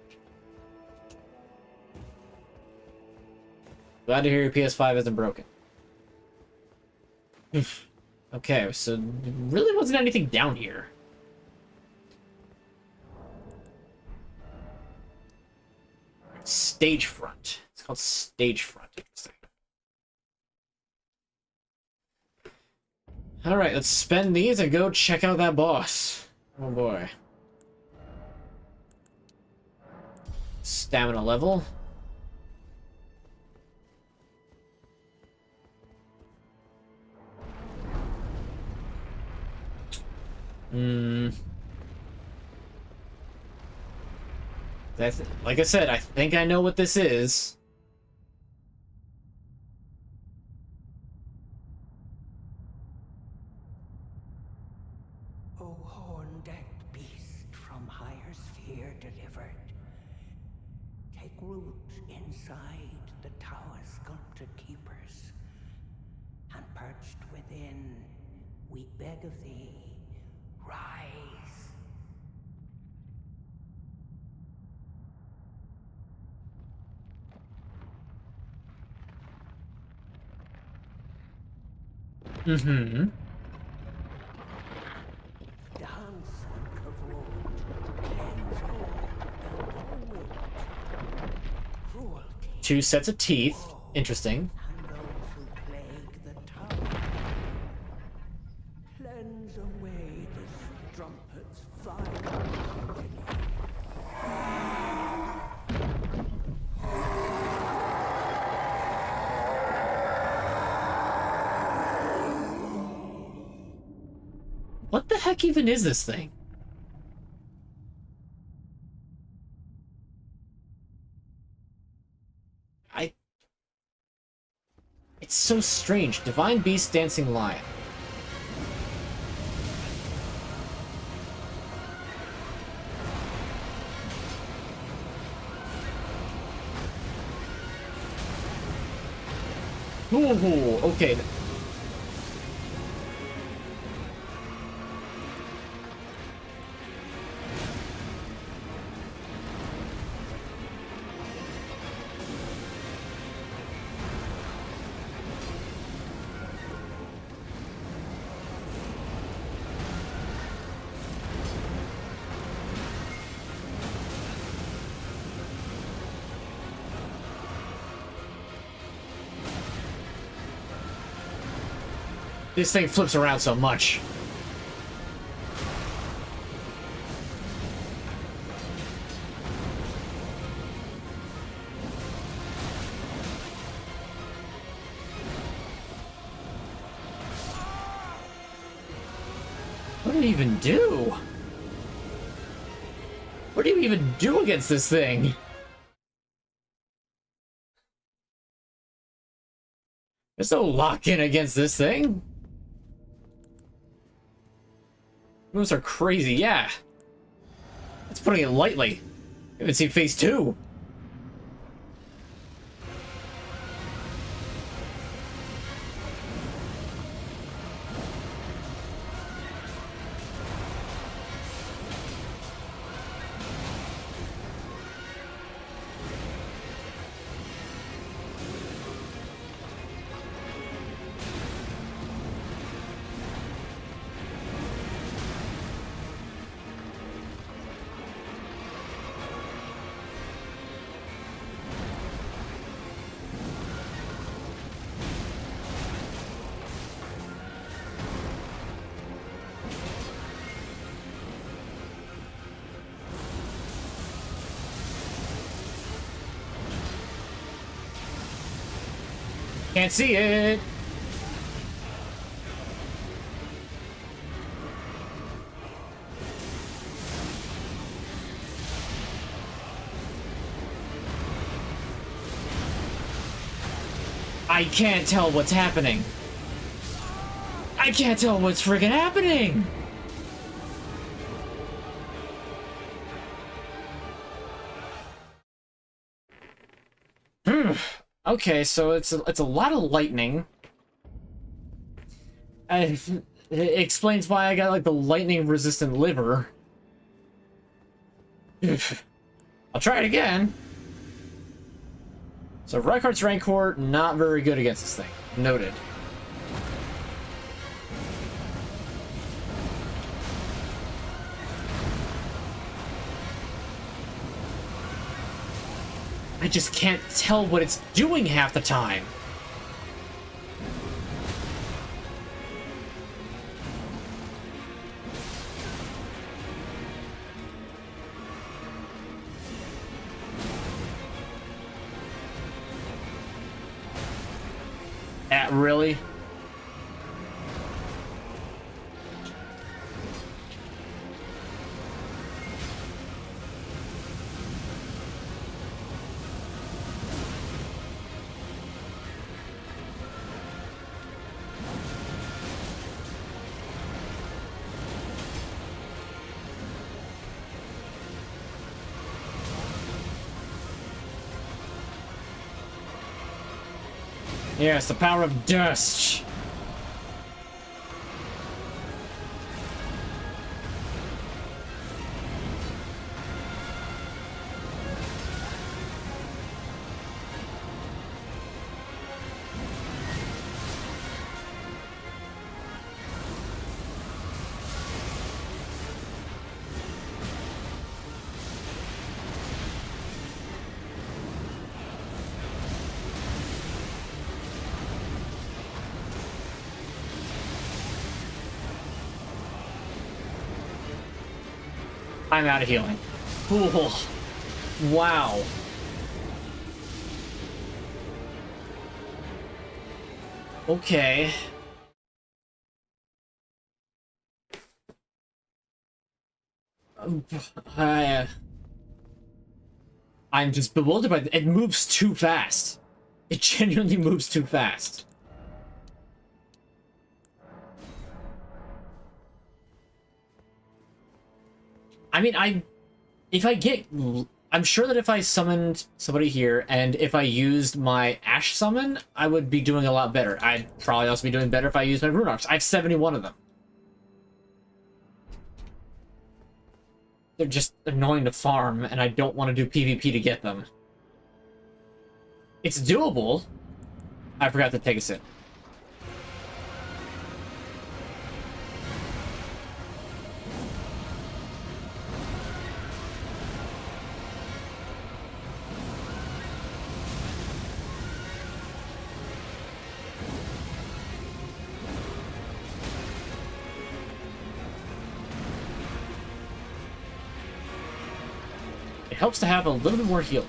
Glad to hear your PS5 isn't broken. Okay, so there really wasn't anything down here. Stage front. It's called stage front. Alright, let's spend these and go check out that boss. Oh boy. Stamina level. Hmm. Like I said, I think I know what this is.
O horn-decked beast from higher sphere delivered, take root inside the tower's sculpted keepers, and perched within, we beg of thee, rise.
Mm-hmm.
Dance and kavod, cleanse all and all cruelty.
2 sets of teeth. Interesting.
And those who plague the tower, cleanse away this strumpet's vile agony.
What the heck even is this thing? It's so strange. Divine Beast, Dancing Lion. Ooh, okay. This thing flips around so much. What do you even do? What do you even do against this thing? There's no lock-in against this thing. Moves are crazy, yeah. That's putting it lightly. I haven't seen phase 2. Can't see it. I can't tell what's happening. I can't tell what's friggin' happening. Okay, so it's a lot of lightning. It explains why I got like the lightning resistant liver. I'll try it again. So Reichardt's Rancor, not very good against this thing. Noted. I just can't tell what it's doing half the time. Really? Yes, the power of dust. I'm out of healing. Cool. Wow. Okay. I, I'm just bewildered by it. It moves too fast. It genuinely moves too fast. I mean, I'm sure that if I summoned somebody here and if I used my Ash summon, I would be doing a lot better. I'd probably also be doing better if I used my Rune Arcs. I have 71 of them. They're just annoying to farm, and I don't want to do PvP to get them. It's doable. I forgot to take a sip. It helps to have a little bit more heal.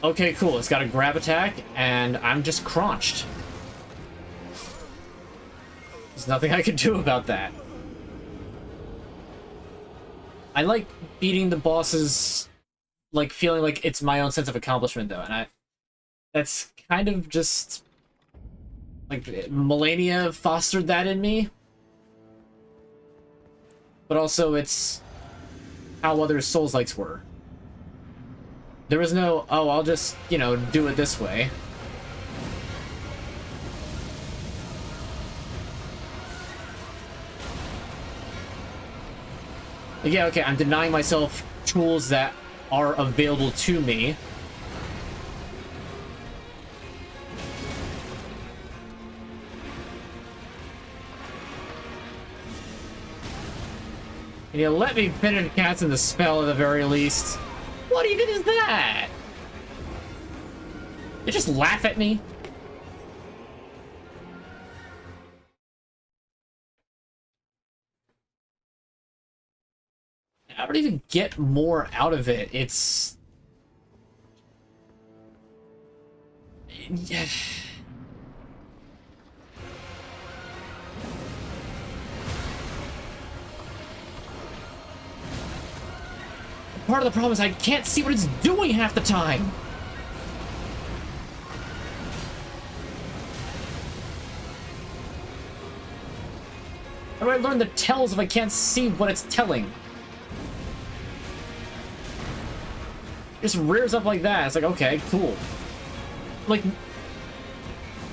Okay, cool. It's got a grab attack, and I'm just crunched. There's nothing I can do about that. I like beating the bosses, like, feeling like it's my own sense of accomplishment, though, and that's kind of just... like, Melania fostered that in me. But also, it's how other Souls-likes were. There was no, oh, I'll just, you know, do it this way. Yeah, okay, I'm denying myself tools that are available to me. And you let me finish casting the spell at the very least. What even is that? You just laugh at me? I don't even get more out of it. It's... yeah. Part of the problem is I can't see what it's doing half the time. How do I learn the tells if I can't see what it's telling? It just rears up like that. It's like, okay, cool. Like,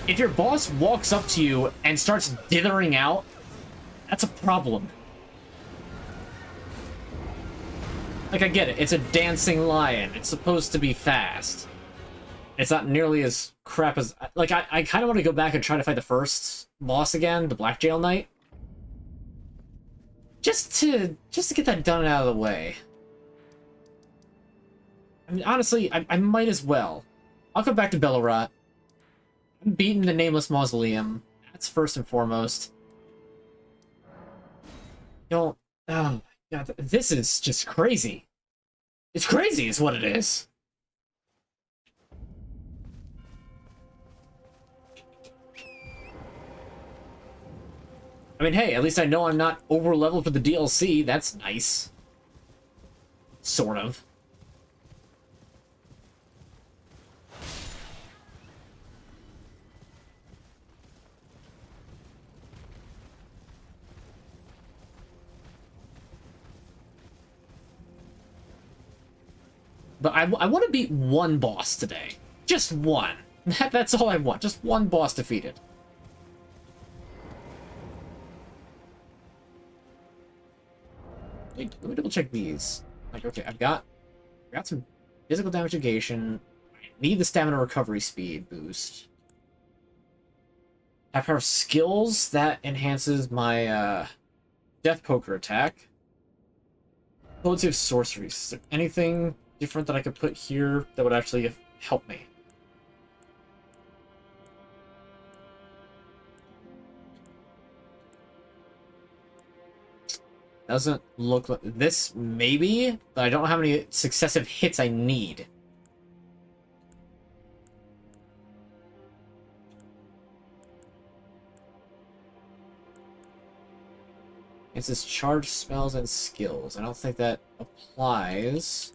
if your boss walks up to you and starts dithering out, that's a problem. Like, I get it. It's a dancing lion. It's supposed to be fast. It's not nearly as crap as... like, I kind of want to go back and try to fight the first boss again, the Black Jail Knight. Just to get that done and out of the way. I mean, honestly, I might as well. I'll come back to Bellerot. I'm beating the Nameless Mausoleum. That's first and foremost. Don't... oh my god, this is just crazy. It's crazy is what it is. I mean, hey, at least I know I'm not over-leveled for the DLC. That's nice. Sort of. But I want to beat one boss today. Just one. That's all I want. Just one boss defeated. Let me double check these. Like, okay, I've got some physical damage negation. I need the stamina recovery speed boost. High power skills, that enhances my death poker attack. Potency of sorceries. Is there anything different that I could put here that would actually help me? Doesn't look like this, maybe, but I don't know how many successive hits I need. It says charge spells and skills. I don't think that applies.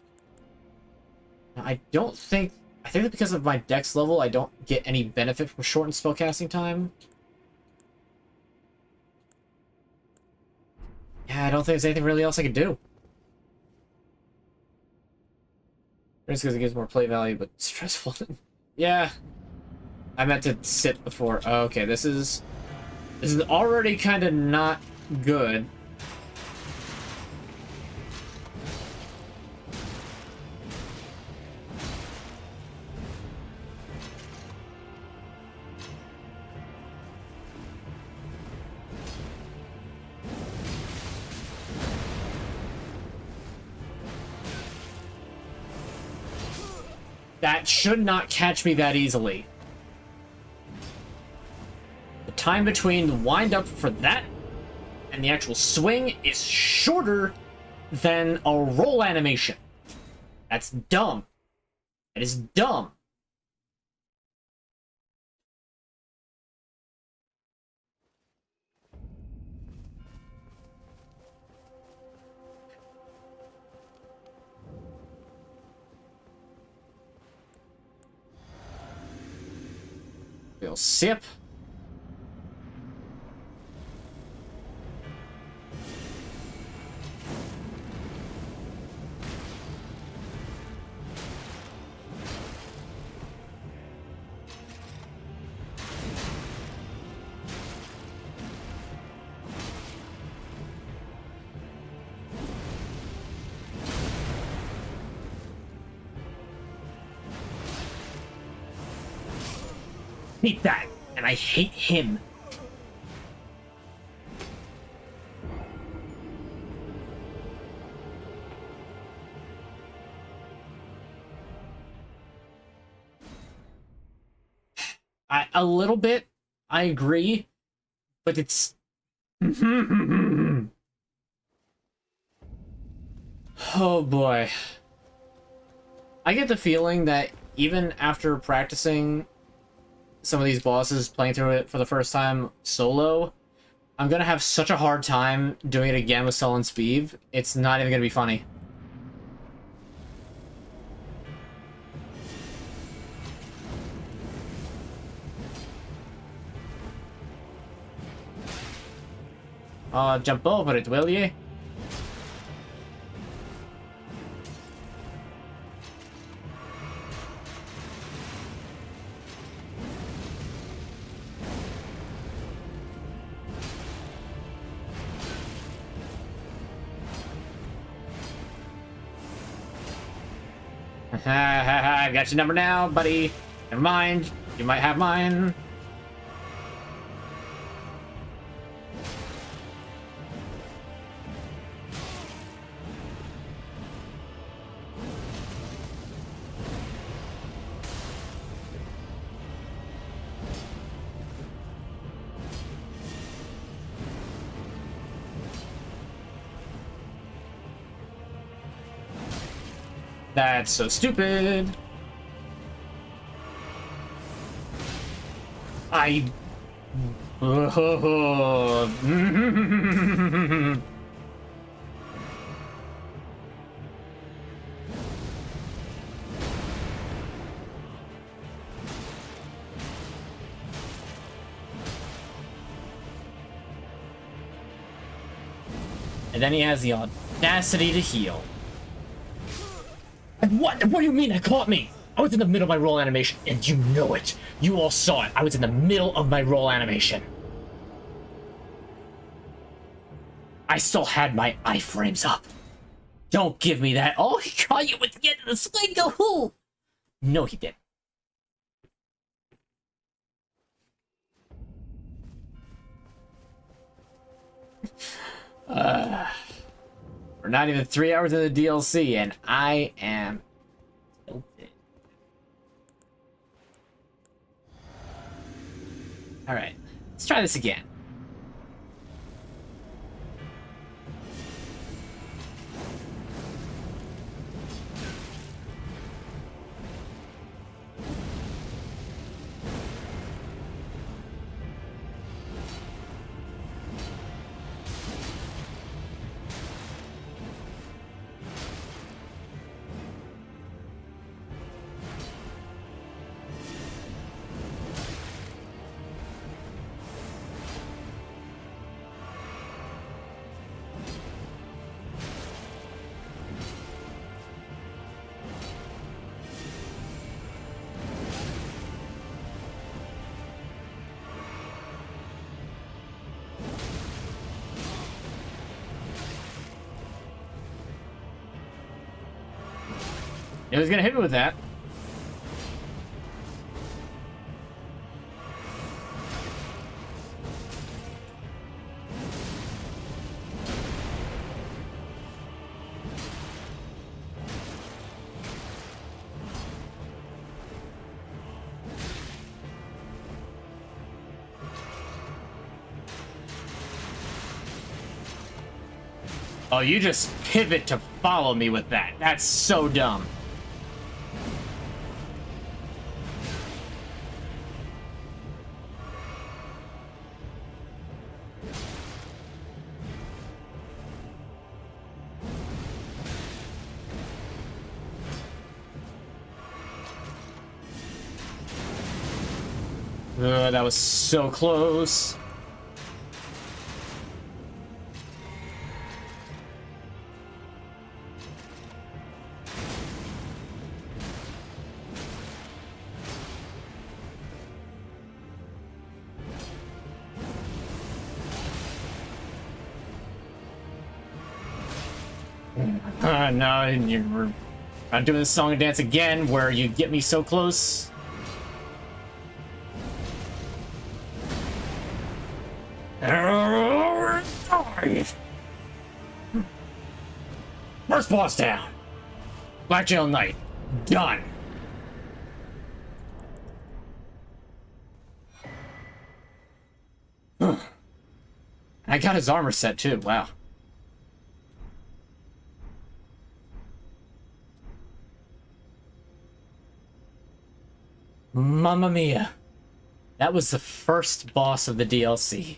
I think that because of my dex level, I don't get any benefit from shortened spellcasting time. Yeah, I don't think there's anything really else I could do. Just because it gives more play value, but stressful. Yeah. I meant to sit before. Oh, okay, this is already kind of not good. That should not catch me that easily. The time between the wind up for that and the actual swing is shorter than a roll animation. That's dumb. It is dumb. We'll sip. Hate that, and I hate him. A little bit, I agree, but it's... Oh boy. I get the feeling that even after practicing some of these bosses, playing through it for the first time solo, I'm gonna have such a hard time doing it again with Sullen Sbeve. It's not even gonna be funny. Jump over it, will ye? I've got your number now, buddy. Never mind. You might have mine. That's so stupid. And then he has the audacity to heal. What? What do you mean it caught me? I was in the middle of my roll animation, and you know it. You all saw it. I was in the middle of my roll animation. I still had my iframes up. Don't give me that. Oh, he caught you at the end of the swing. Go who? No, he didn't. We're not even 3 hours in the DLC, and I am tilted. Alright, let's try this again. It was gonna hit me with that. Oh, you just pivot to follow me with that. That's so dumb. That was so close. No, you're not doing this song and dance again where you get me so close. First boss down. Black Jail Knight. Done. I got his armor set too. Wow. Mamma mia. That was the first boss of the DLC.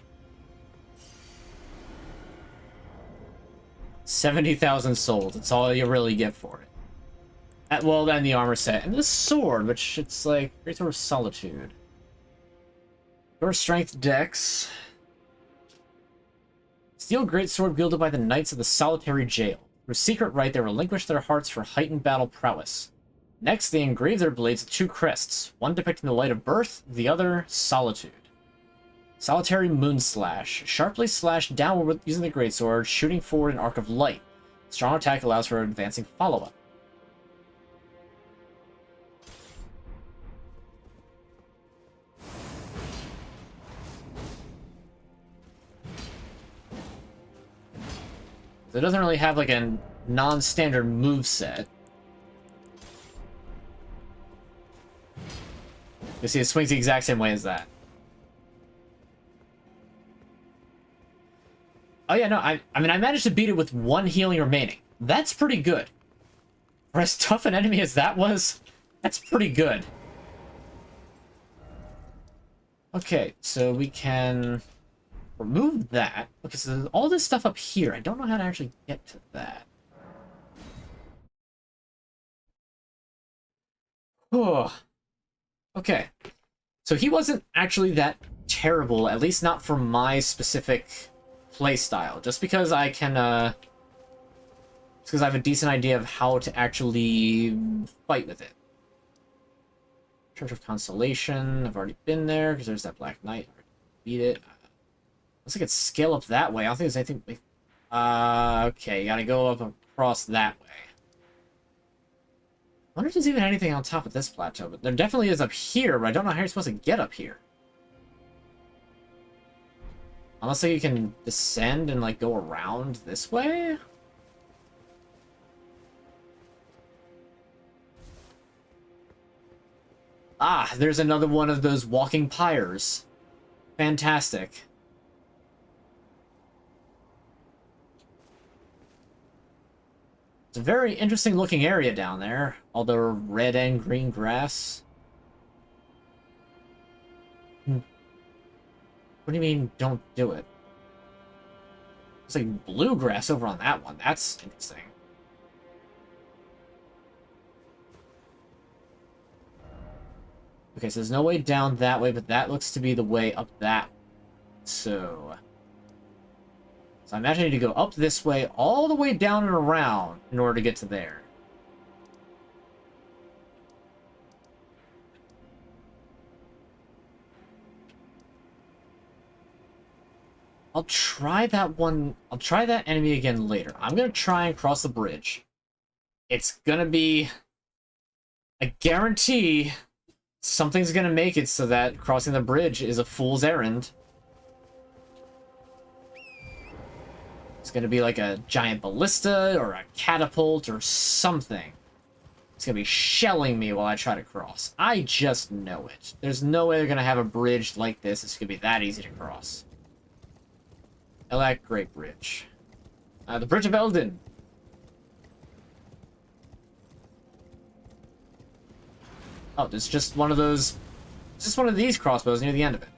70,000 souls. That's all you really get for it. Well, then the armor set. And the sword, which it's like Great Sword of Solitude. Your strength dex. Steel greatsword wielded by the Knights of the Solitary Jail. Through secret right, they relinquish their hearts for heightened battle prowess. Next, they engrave their blades with two crests, one depicting the light of birth, the other solitude. Solitary Moonslash. Sharply slash downward with using the greatsword, shooting forward an arc of light. Strong attack allows for advancing follow-up. It doesn't really have like a non-standard moveset. You see, it swings the exact same way as that. Oh yeah, no, I mean, I managed to beat it with one healing remaining. That's pretty good. For as tough an enemy as that was, that's pretty good. Okay, so we can remove that. Okay, so there's all this stuff up here. I don't know how to actually get to that. Oh. Okay. So he wasn't actually that terrible, at least not for my specific playstyle. Just because I can because I have a decent idea of how to actually fight with it. Church of Constellation, I've already been there, because there's that Black Knight. I already beat it. Looks like it's scale up that way. I don't think there's anything... okay, you gotta go up across that way. I wonder if there's even anything on top of this plateau, but there definitely is up here, but I don't know how you're supposed to get up here. Unless like, you can descend and like go around this way? Ah, there's another one of those walking pyres. Fantastic. It's a very interesting looking area down there. All the red and green grass. What do you mean, don't do it? It's like blue grass over on that one. That's interesting. Okay, so there's no way down that way, but that looks to be the way up that way. So I imagine I need to go up this way, all the way down and around in order to get to there. I'll try that one. I'll try that enemy again later. I'm going to try and cross the bridge. It's going to be... I guarantee something's going to make it so that crossing the bridge is a fool's errand. It's going to be like a giant ballista or a catapult or something. It's going to be shelling me while I try to cross. I just know it. There's no way they're going to have a bridge like this. It's going to be that easy to cross. Elak Great Bridge. The Bridge of Elden. Oh, there's just one of those... Just one of these crossbows near the end of it.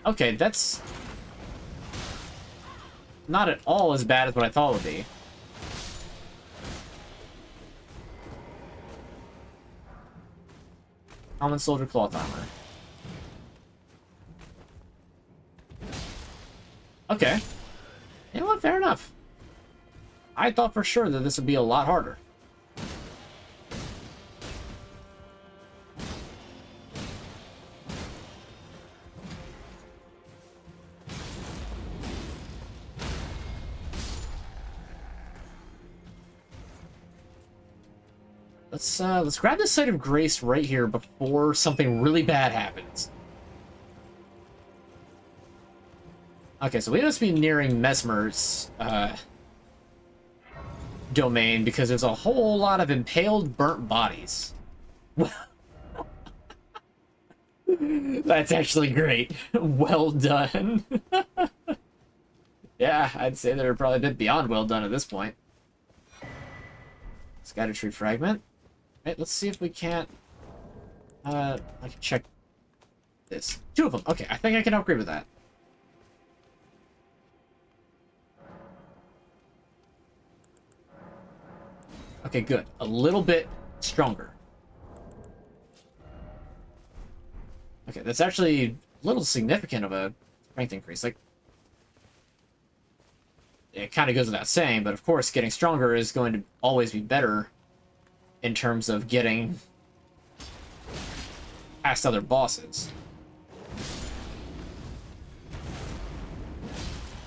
Okay, that's not at all as bad as what I thought it would be. Common soldier cloth armor. Okay. You know what? Fair enough. I thought for sure that this would be a lot harder. Let's grab the Site of Grace right here before something really bad happens. Okay, so we must be nearing Mesmer's domain because there's a whole lot of impaled, burnt bodies. That's actually great. Well done. Yeah, I'd say they're probably a bit beyond well done at this point. Scattered tree fragment. Right, let's see if we can't... I can check this. 2 of them. Okay, I think I can upgrade with that. Okay, good. A little bit stronger. Okay, that's actually a little significant of a strength increase. Like, it kind of goes without saying, but of course, getting stronger is going to always be better in terms of getting past other bosses.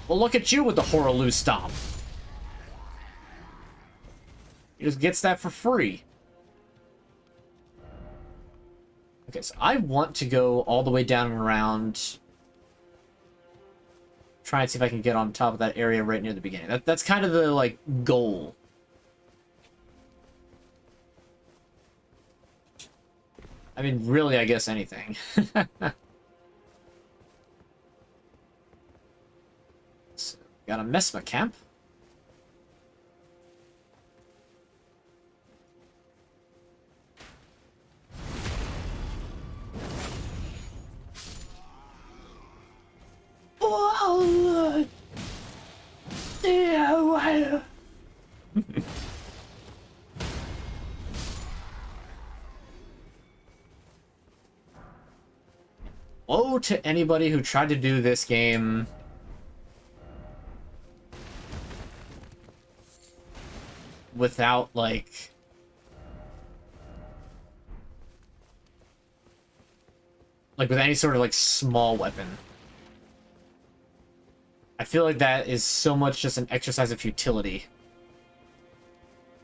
Well, look at you with the Horaloo Stomp. He just gets that for free. Okay, so I want to go all the way down and around. Try and see if I can get on top of that area right near the beginning. That's kind of the, like, goal. I mean, really, I guess anything. So, got a Mesma camp. Oh, yeah, woe to anybody who tried to do this game without, like... with any sort of, like, small weapon. I feel like that is so much just an exercise of futility.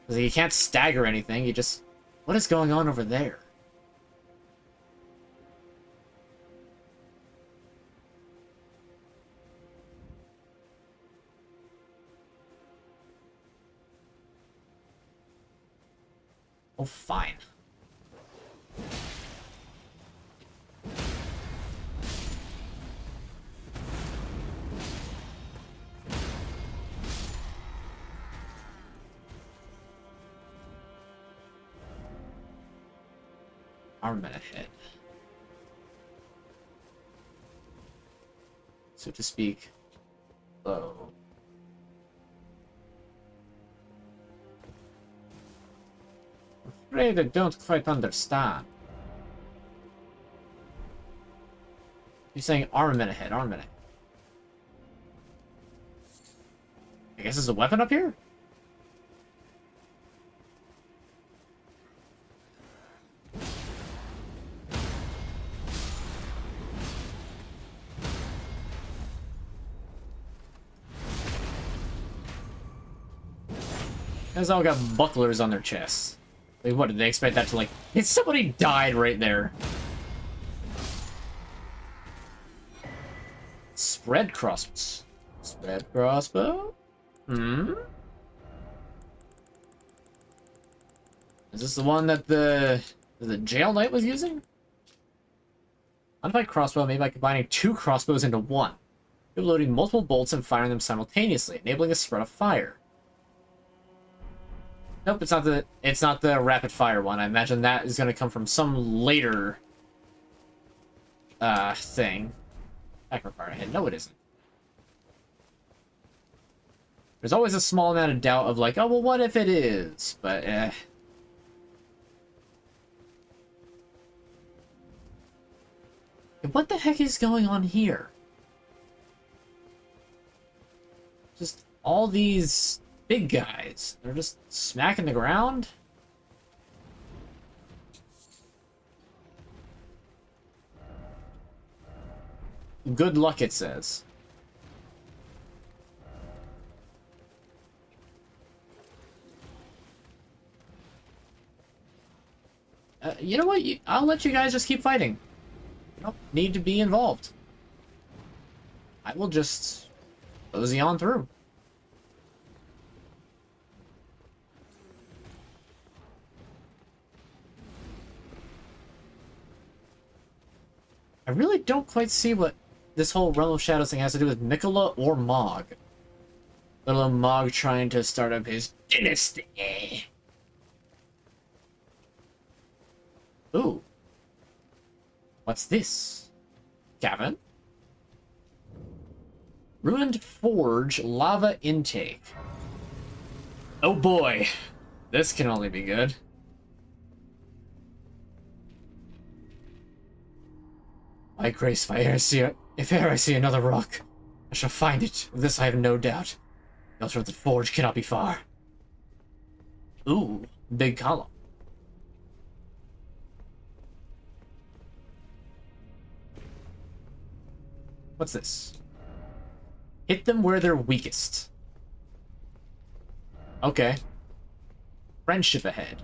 Because you can't stagger anything, you just... What is going on over there? Oh, fine. Armament ahead. So to speak, low. Afraid I don't quite understand. You're saying armament ahead, armament ahead. I guess there's a weapon up here? Guys all got bucklers on their chests. Like, what, did they expect that to, like... Somebody died right there. Spread crossbows. Spread crossbow? Hmm? Is this the one that the jail knight was using? Modified crossbow made by combining 2 crossbows into one. You're loading multiple bolts and firing them simultaneously, enabling a spread of fire. Nope, it's not the rapid fire one. I imagine that is going to come from some later thing. Backward fire ahead. No, it isn't. There's always a small amount of doubt of like, oh, well, what if it is? But, what the heck is going on here? Just all these big guys. They're just smacking the ground? Good luck, it says. You know what? I'll let you guys just keep fighting. You don't need to be involved. I will just mosey on through. I really don't quite see what this whole Realm of Shadows thing has to do with Mikola or Mog. Little Mog trying to start up his dynasty. Ooh. What's this? Cavern? Ruined Forge, lava intake. Oh boy. This can only be good. My grace, if e'er I see another rock, I shall find it. Of this I have no doubt. The altar of the forge cannot be far. Ooh, big column. What's this? Hit them where they're weakest. Okay. Friendship ahead.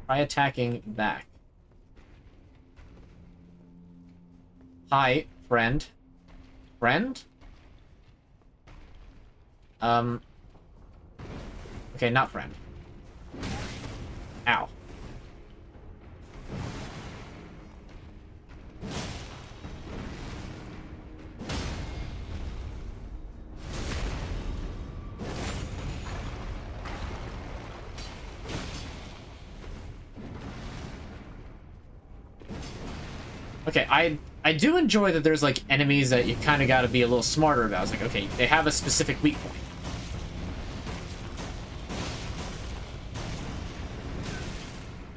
Try attacking back. Hi, friend. Friend? Okay, not friend. Ow. Okay, I do enjoy that there's, like, enemies that you kind of got to be a little smarter about. It's like, okay, they have a specific weak point.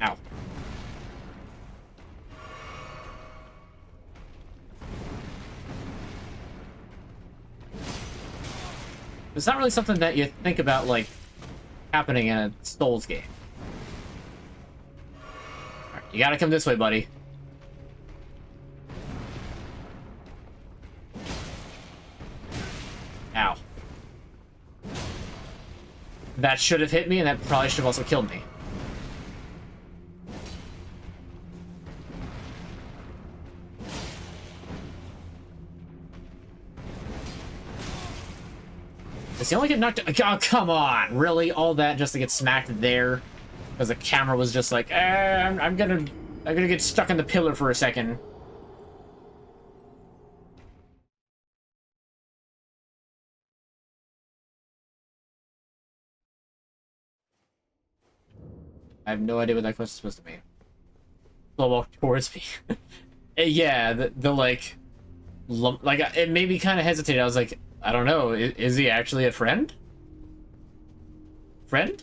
Ow. It's not really something that you think about, like, happening in a Souls game. Alright, you gotta come this way, buddy. Ow. That should have hit me, and that probably should have also killed me. Does he only get knocked? Oh, come on! Really? All that just to get smacked there? Because the camera was just like, I'm gonna get stuck in the pillar for a second. I have no idea what that quest is supposed to mean. Slow walk towards me. Yeah, the like, it made me kind of hesitate. I was like, I don't know. Is he actually a friend? Friend?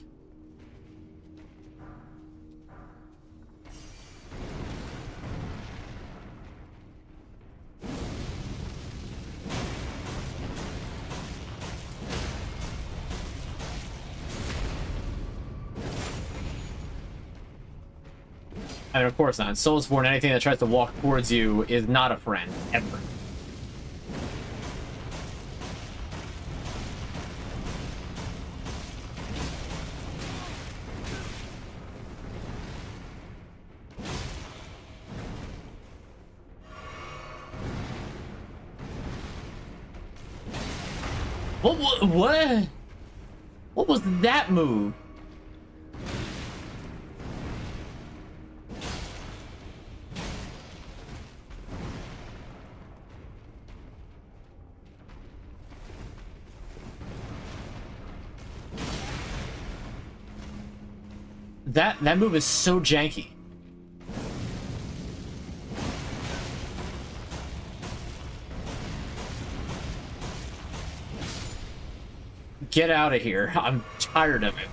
I mean, of course not. In Soulsborne, anything that tries to walk towards you is not a friend, ever. What? What was that move? That move is so janky. Get out of here. I'm tired of it.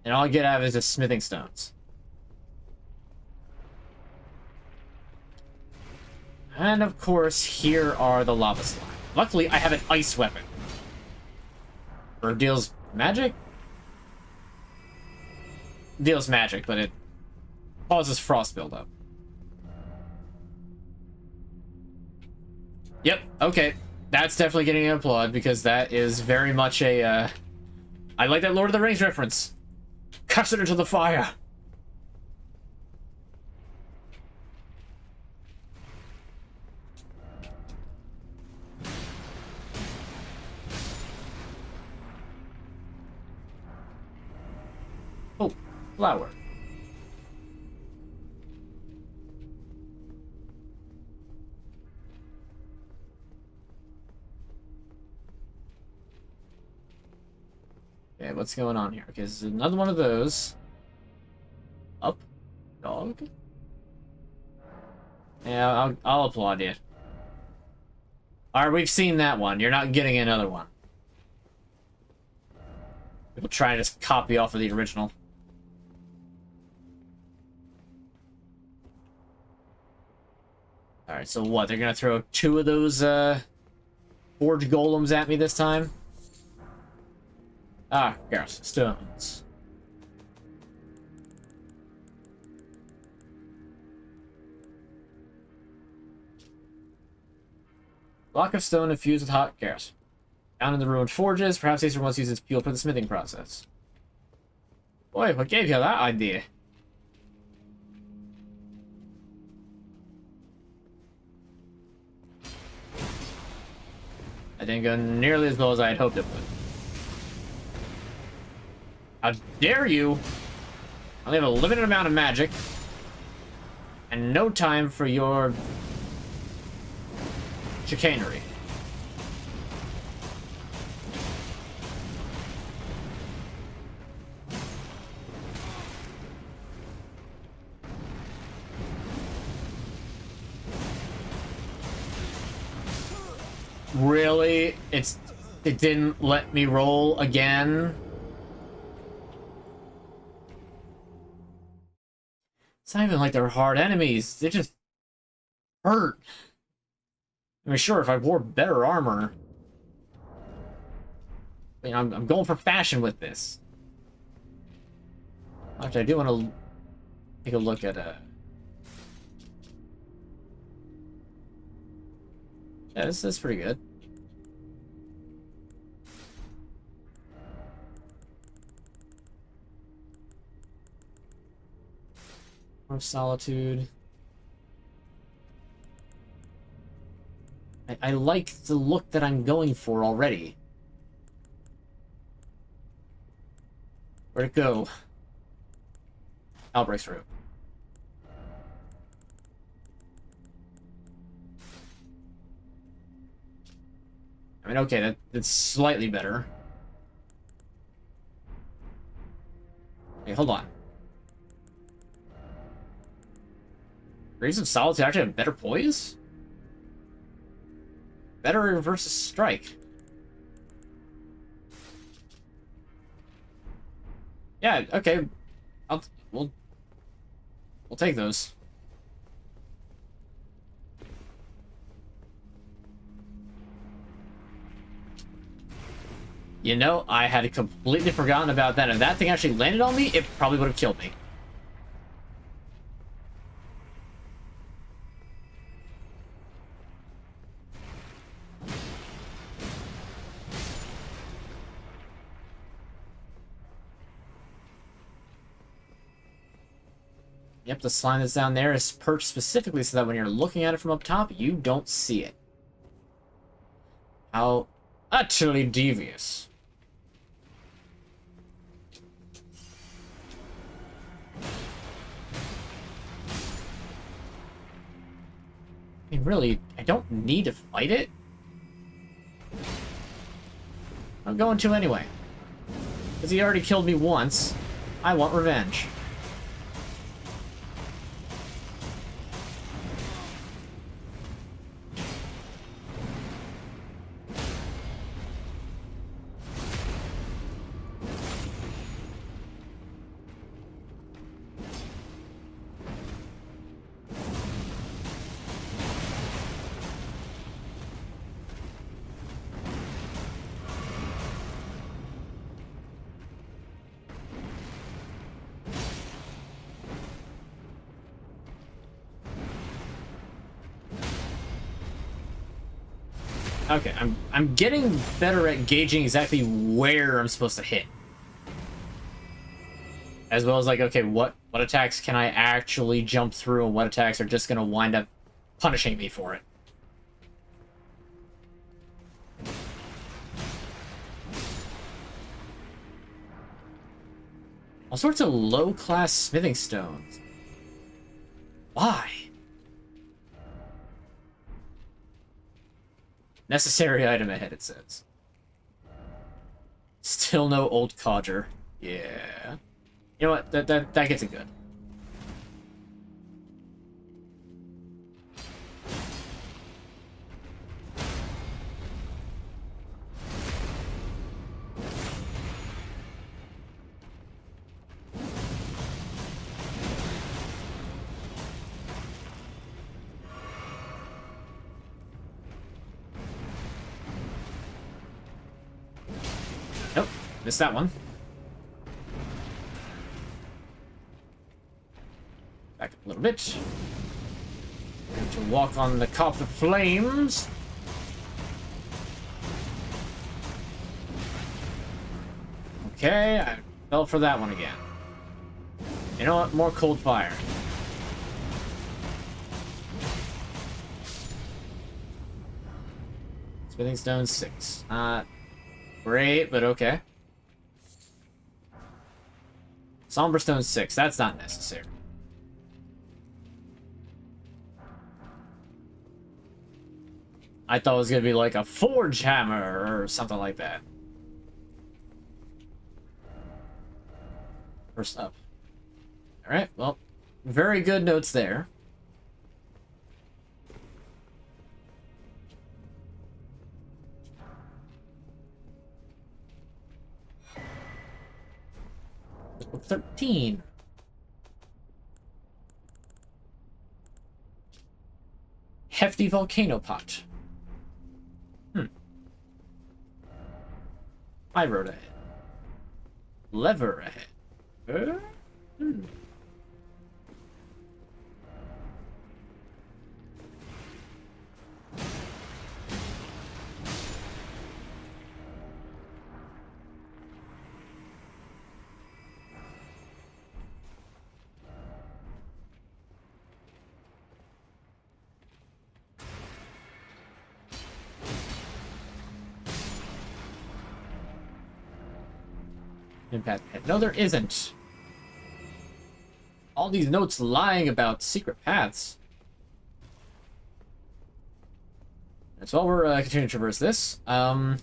And all I get out of it is the smithing stones. And of course, here are the lava slime. Luckily, I have an ice weapon. Or deals magic? Deals magic, but it causes frost buildup. Yep, okay. That's definitely getting an applaud, because that is very much a, I like that Lord of the Rings reference. Cast it into the fire! Oh, flower. Okay, what's going on here? Okay, this is another one of those. Up, dog. Yeah, I'll applaud you. Alright, we've seen that one. You're not getting another one. People try to just copy off of the original. Alright, so what? They're gonna throw 2 of those, forge golems at me this time? Ah, yes, stones. Block of stone infused with hot gas. Down in the ruined forges, perhaps these are once used as fuel for the smithing process. Boy, what gave you that idea? I didn't go nearly as well as I had hoped it would. How dare you! I only have a limited amount of magic. And no time for your chicanery. Really? It didn't let me roll again? It's not even like they're hard enemies. They just hurt. I mean, sure, if I wore better armor... I mean, I'm going for fashion with this. Actually, I do want to take a look at... Yeah, this is pretty good. More solitude. I like the look that I'm going for already. Where'd it go? Outbreak through. I mean, okay, that's slightly better. Hey, hold on. Rays of Solitude actually have better poise? Better versus strike. Yeah, okay. We'll take those. You know, I had completely forgotten about that. If that thing actually landed on me, it probably would have killed me. Yep, the slime that's down there is perched specifically so that when you're looking at it from up top, you don't see it. How utterly devious. I mean, really, I don't need to fight it. I'm going to anyway. Because he already killed me once. I want revenge. Okay, I'm getting better at gauging exactly where I'm supposed to hit. As well as like, okay, what attacks can I actually jump through and what attacks are just gonna wind up punishing me for it. All sorts of low-class smithing stones. Why? Necessary item ahead, it says. Still no old codger. Yeah. You know what? That gets it good. Nope, missed that one. Back up a little bit. Going to walk on the copper flames. Okay, I fell for that one again. You know what? More cold fire. Smithing stone 6. Great, but okay. Somber stone 6. That's not necessary. I thought it was gonna be like a forge hammer or something like that. First up. Alright, well, very good notes there. Book 13. Hefty volcano pot. High road ahead. Lever ahead. Hmm. Path ahead. No, there isn't. All these notes lying about secret paths. That's while we're continuing to traverse this. As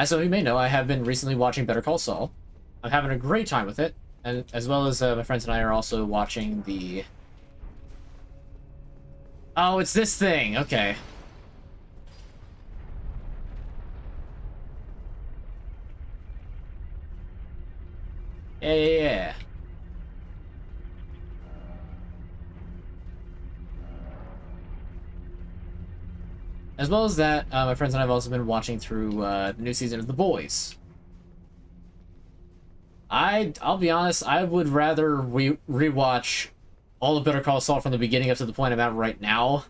some of you may know, I have been recently watching Better Call Saul. I'm having a great time with it, and as well as my friends and I are also watching the. Oh, it's this thing. Okay. Yeah. As well as that, my friends and I have also been watching through the new season of The Boys. I'll be honest, I would rather rewatch all of Better Call Saul from the beginning up to the point I'm at right now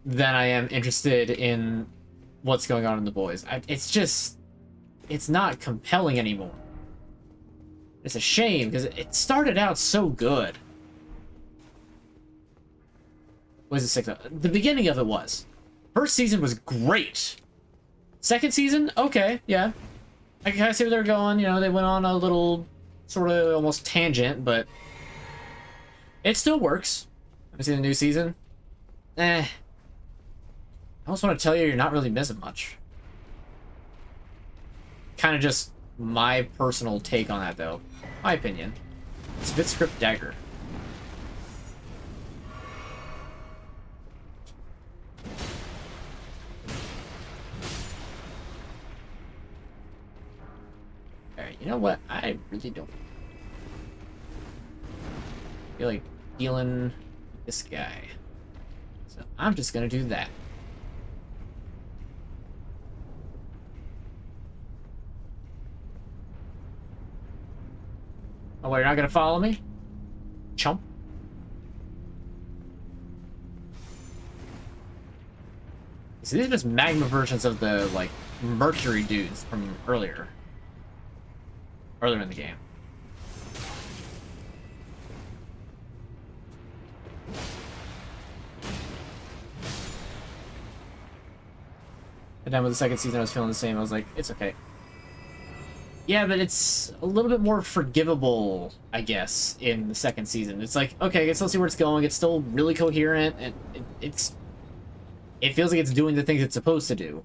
than I am interested in what's going on in The Boys. It's not compelling anymore. It's a shame, because it started out so good. Was it six? The beginning of it was. First season was great. Second season, okay, yeah. I can kind of see where they're going. You know, they went on a little sort of almost tangent, but it still works. Have you seen the new season? I almost want to tell you you're not really missing much. Kind of just my personal take on that, though. My opinion. Smith script dagger. Alright, you know what? I really don't feel like dealing with this guy. So I'm just gonna do that. Oh, well, you're not gonna follow me? Chump. See, these are just magma versions of the, like, Mercury dudes from earlier. Earlier in the game. And then with the second season, I was feeling the same. I was like, it's okay. Yeah, but it's a little bit more forgivable, I guess, in the second season. It's like, okay, let's see where it's going. It's still really coherent, and it feels like it's doing the things it's supposed to do.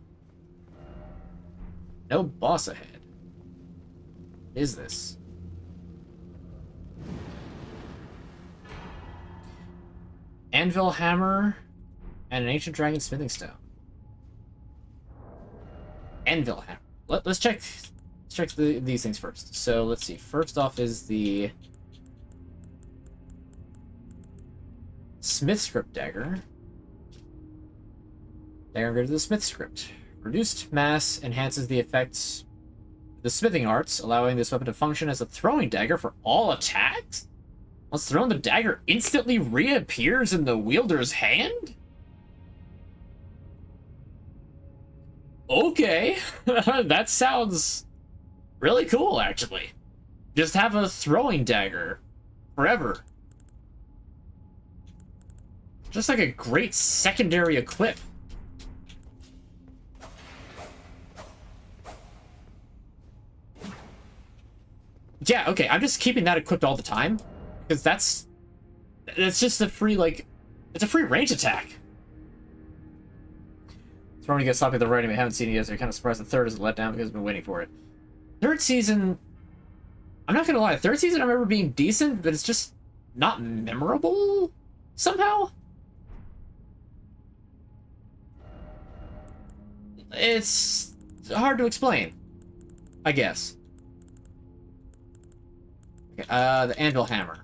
No boss ahead. What is this? Anvil hammer and an ancient dragon smithing stone. Anvil hammer. Let's check these things first. So let's see. First off is the Smith script dagger. Dagger upgrade to the Smith script. Reduced mass enhances the effects of the smithing arts, allowing this weapon to function as a throwing dagger for all attacks? Once thrown, the dagger instantly reappears in the wielder's hand? Okay. That sounds really cool, actually. Just have a throwing dagger forever. Just like a great secondary equip. Yeah, okay, I'm just keeping that equipped all the time. Because that's just a free, like, it's a free range attack. Throwing to get sloppy at the writing, I haven't seen it yet, so I'm kind of surprised the third is let down because I've been waiting for it. Third season, I'm not gonna lie, third season I remember being decent, but it's just not memorable somehow. It's hard to explain, I guess. Okay, the anvil hammer.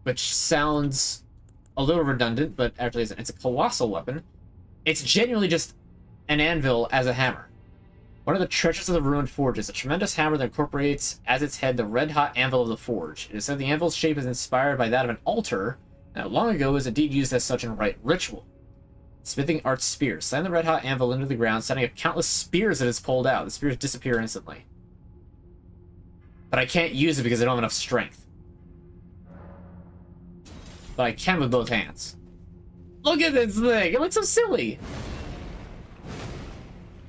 Which sounds a little redundant, but actually isn't. It's a colossal weapon. It's genuinely just an anvil as a hammer. One of the treasures of the ruined forge is a tremendous hammer that incorporates as its head the red-hot anvil of the forge. It is said the anvil's shape is inspired by that of an altar, and that long ago was indeed used as such in rite ritual. Smithing art spears. Slam the red-hot anvil into the ground, setting up countless spears that it's pulled out. The spears disappear instantly. But I can't use it because I don't have enough strength. But I can with both hands. Look at this thing! It looks so silly!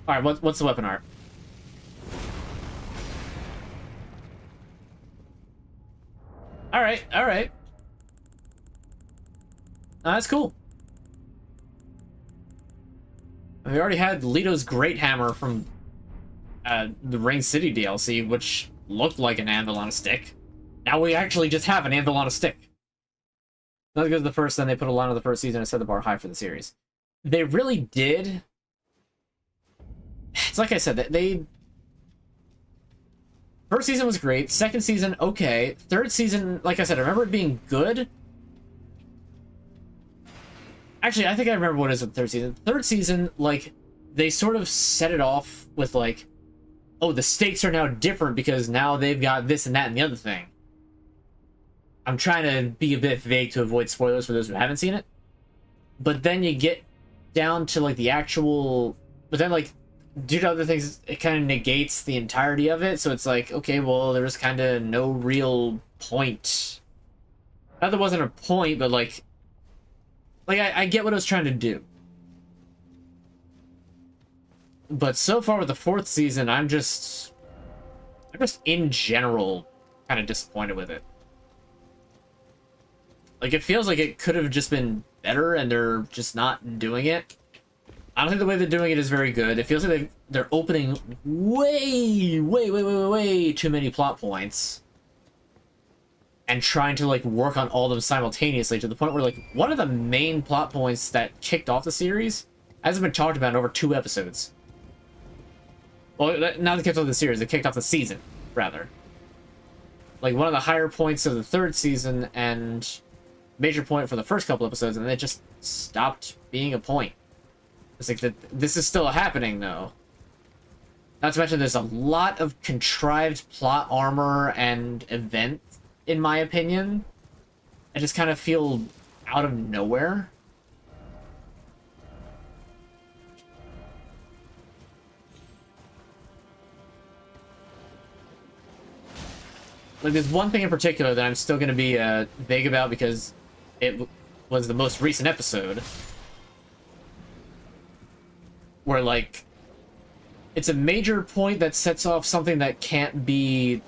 Alright, what's the weapon art? Alright, alright. That's cool. We already had Leto's Great Hammer from the Rain City DLC, which looked like an anvil on a stick. Now we actually just have an anvil on a stick. Not because the first, then they put a line on the first season and set the bar high for the series. They really did. It's like I said, they... First season was great. Second season, okay. Third season, like I said, I remember it being good. Actually, I think I remember what it is with third season. Third season, like, they sort of set it off with, like, oh, the stakes are now different because now they've got this and that and the other thing. I'm trying to be a bit vague to avoid spoilers for those who haven't seen it. But then you get down to, like, the actual... But then, like, due to other things, it kind of negates the entirety of it. So it's like, okay, well, there was kind of no real point. Not there wasn't a point, but, like... Like, I get what I was trying to do. But so far with the fourth season, I'm just in general kind of disappointed with it. Like, it feels like it could have just been better, and they're just not doing it. I don't think the way they're doing it is very good. It feels like they're opening way too many plot points. And trying to, like, work on all of them simultaneously to the point where, like, one of the main plot points that kicked off the series hasn't been talked about in over 2 episodes. Well, not that kicked off the series, it kicked off the season, rather. Like, one of the higher points of the third season and major point for the first couple episodes, and then it just stopped being a point. It's like, this is still happening, though. Not to mention, there's a lot of contrived plot armor and events, in my opinion. I just kind of feel out of nowhere. Like, there's one thing in particular that I'm still going to be vague about because it was the most recent episode. Where, like, it's a major point that sets off something that can't be...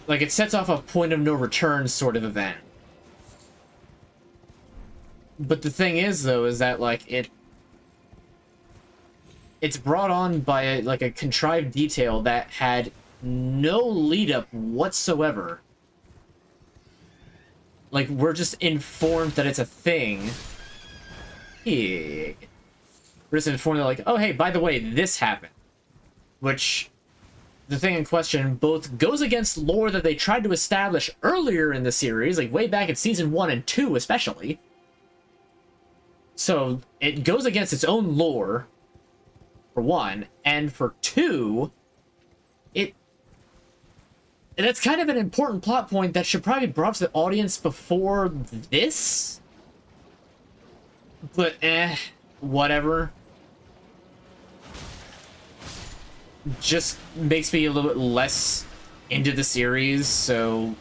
Like, it sets off a point of no return sort of event. But the thing is, though, is that, like, it's brought on by, like, a contrived detail that had no lead-up whatsoever. Like, we're just informed that it's a thing. We're just informed that, like, oh, hey, by the way, this happened. Which... The thing in question both goes against lore that they tried to establish earlier in the series, like way back in season 1 and 2 especially. So it goes against its own lore, for one, and for two, that's kind of an important plot point that should probably be brought to the audience before this. But whatever. Just makes me a little bit less into the series, so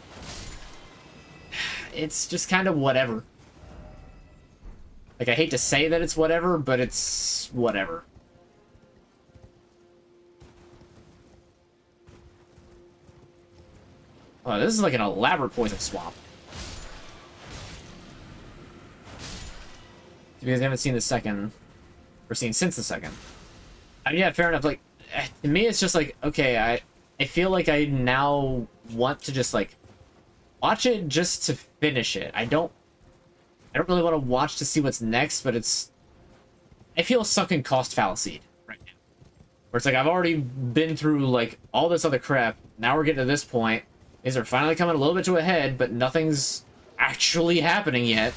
it's just kind of whatever. Like, I hate to say that it's whatever, but it's whatever. Oh, this is like an elaborate poison swap. If you guys haven't seen the second, or seen since the second. Yeah, fair enough, like, to me, it's just like, okay, I feel like I now want to just, like, watch it just to finish it. I don't really want to watch to see what's next, but I feel sunken cost fallacy right now. Where it's like, I've already been through, like, all this other crap. Now we're getting to this point. These are finally coming a little bit to a head, but nothing's actually happening yet.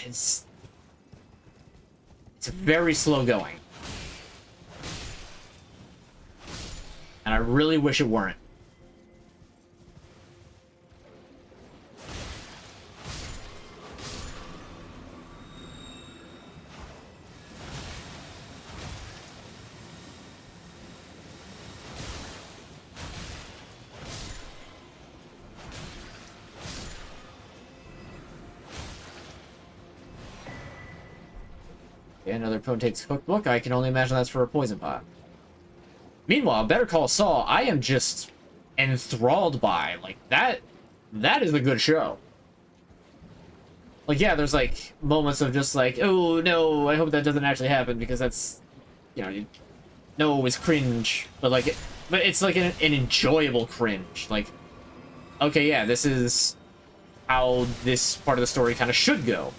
it's very slow going. And I really wish it weren't. Another potentate's cookbook. I can only imagine that's for a poison pot. Meanwhile, Better Call Saul, I am just enthralled by. Like, that is a good show. Like, yeah, there's, like, moments of just, like, oh, no, I hope that doesn't actually happen, because that's, you know, no, it's cringe. But, like, but it's, like, an enjoyable cringe. Like, okay, yeah, this is how this part of the story kind of should go.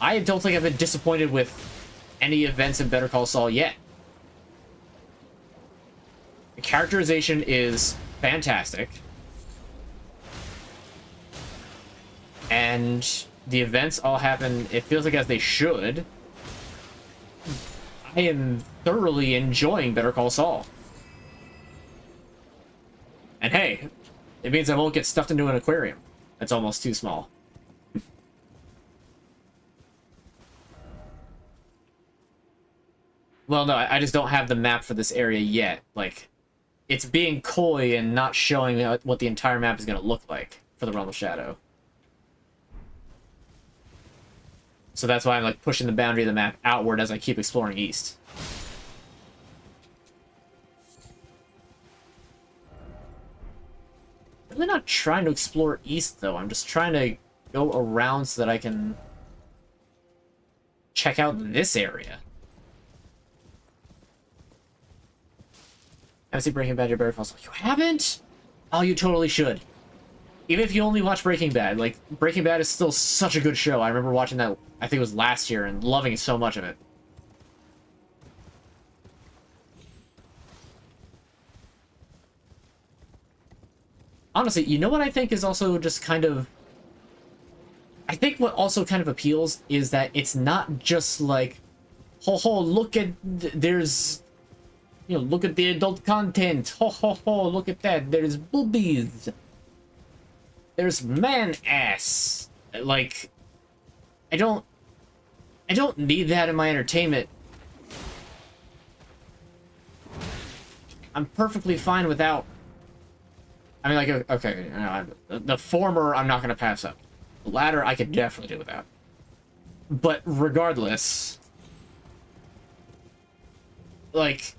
I don't think I've been disappointed with any events in Better Call Saul yet. The characterization is fantastic. And the events all happen, it feels like, as they should. I am thoroughly enjoying Better Call Saul. And hey, it means I won't get stuffed into an aquarium. That's almost too small. Well, no, I just don't have the map for this area yet. Like, it's being coy and not showing what the entire map is going to look like for the Realm of Shadow. So that's why I'm, like, pushing the boundary of the map outward as I keep exploring east. I'm really not trying to explore east, though. I'm just trying to go around so that I can check out this area. Haven't seen Breaking Bad or Better Call Saul. You haven't? Oh, you totally should. Even if you only watch Breaking Bad, like, Breaking Bad is still such a good show. I remember watching that, I think it was last year, and loving so much of it. Honestly, you know what I think is also just kind of... I think what also kind of appeals is that it's not just like, ho, look at... There's... You know, look at the adult content. Ho, look at that. There's boobies. There's man ass. Like, I don't need that in my entertainment. I'm perfectly fine without. I mean, like, okay, you know, the former I'm not gonna pass up. The latter I could definitely do without. But regardless, like,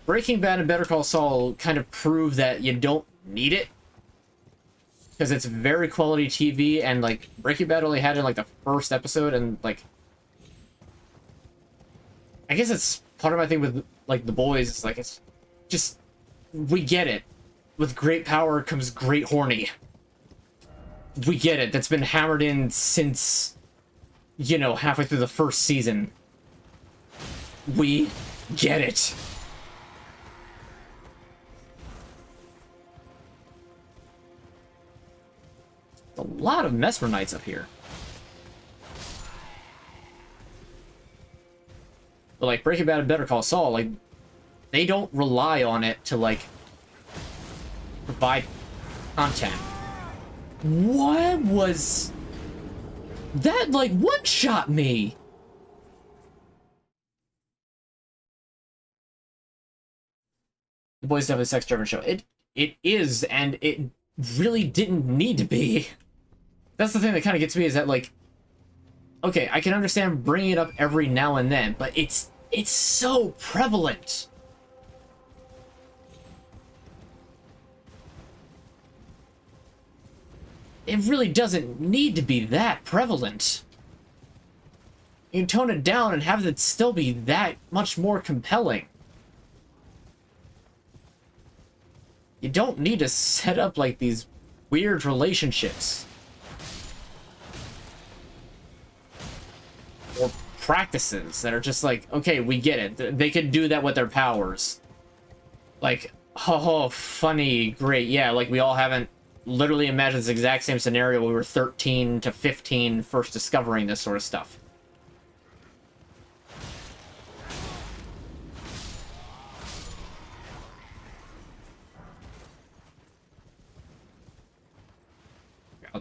Breaking Bad and Better Call Saul kind of prove that you don't need it. Because it's very quality TV, and, like, Breaking Bad only had it in, like, the first episode, and, like... I guess it's part of my thing with, like, The Boys, it's like, it's just... We get it. With great power comes great horny. We get it. That's been hammered in since, you know, halfway through the first season. We get it. A lot of Mesmer Knights up here. But, like, Breaking Bad and Better Call Saul, like, they don't rely on it to, like, provide content. What was... That, like, one-shot me! The Boys definitely a sex-driven show. It is, and it really didn't need to be. That's the thing that kind of gets me, is that, like, okay, I can understand bringing it up every now and then, but it's so prevalent. It really doesn't need to be that prevalent. You can tone it down and have it still be that much more compelling. You don't need to set up, like, these weird relationships. Or practices that are just like, okay, we get it. They could do that with their powers. Like, oh, funny, great. Yeah, like, we all haven't literally imagine this exact same scenario where we were 13 to 15 first discovering this sort of stuff.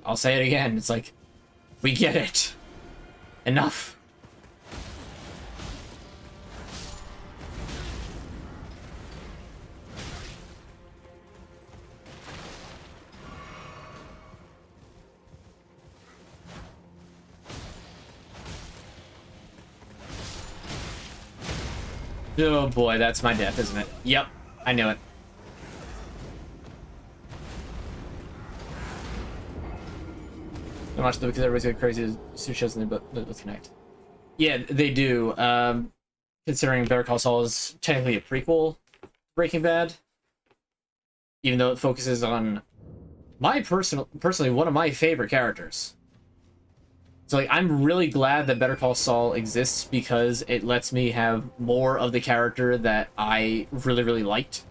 I'll say it again. It's like, we get it. Enough. Oh boy, that's my death, isn't it? Yep, I knew it. I watched them because everybody's got crazy shows in there, but let's connect. Yeah, they do. Considering Better Call Saul is technically a prequel to Breaking Bad, even though it focuses on personally one of my favorite characters. So like, I'm really glad that Better Call Saul exists because it lets me have more of the character that I really, really liked.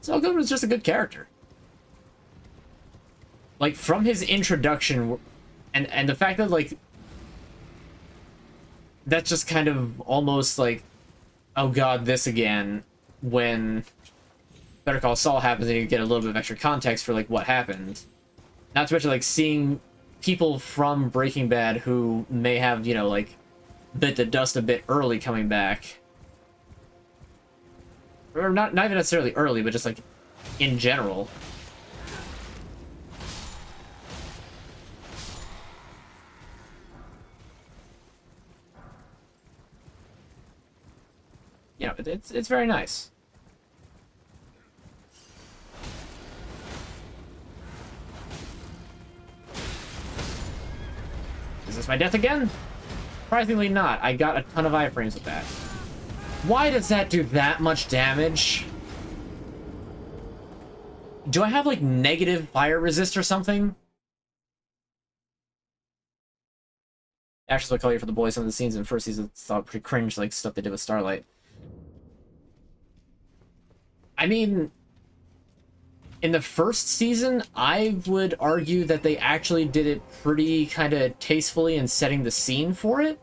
Saul Goodman's just a good character. Like, from his introduction, and the fact that, like, that's just kind of almost like, oh god, this again, when Better Call Saul happens and you get a little bit of extra context for, like, what happened. Not to mention, like, seeing people from Breaking Bad who may have, you know, like, bit the dust a bit early coming back. Or not even necessarily early, but just, like, in general. You know, it's very nice. Is this my death again? Surprisingly not. I got a ton of iframes with that. Why does that do that much damage? Do I have, like, negative fire resist or something? Ashes will call you for the boys. Some of the scenes in the first season thought pretty cringe, like stuff they did with Starlight. I mean, in the first season, I would argue that they actually did it pretty kind of tastefully in setting the scene for it.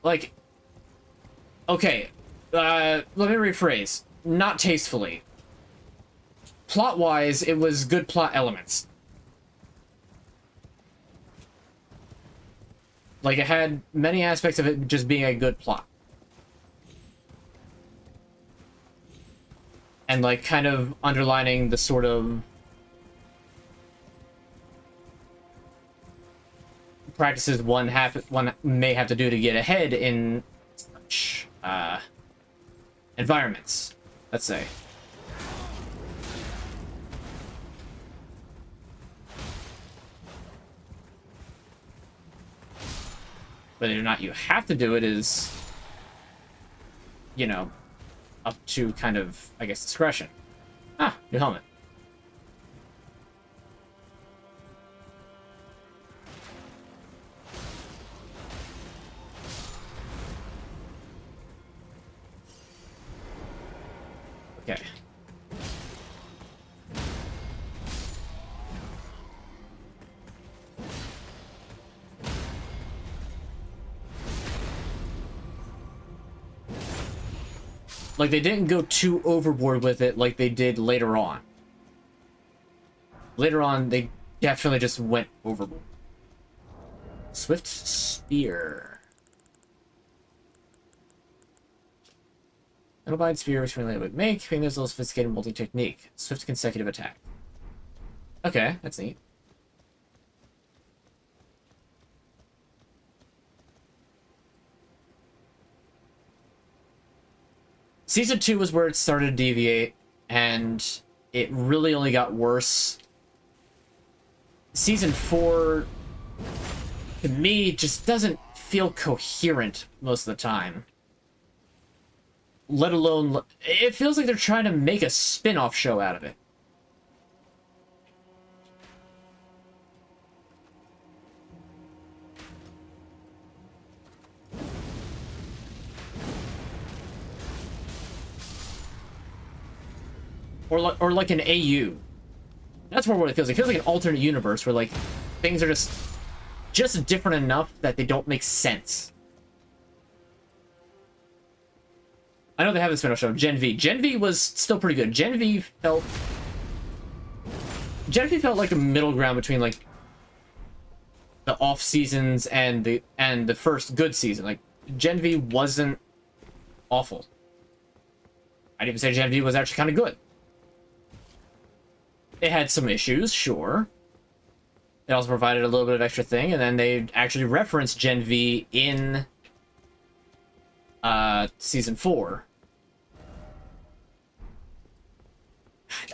Like, okay, let me rephrase. Not tastefully. Plot-wise, it was good plot elements. Like, it had many aspects of it just being a good plot. And, like, kind of underlining the sort of practices one may have to do to get ahead in such environments, let's say. Whether or not you have to do it is, you know, up to kind of, I guess, discretion. Ah, new helmet. Okay. Like, they didn't go too overboard with it like they did later on. Later on, they definitely just went overboard. Swift Spear. Metal-bodied spear, which really would make, being there's a little sophisticated multi-technique. Swift consecutive attack. Okay, that's neat. Season 2 was where it started to deviate, and it really only got worse. Season 4, to me, just doesn't feel coherent most of the time. Let alone, it feels like they're trying to make a spin-off show out of it. or like an AU. That's more what it feels like. It feels like an alternate universe where like things are just different enough that they don't make sense. I know they have this spin-off show, Gen V. Gen V was still pretty good. Gen V felt like a middle ground between like the off seasons and the first good season. Like Gen V wasn't awful. I'd even say Gen V was actually kind of good. It had some issues, sure. It also provided a little bit of extra thing, and then they actually referenced Gen V in season 4.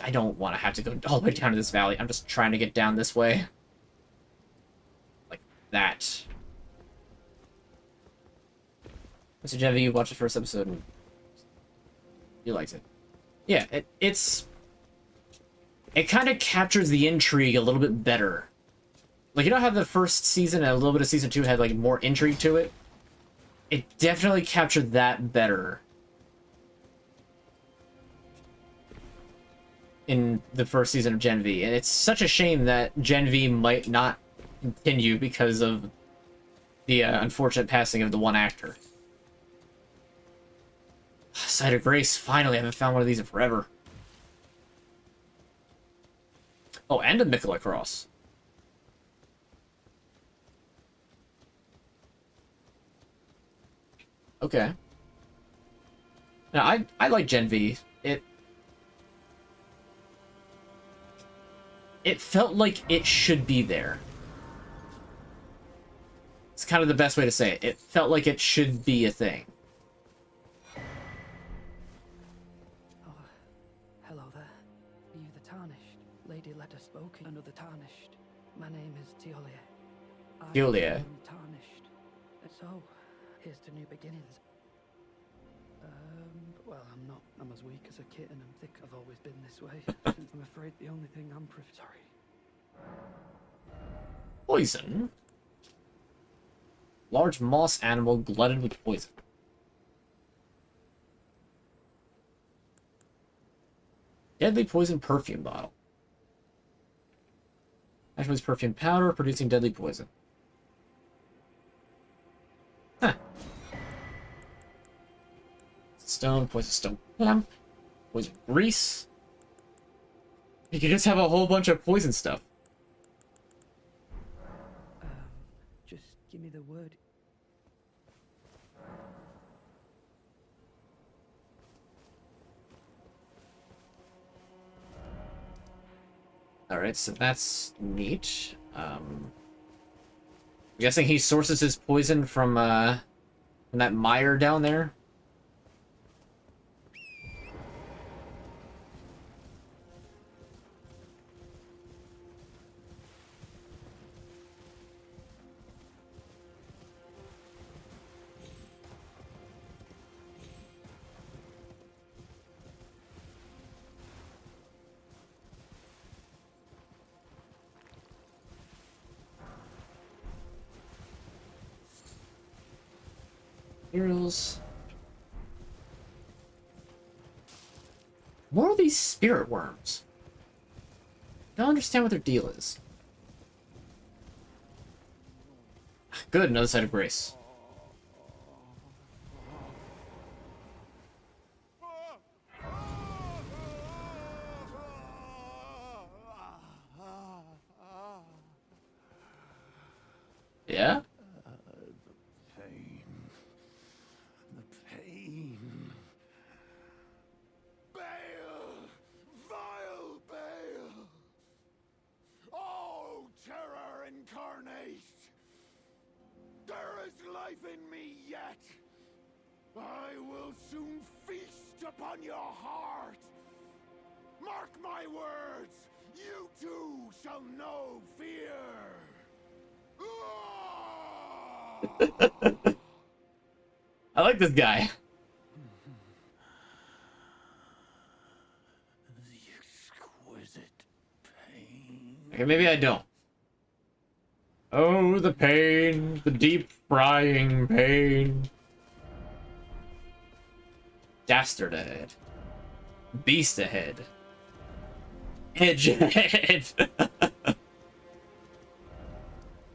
I don't want to have to go all the way down to this valley. I'm just trying to get down this way. Like that. Mr. Gen V, you watched the first episode and you liked it. Yeah, it kind of captures the intrigue a little bit better. Like, you know how the first season and a little bit of season 2 had, like, more intrigue to it? It definitely captured that better in the first season of Gen V. And it's such a shame that Gen V might not continue because of the unfortunate passing of the one actor. Site of Grace, finally, I haven't found one of these in forever. Oh, and a Mikola Cross. Okay. Now, I like Gen V. It felt like it should be there. It's kind of the best way to say it. It felt like it should be a thing.
Oh, hello there. Are you the Tarnished? Lady Letter Spoken. Another Tarnished. My name is Teolia.
Teolia.
I'm Tarnished. So, here's to new beginnings. Well, I'm not. I'm as weak as a kitten and thick. I've always been this way. I'm afraid the only thing I'm sorry.
Poison. Large moss animal glutted with poison. Deadly poison perfume bottle. Actually, perfume powder producing deadly poison. Huh. Stone, poison stone lamp, poison grease. You can just have a whole bunch of poison stuff.
Just give me the word.
Alright, so that's neat. I'm guessing he sources his poison from that mire down there. Materials. More of these spirit worms. Don't understand what their deal is. Good, another side of grace. Yeah?
There is life in me yet. I will soon feast upon your heart. Mark my words, you too shall know fear.
I like this guy.
The exquisite pain.
Okay, maybe I don't. Oh, the pain, the deep frying pain. Dastard ahead. Beast ahead. Edgehead.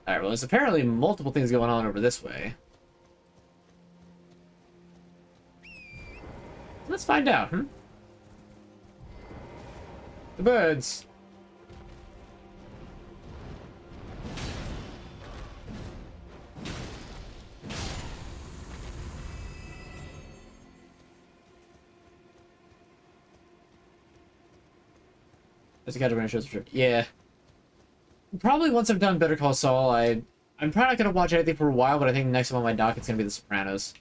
Alright, well, there's apparently multiple things going on over this way. Let's find out, hmm? The birds. There's a catch shows for sure. Yeah. Probably once I've done Better Call Saul, I'm probably not gonna watch anything for a while, but I think next on my docket's gonna be The Sopranos.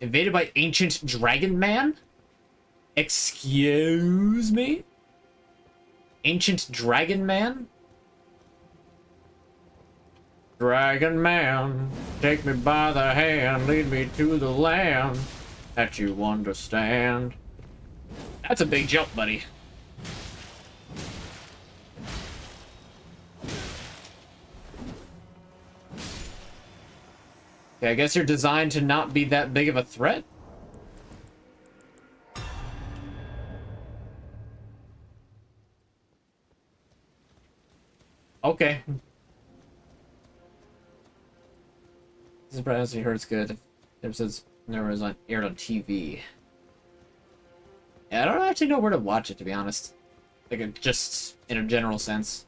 Invaded by ancient dragon man? Excuse me? Ancient dragon man? Dragon man, take me by the hand, lead me to the land that you understand. That's a big jump, buddy. Okay, I guess you're designed to not be that big of a threat? Okay. This is probably you heard it's good. Episodes never was on aired on TV. Yeah, I don't actually know where to watch it, to be honest. Like, just in a general sense.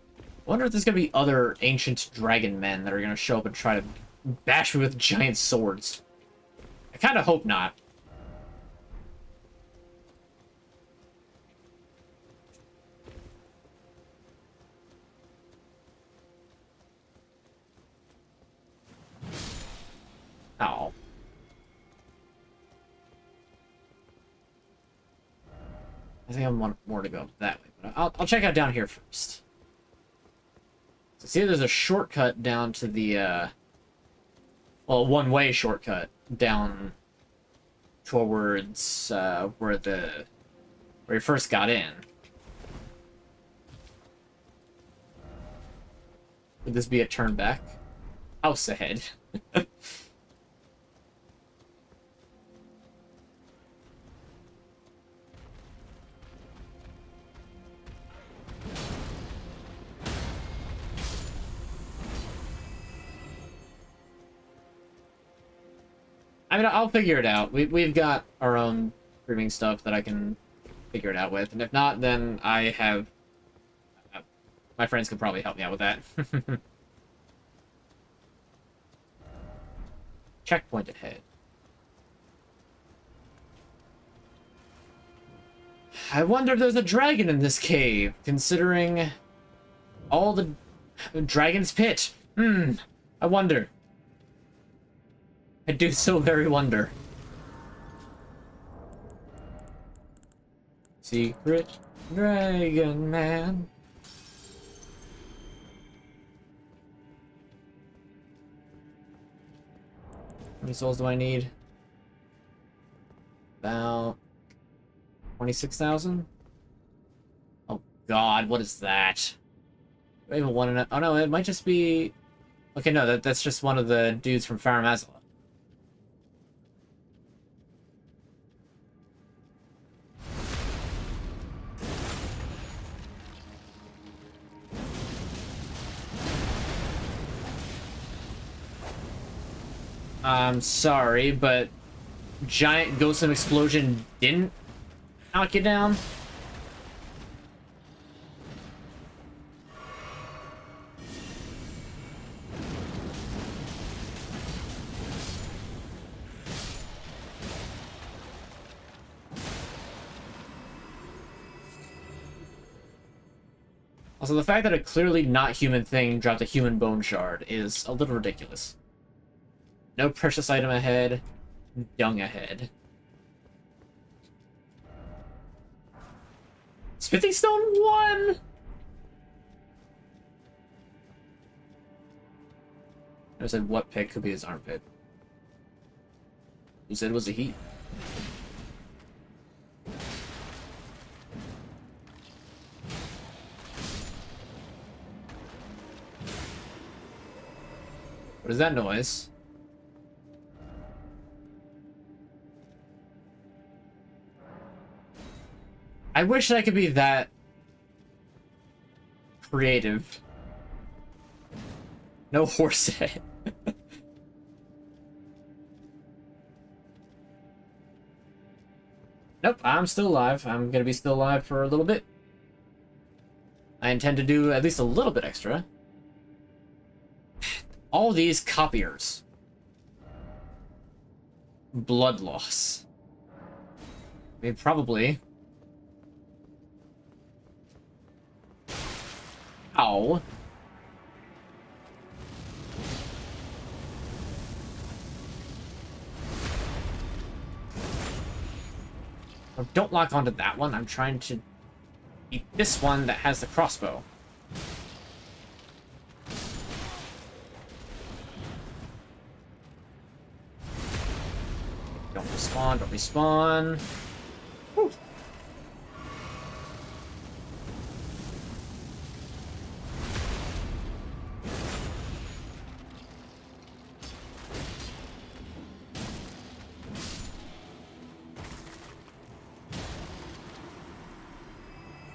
I wonder if there's gonna be other ancient dragon men that are gonna show up and try to bash me with giant swords. I kinda hope not. Oh. I think I want more to go that way, but I'll check out down here first. So see, there's a shortcut down to the, well, one-way shortcut down towards, where you first got in. Would this be a turn back? House ahead. I mean, I'll figure it out. We've got our own streaming stuff that I can figure it out with, and if not, then I have... my friends could probably help me out with that. Checkpoint ahead. I wonder if there's a dragon in this cave, considering all the... Dragon's Pit. I wonder. I do so very wonder. Secret Dragon Man. How many souls do I need? About 26,000? Oh god, what is that? Do I even want to... Oh no, it might just be... Okay, no, that's just one of the dudes from Farum Azula. I'm sorry, but giant ghost and explosion didn't knock you down? Also, the fact that a clearly not human thing dropped a human bone shard is a little ridiculous. No precious item ahead. Dung ahead. Smithing Stone 1! I said what pick could be his armpit. You said it was a heat. What is that noise? I wish I could be that creative. No horse head. Nope, I'm still alive. I'm gonna be still alive for a little bit. I intend to do at least a little bit extra. All these copiers. Blood loss. I mean, probably. Ow. Oh, don't lock onto that one. I'm trying to beat this one that has the crossbow. Don't respawn, don't respawn. Whew.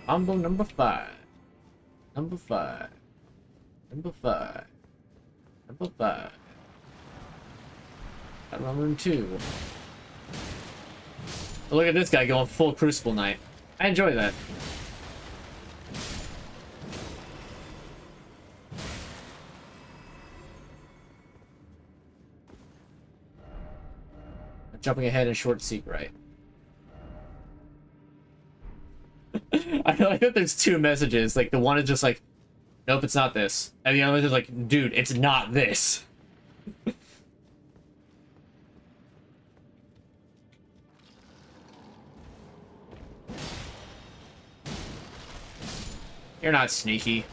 Combo number 5. Number 5. Number 5. Number 5. Battle room 2. Oh, look at this guy going full Crucible Knight. I enjoy that. Jumping ahead and short seek right. I like that there's two messages. Like, the one is just like, nope, it's not this. And the other is like, dude, it's not this. You're not sneaky.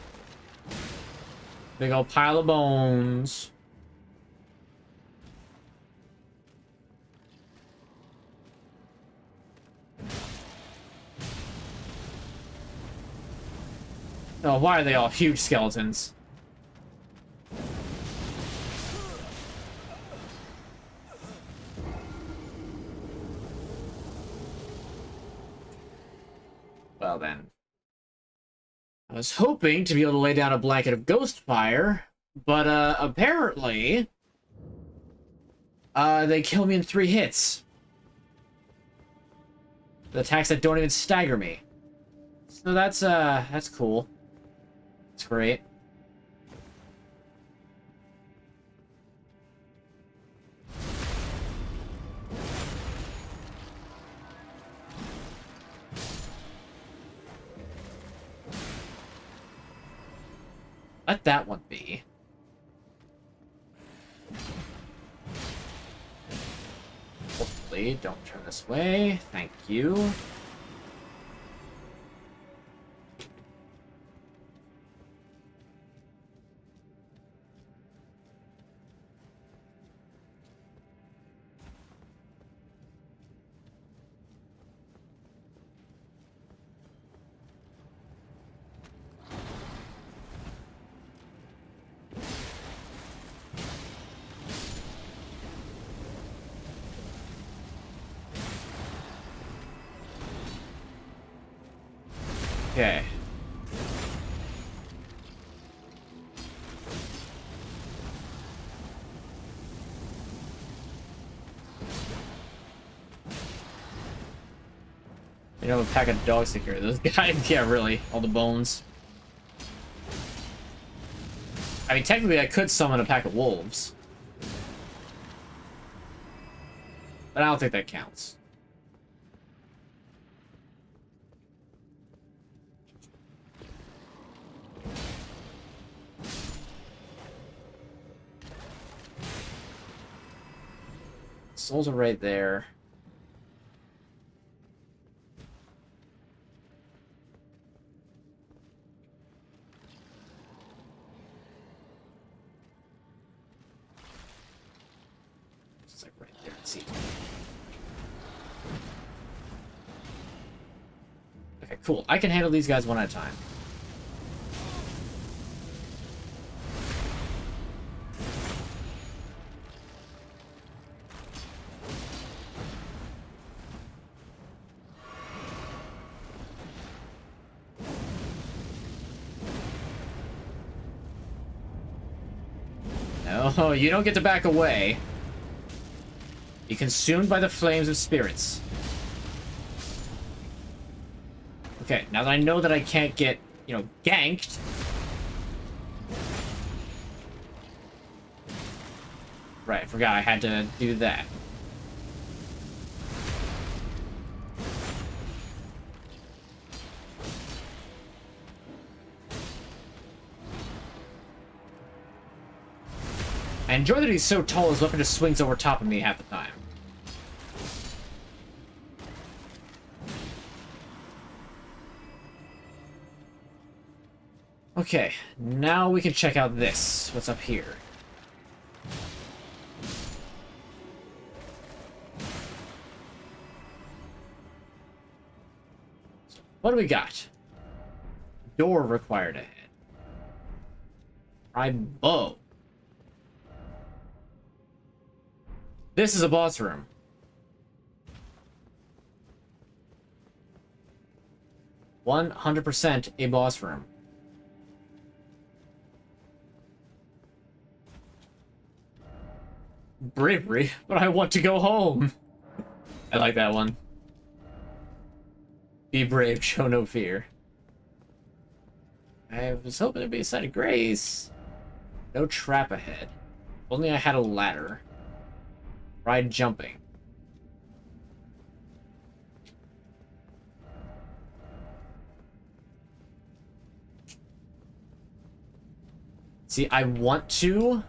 Big old pile of bones. Oh, why are they all huge skeletons? Well then. I was hoping to be able to lay down a blanket of ghost fire, but apparently they kill me in 3 hits. The attacks that don't even stagger me. So that's cool. It's great. Let that one be. Hopefully, don't turn this way. Thank you. Okay. You know, a pack of dogs to carry those guys. Yeah, really. All the bones. I mean, technically, I could summon a pack of wolves. But I don't think that counts. Souls are right there. It's like right there. Let's see. Okay, cool. I can handle these guys one at a time. Oh, you don't get to back away. Be consumed by the flames of spirits. Okay, now that I know that I can't get, you know, ganked. Right, I forgot I had to do that. I enjoy that he's so tall, his weapon just swings over top of me half the time. Okay, now we can check out this. What's up here? What do we got? Door required ahead. Try bow. This is a boss room. "100% a boss room. Bravery, but I want to go home. I like that one. Be brave, show no fear. I was hoping to be a sign of grace. No trap ahead. If only I had a ladder. Try jumping. See, I want to.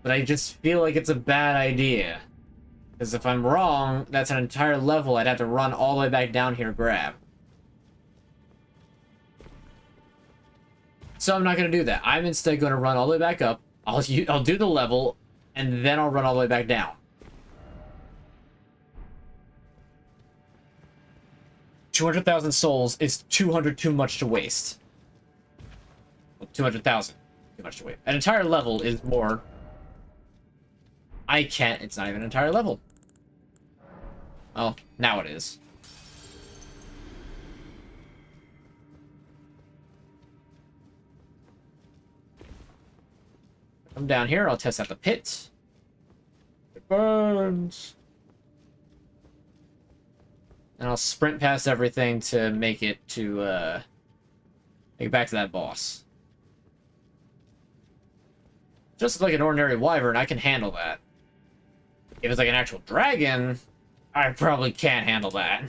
But I just feel like it's a bad idea. Because if I'm wrong, that's an entire level I'd have to run all the way back down here to grab. So I'm not going to do that. I'm instead going to run all the way back up. I'll do the level, and then I'll run all the way back down. 200,000 souls is 200 too much to waste. Well, 200,000 too much to waste. An entire level is more. I can't. It's not even an entire level. Oh, now it is. Come down here. I'll test out the pit. It burns. And I'll sprint past everything to make it back to that boss. Just like an ordinary wyvern, I can handle that. If it's like an actual dragon, I probably can't handle that.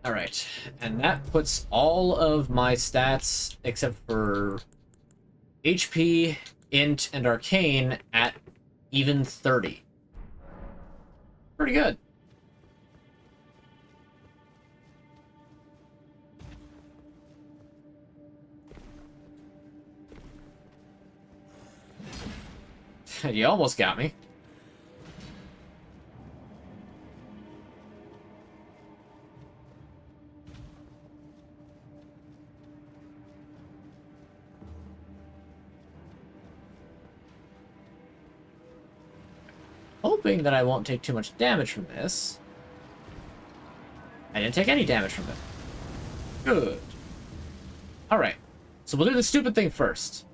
Alright, and that puts all of my stats, except for HP, Int, and Arcane, at even 30. Pretty good. You almost got me. Hoping that I won't take too much damage from this. I didn't take any damage from it. Good. Alright. So we'll do the stupid thing first.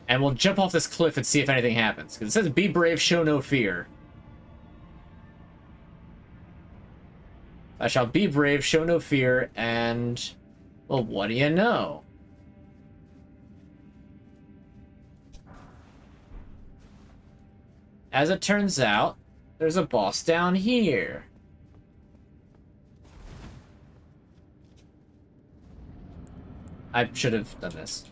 And we'll jump off this cliff and see if anything happens. Because it says, be brave, show no fear. I shall be brave, show no fear, and... well, what do you know? As it turns out, there's a boss down here. I should have done this.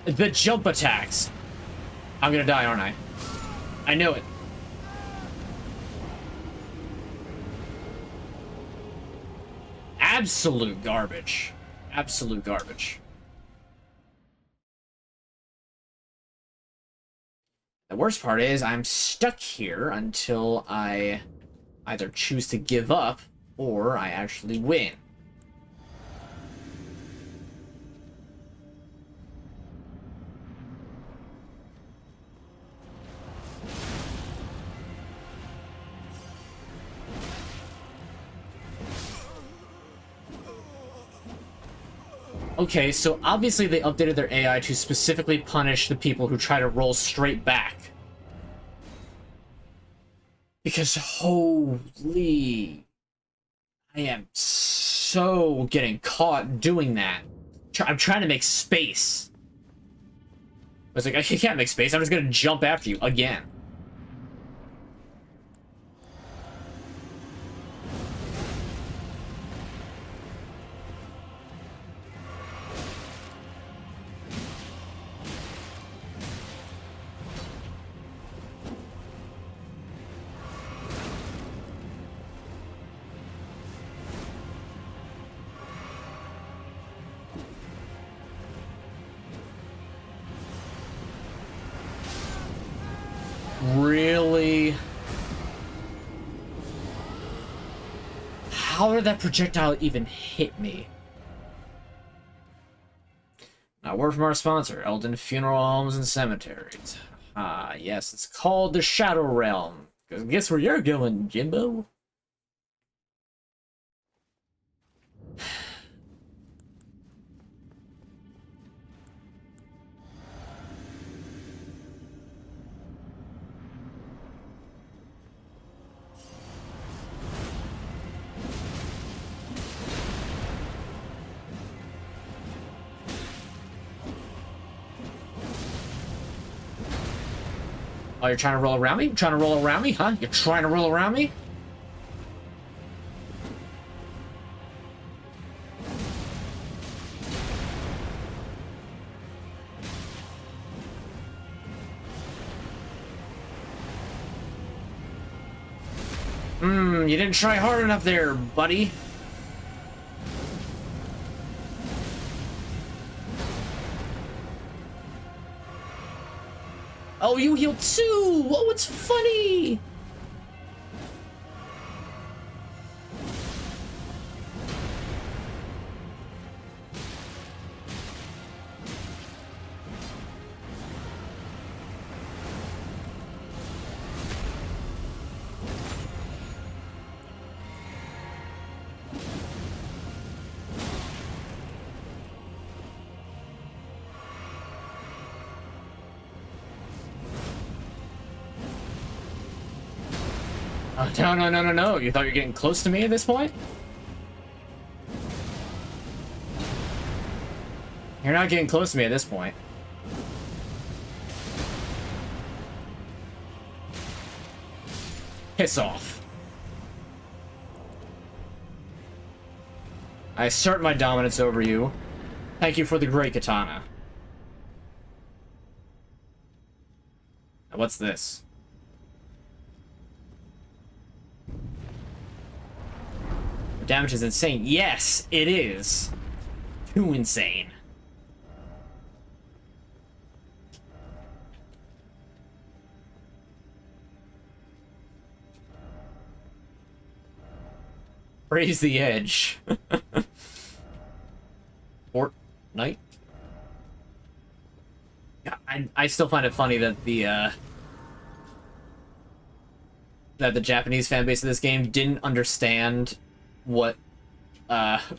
The jump attacks. I'm gonna die, aren't I? I knew it. Absolute garbage. Absolute garbage. The worst part is I'm stuck here until I either choose to give up or I actually win. Okay, so obviously they updated their AI to specifically punish the people who try to roll straight back. Because holy... I am so getting caught doing that. I'm trying to make space. I was like, I can't make space, I'm just gonna jump after you again. Really? How did that projectile even hit me? Now, word from our sponsor, Elden Funeral Homes and Cemeteries. Ah, yes, it's called the Shadow Realm. Guess where you're going, Jimbo? Oh, you're trying to roll around me? You're trying to roll around me, huh? You're trying to roll around me? You didn't try hard enough there, buddy. Oh, you healed too! Oh, it's funny! Oh, no. You thought you were getting close to me at this point? You're not getting close to me at this point. Piss off. I assert my dominance over you. Thank you for the great katana. Now, what's this? The damage is insane. Yes, it is. Too insane. Raise the edge. Fortnite? Yeah, I still find it funny that the Japanese fan base of this game didn't understand what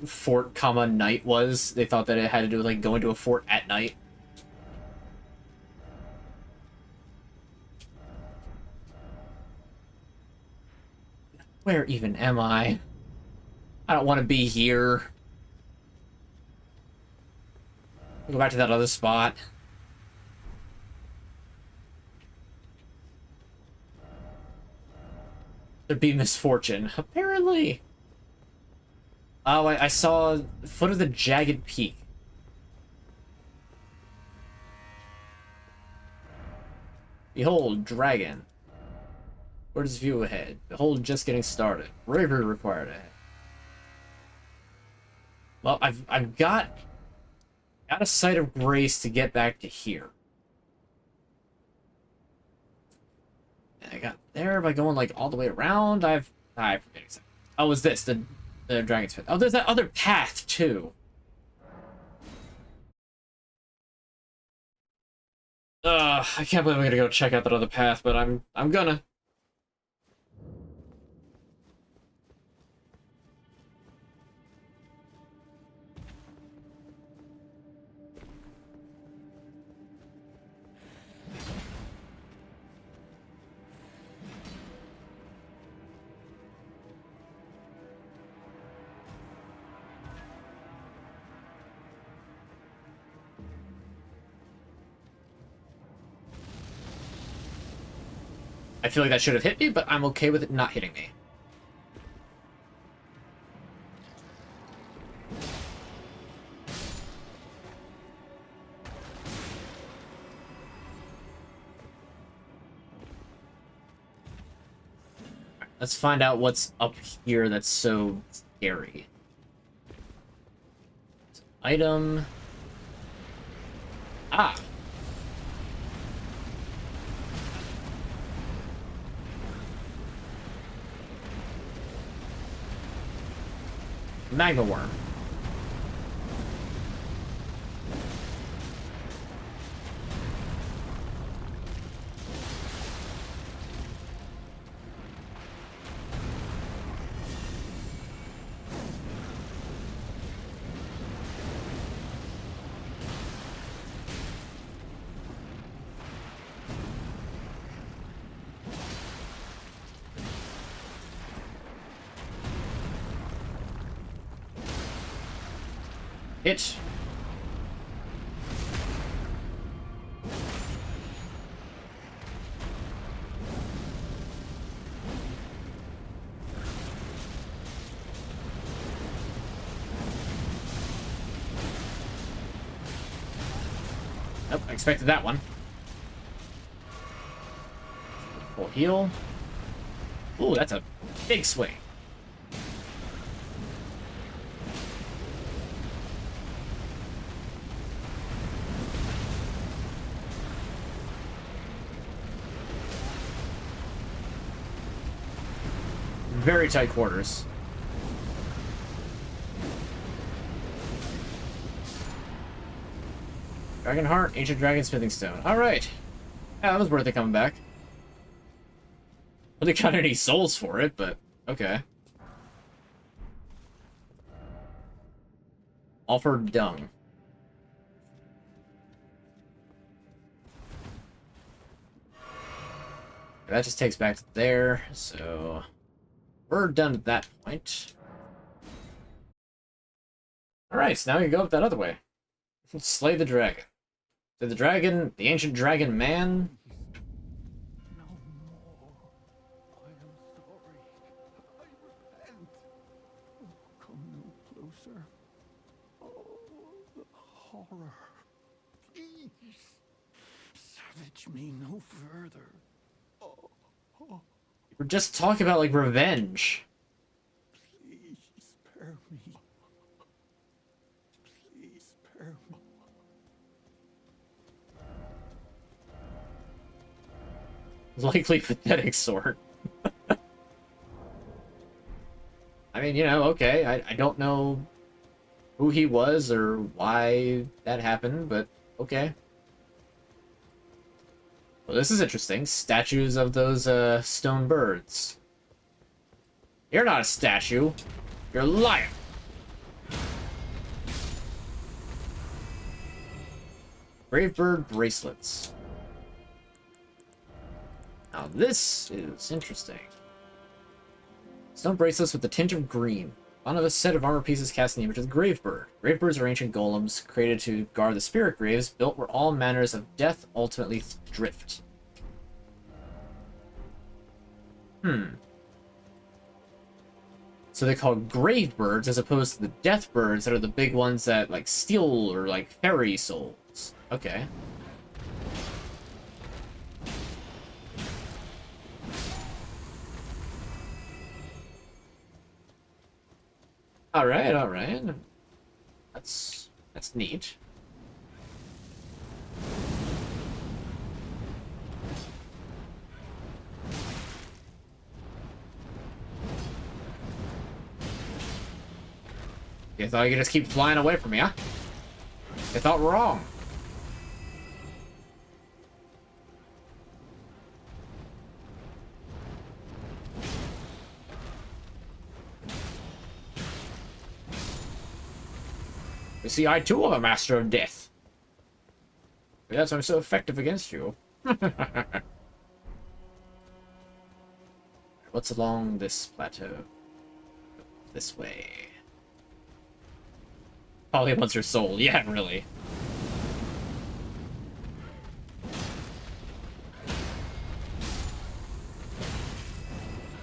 fort comma night was. They thought that it had to do with like going to a fort at night. Where even am I? I don't want to be here. Go back to that other spot. There'd be misfortune. Apparently. Oh, I saw foot of the jagged peak. Behold, dragon. Where's view ahead? Behold, just getting started. Bravery required ahead. Well, I've got a site of grace to get back to here. And I got there by going like all the way around. I forget exactly. Oh, was this the dragon's pit? Oh, there's that other path too. I can't believe I'm gonna go check out that other path, but I'm gonna. I feel like that should have hit me, but I'm okay with it not hitting me. Let's find out what's up here that's so scary. Item. Ah. Magma worm. Hit. Nope, I expected that one. Full heal. Ooh, that's a big swing. Very tight quarters. Dragon Heart, Ancient Dragon Smithing Stone. Alright. Yeah, that was worth it coming back. I don't got any souls for it, but okay. All for dung. That just takes back to there, so we're done at that point. Alright, so now we go up that other way. Slay the dragon. Did the dragon, the ancient dragon man?
No more. I am sorry. I repent. Oh, come no closer. Oh, the horror. Please. Savage me no further.
We're just talking about, like, revenge.
Please spare me. Please spare me.
Likely pathetic sword. I mean, you know, okay, I don't know who he was or why that happened, but okay. Well, this is interesting. Statues of those, stone birds. You're not a statue. You're a liar. Brave bird bracelets. Now this is interesting. Stone bracelets with the tint of green. On a set of armor pieces cast in the image of the Gravebird. Gravebirds are ancient golems created to guard the spirit graves, built where all manners of death ultimately drift. So they're called Gravebirds as opposed to the Death Birds that are the big ones that, like, steal or, like, fairy souls. Okay. Alright, alright. That's neat. You thought you could just keep flying away from me, huh? You thought wrong. You see, I too am a master of death. That's why I'm so effective against you. What's along this plateau? This way. Probably once your soul. Yeah, really.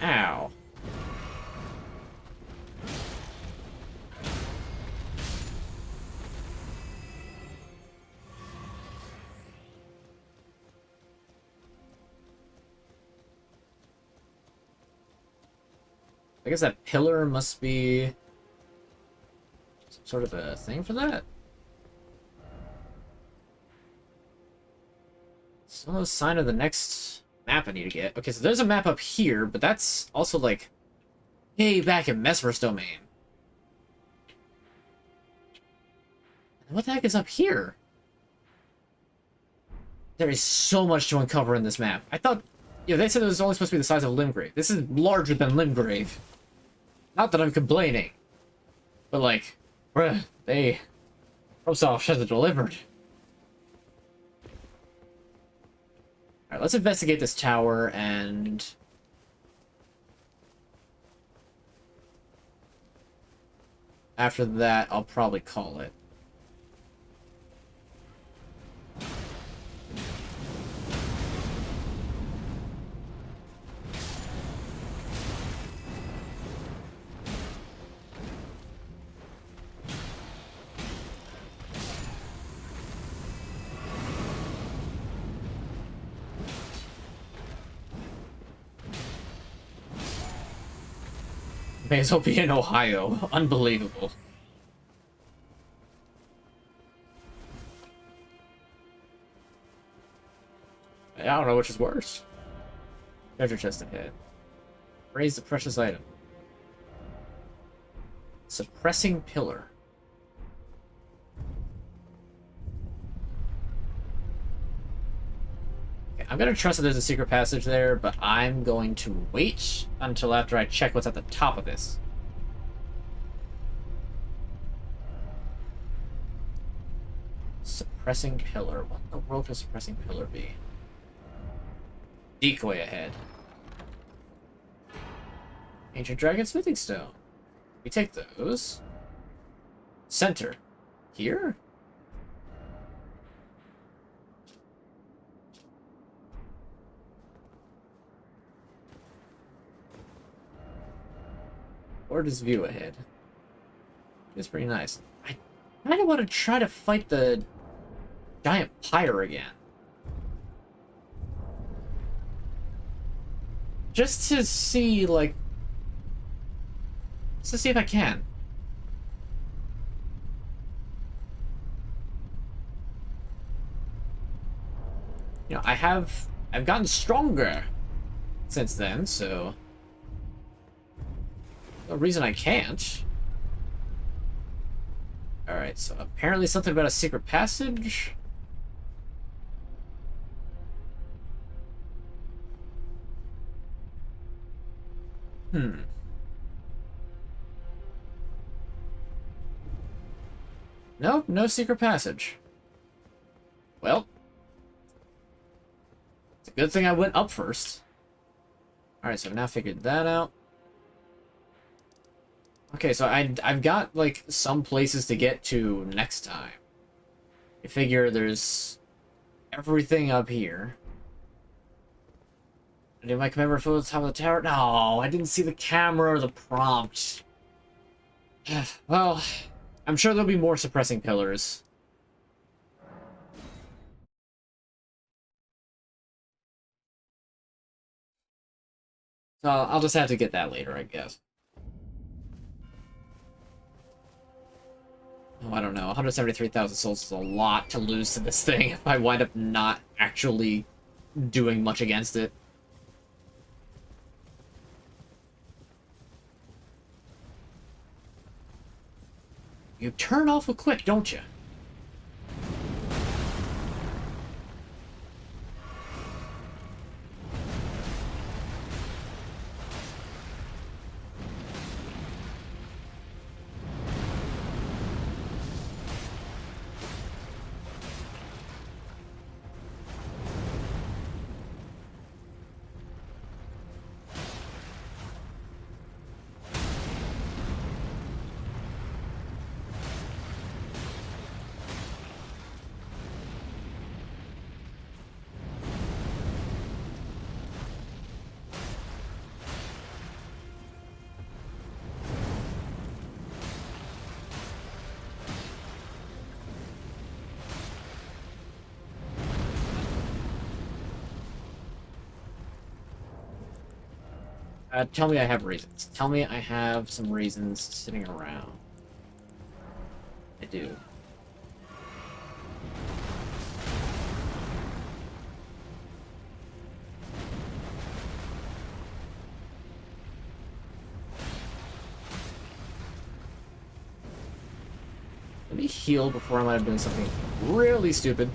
Ow. I guess that pillar must be some sort of a thing for that. Some of a sign of the next map I need to get. Okay, so there's a map up here, but that's also like way back in Mesmer's domain. And what the heck is up here? There is so much to uncover in this map. I thought, you know, they said it was only supposed to be the size of Limgrave. This is larger than Limgrave. Not that I'm complaining, but like, bruh, FromSoft should have delivered. Alright, let's investigate this tower, and after that, I'll probably call it. May as well be in Ohio. Unbelievable. I don't know which is worse. Treasure chest ahead. Raise the precious item. Suppressing pillar. Okay, I'm gonna trust that there's a secret passage there, but I'm going to wait until after I check what's at the top of this. Suppressing pillar. What in the world could suppressing pillar be? Decoy ahead. Ancient Dragon Smithing Stone. We take those. Center. Here? Or just view ahead. It's pretty nice. I kind of want to try to fight the giant pyre again. Just to see, like... Just to see if I can. You know, I've gotten stronger since then, so... No reason I can't. Alright, so apparently something about a secret passage. Nope, no secret passage. Well, it's a good thing I went up first. Alright, so I've now figured that out. Okay, so I've got, like, some places to get to next time. I figure there's everything up here. Did my commander fill the top of the tower? No, I didn't see the camera or the prompt. Well, I'm sure there'll be more suppressing pillars. So I'll just have to get that later, I guess. Oh, I don't know. 173,000 souls is a lot to lose to this thing if I wind up not actually doing much against it. You turn awful quick, don't you? Tell me I have reasons. Tell me I have some reasons sitting around. I do. Let me heal before I might have done something really stupid.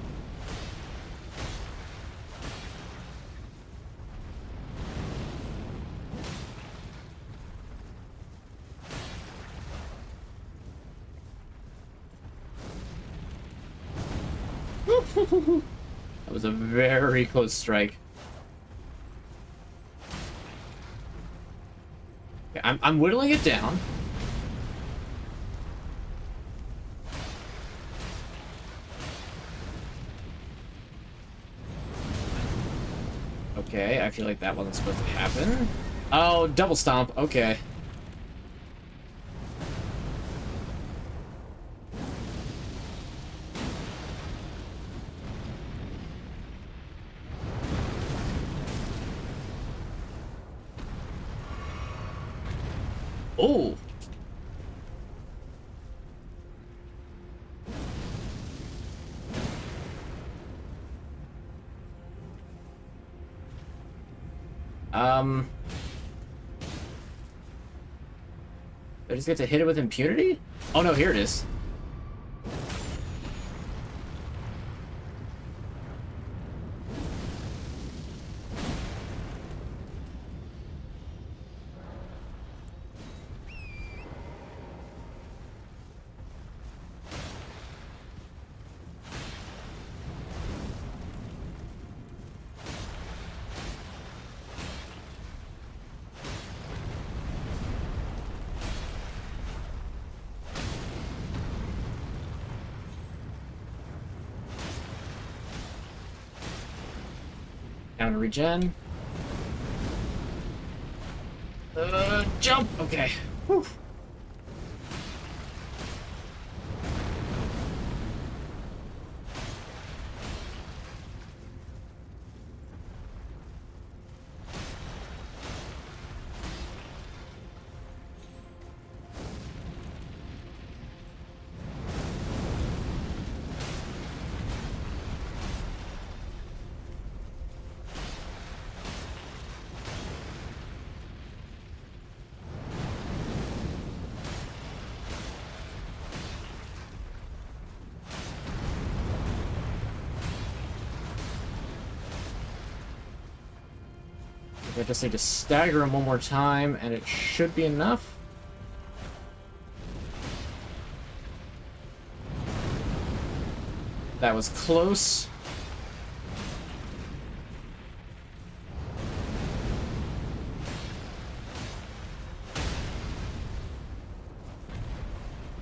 That was a very close strike. Okay, I'm whittling it down. Okay, I feel like that wasn't supposed to happen. Oh, double stomp. Okay. Oh. I just get to hit it with impunity? Oh no, here it is. Counter regen. Jump! Okay. Whew. I just need to stagger him one more time, and it should be enough. That was close.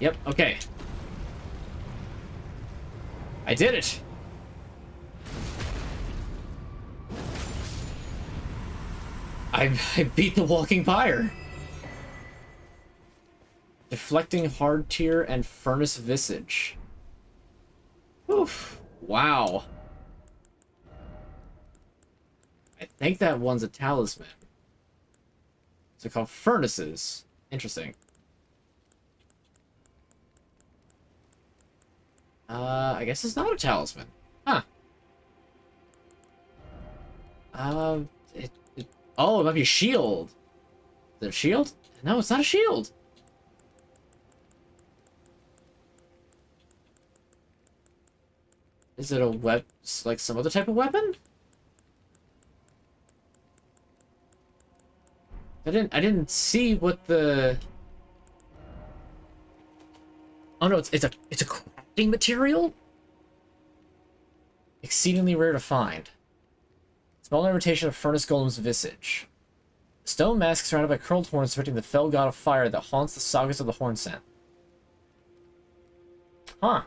Yep, okay. I did it! I beat the walking pyre. Deflecting hard tier and furnace visage. Oof. Wow. I think that one's a talisman. So called furnaces. Interesting. I guess it's not a talisman. Huh. Oh, it might be a shield. Is it a shield? No, it's not a shield. Is it a like some other type of weapon? I didn't see what the... Oh no, it's a crafting material? Exceedingly rare to find. Small imitation of Furnace Golem's visage. Stone mask surrounded by curled horns depicting the fell god of fire that haunts the sagas of the Horn Scent. Huh.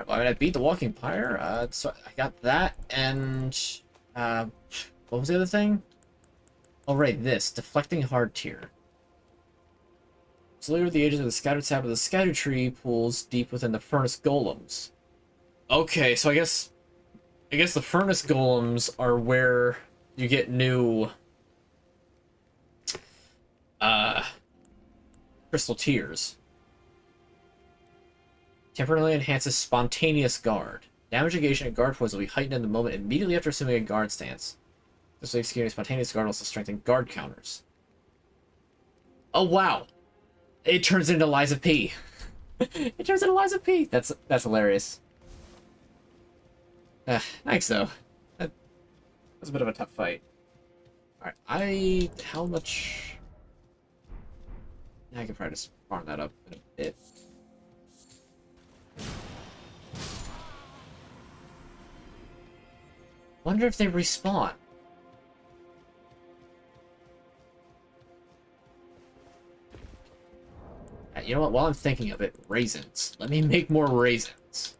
Well, I mean, I beat the Walking Pyre, so I got that, and... what was the other thing? Oh, right, this. Deflecting Hard Tier. So later the edges of the scattered sap of the Erdtree pools deep within the Furnace Golems. Okay, so I guess the Furnace Golems are where you get new Crystal Tears. Temporarily enhances Spontaneous Guard. Damage negation and guard points will be heightened in the moment immediately after assuming a guard stance. This way executing Spontaneous Guard also strengthen guard counters. Oh wow! It turns into Liza P. It turns into Liza P. That's hilarious. Thanks though. That was a bit of a tough fight. Alright, how much... I could probably just farm that up in a bit. Wonder if they respawn. You know what? While I'm thinking of it, raisins. Let me make more raisins.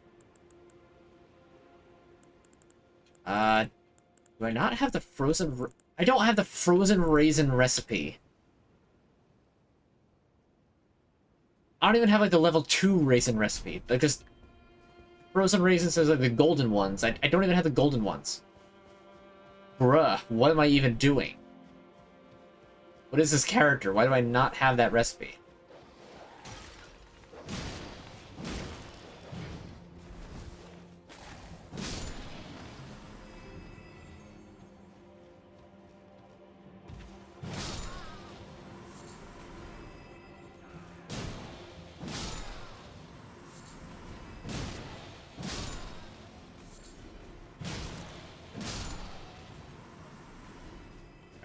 Do I not have the frozen... I don't have the frozen raisin recipe. I don't even have, like, the level 2 raisin recipe. Because frozen raisins is, like, the golden ones. I don't even have the golden ones. Bruh, what am I even doing? What is this character? Why do I not have that recipe?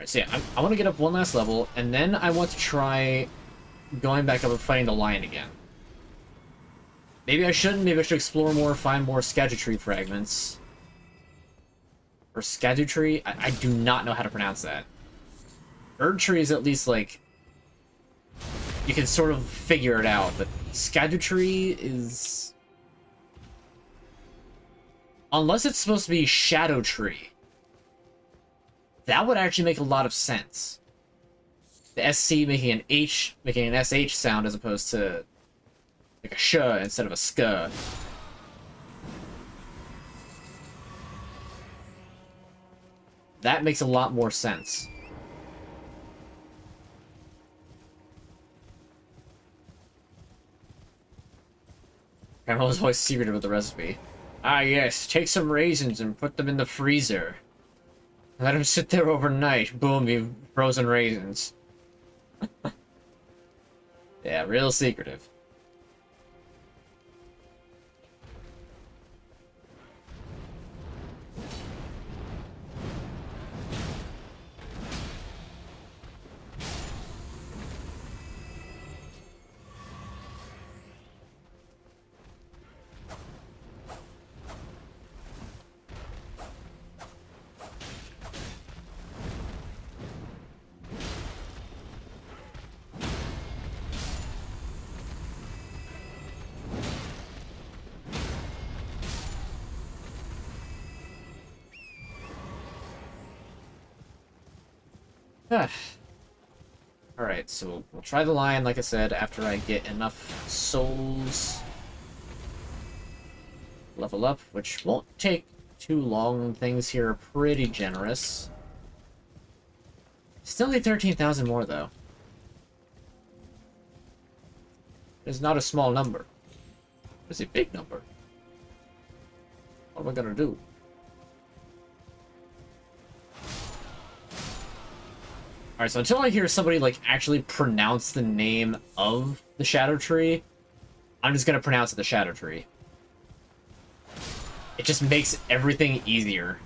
So yeah, I want to get up one last level, and then I want to try going back up and fighting the lion again. Maybe I shouldn't. Maybe I should explore more, find more Erdtree fragments. Or Erdtree? I do not know how to pronounce that. Erdtree is at least, like... You can sort of figure it out, but Erdtree is... Unless it's supposed to be Shadow Tree. That would actually make a lot of sense. The SC making an H, making an SH sound as opposed to like a sh instead of a sk. That makes a lot more sense. Grandma was always secretive with the recipe. Ah yes, take some raisins and put them in the freezer. Let them sit there overnight. Boom, you frozen raisins. Yeah, real secretive. Alright, so we'll try the lion, like I said, after I get enough souls. Level up, which won't take too long. Things here are pretty generous. Still need 13,000 more, though. It's not a small number. It's a big number. What am I gonna do? Alright, so until I hear somebody, like, actually pronounce the name of the Shadow Tree, I'm just gonna pronounce it the Shadow Tree. It just makes everything easier.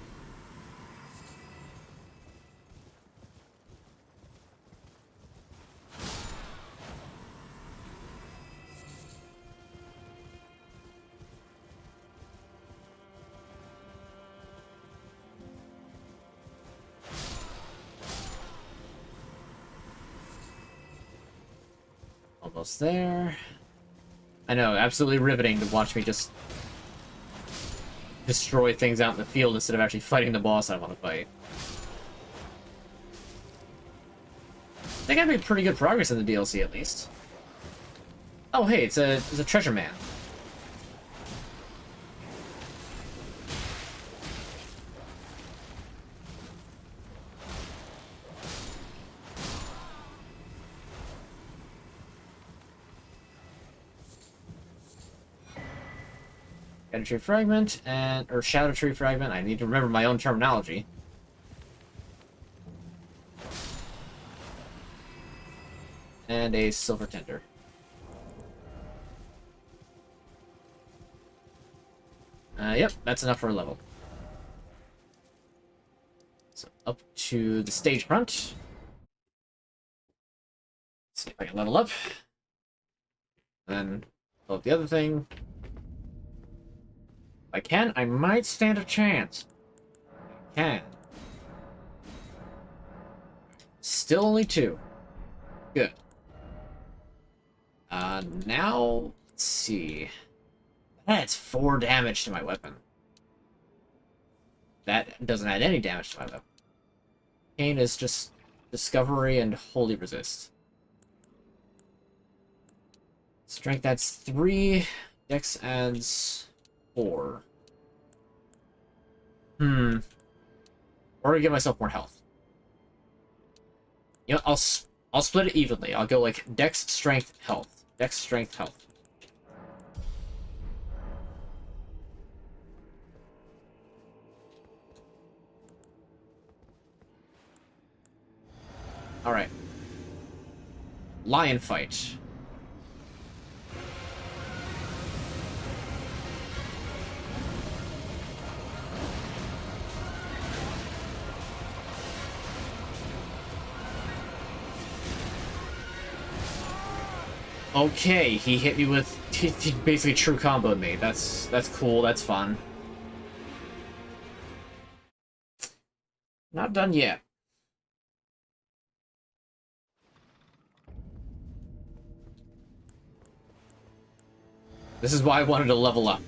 Almost there. I know, absolutely riveting to watch me just destroy things out in the field instead of actually fighting the boss I want to fight. I think I made pretty good progress in the DLC at least. Oh hey, it's a treasure man. Erdtree fragment or Shadow Tree fragment. I need to remember my own terminology. And a silver tender. Yep, that's enough for a level. So up to the stage front. Let's see if I can level up. Then pull up the other thing. If I can, I might stand a chance. I can. Still only 2. Good. Now, let's see. That's 4 damage to my weapon. That doesn't add any damage to my weapon. Pain is just Discovery and Holy Resist. Strength adds 3. Dex adds 4. Or to give myself more health. You know, I'll split it evenly. I'll go like Dex, Strength, Health. Dex, Strength, Health. Alright. Lion fight. Okay, he hit me with... He basically true comboed me. That's cool, that's fun. Not done yet. This is why I wanted to level up.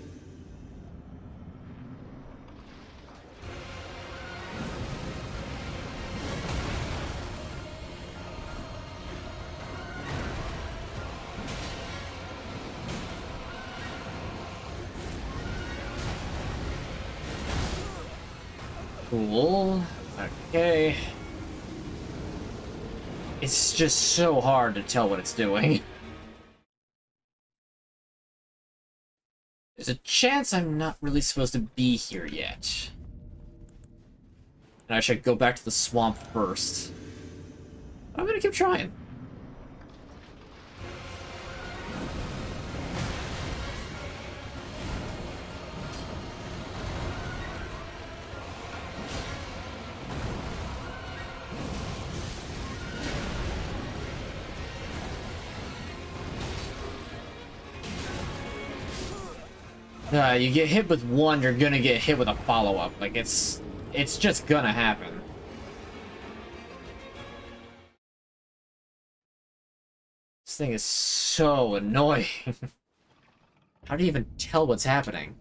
Cool. Okay. It's just so hard to tell what it's doing. There's a chance I'm not really supposed to be here yet. And I should go back to the swamp first. I'm gonna keep trying. You get hit with one, you're gonna get hit with a follow-up. Like, it's just gonna happen. This thing is so annoying. How do you even tell what's happening?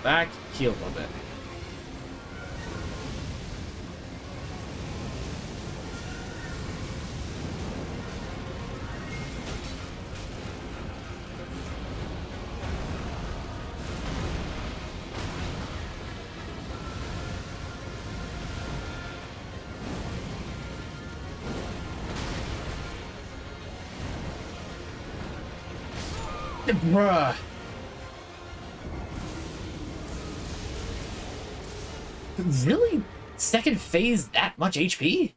back, heal a little bit. Bruh. Really? Second phase that much HP?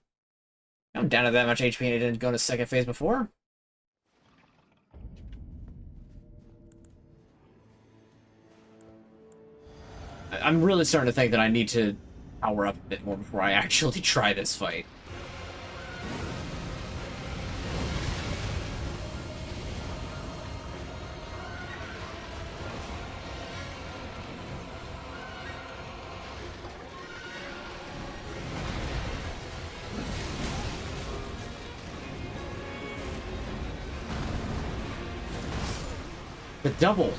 I'm down to that much HP and I didn't go to second phase before. I'm really starting to think that I need to power up a bit more before I actually try this fight. The double.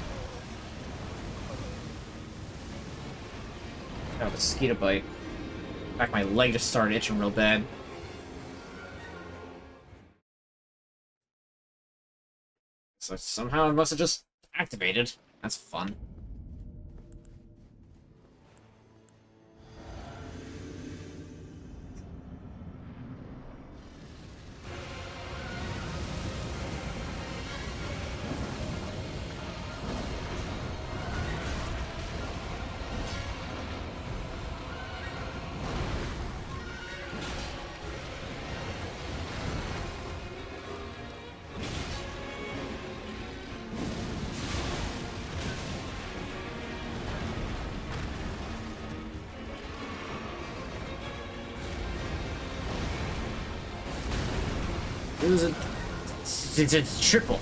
Oh, mosquito bite. In fact, my leg just started itching real bad. So somehow it must have just activated. That's fun. It was a... It's triple.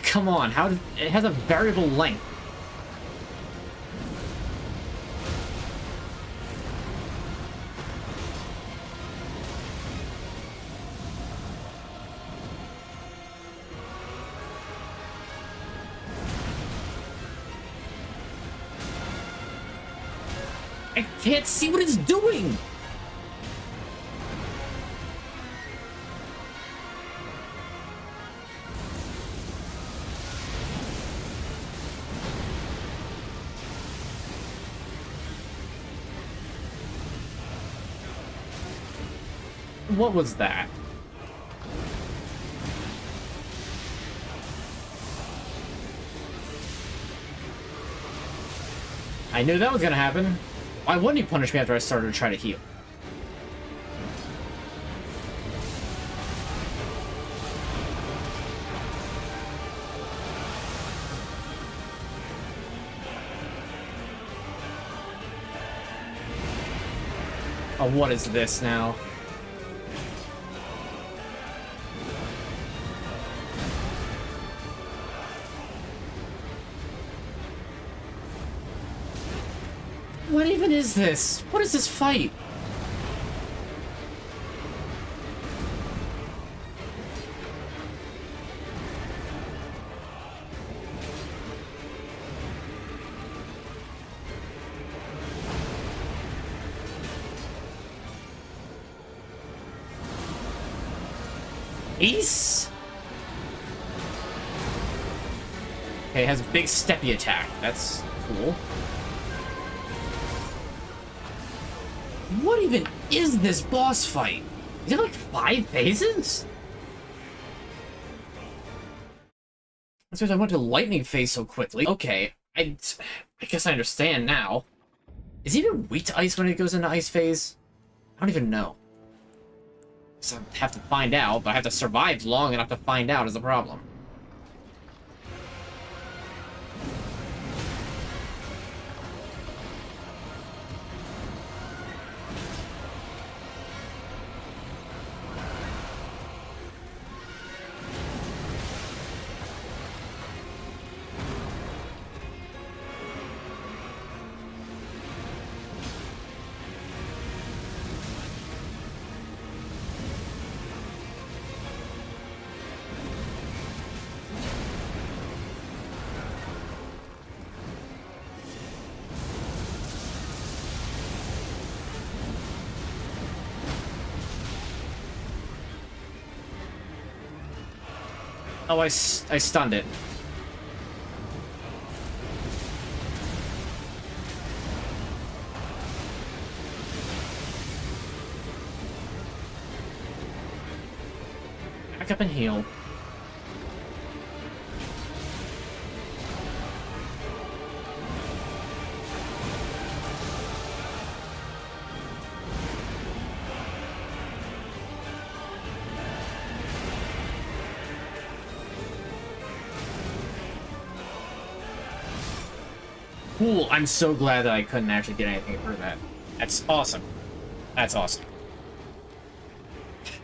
Come on, how did... It has a variable length. I can't see what it's doing! What was that? I knew that was gonna happen. Why wouldn't he punish me after I started to try to heal? Oh, what is this now? What even is this? What is this fight? Ace? Okay, it has big steppy attack. That's cool. What even is this boss fight? Is it like 5 phases? That's because I went to lightning phase so quickly. Okay, I guess I understand now. Is he even weak to ice when it goes into ice phase? I don't even know. So I have to find out, but I have to survive long enough to find out is the problem. Oh, I stunned it. Back up and heal. Cool, I'm so glad that I couldn't actually get anything for that. That's awesome. That's awesome.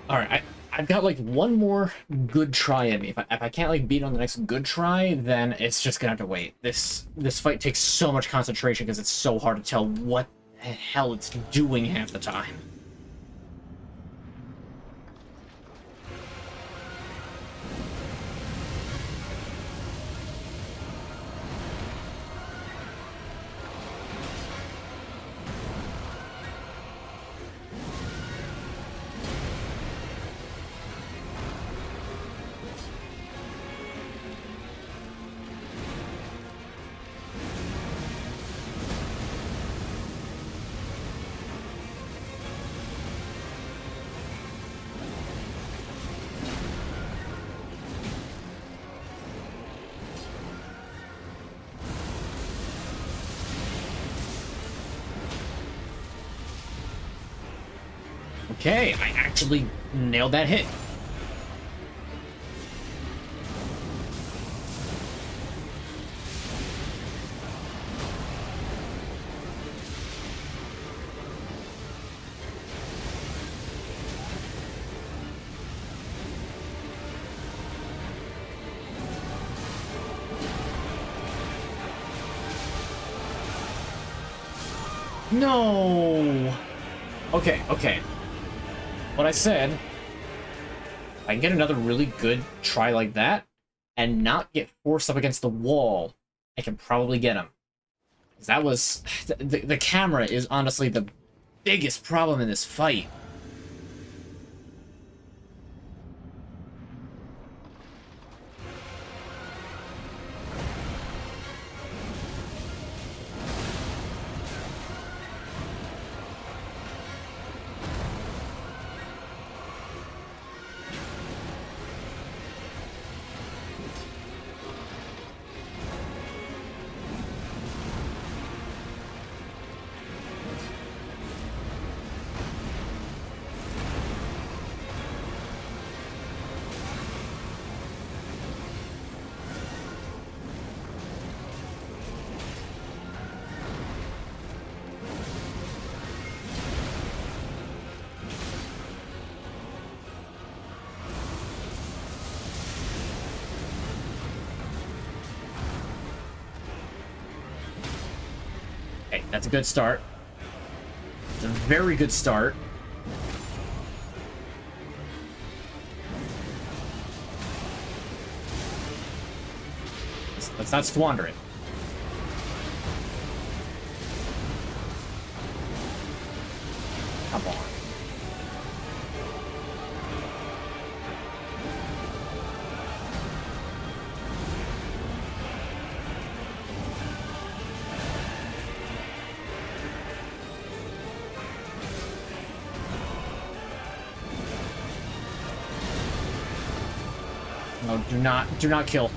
Alright, I've got like one more good try at me. If I can't like beat on the next good try, then it's just gonna have to wait. This fight takes so much concentration because it's so hard to tell what the hell it's doing half the time. Okay, I actually nailed that hit. No! Okay, okay. What I said, if I can get another really good try like that, and not get forced up against the wall, I can probably get him. 'Cause that was... The camera is honestly the biggest problem in this fight. Okay, that's a good start. It's a very good start. Let's not squander it. Come on. No, do not kill.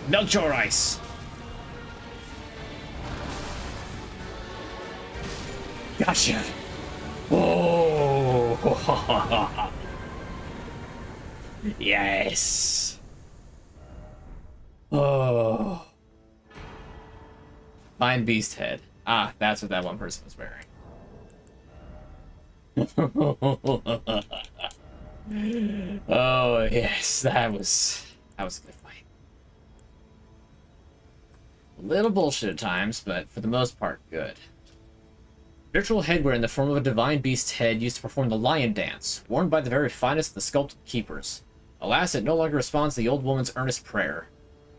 Melt your ice. Gotcha. Oh. Yes. Oh. Fine beast head. Ah, that's what that one person was wearing. Oh yes, that was a good fight. A little bullshit at times, but for the most part, good. Virtual headwear in the form of a divine beast's head used to perform the lion dance, worn by the very finest of the sculpted keepers. Alas, it no longer responds to the old woman's earnest prayer.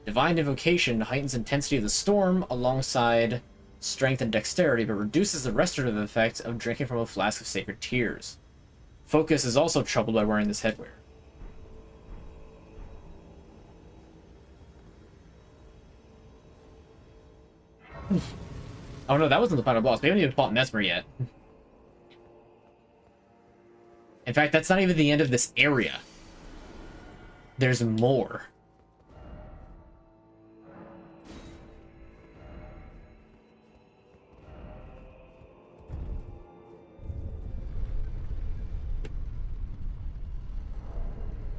Divine invocation heightens intensity of the storm alongside strength and dexterity, but reduces the restorative effect of drinking from a flask of sacred tears. Focus is also troubled by wearing this headwear. Oh no, that wasn't the final boss. We haven't even fought Mesmer yet. In fact, that's not even the end of this area. There's more.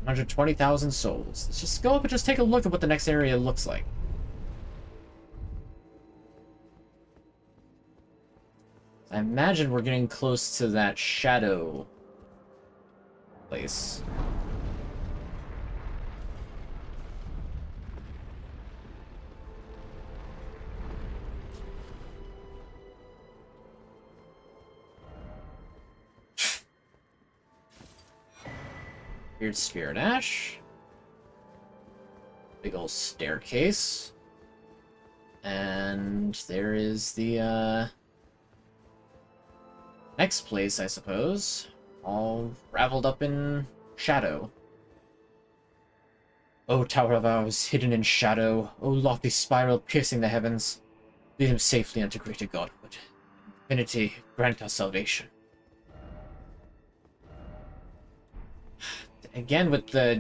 $120,000 souls. Let's just go up and just take a look at what the next area looks like. I imagine we're getting close to that shadow place. Weird Spirit Ash. Big old staircase. And there is the, next place, I suppose. All raveled up in shadow. O Tower of Ours, hidden in shadow. O lofty spiral piercing the heavens. Lead him safely unto greater godhood. Infinity, grant us salvation. Again with that.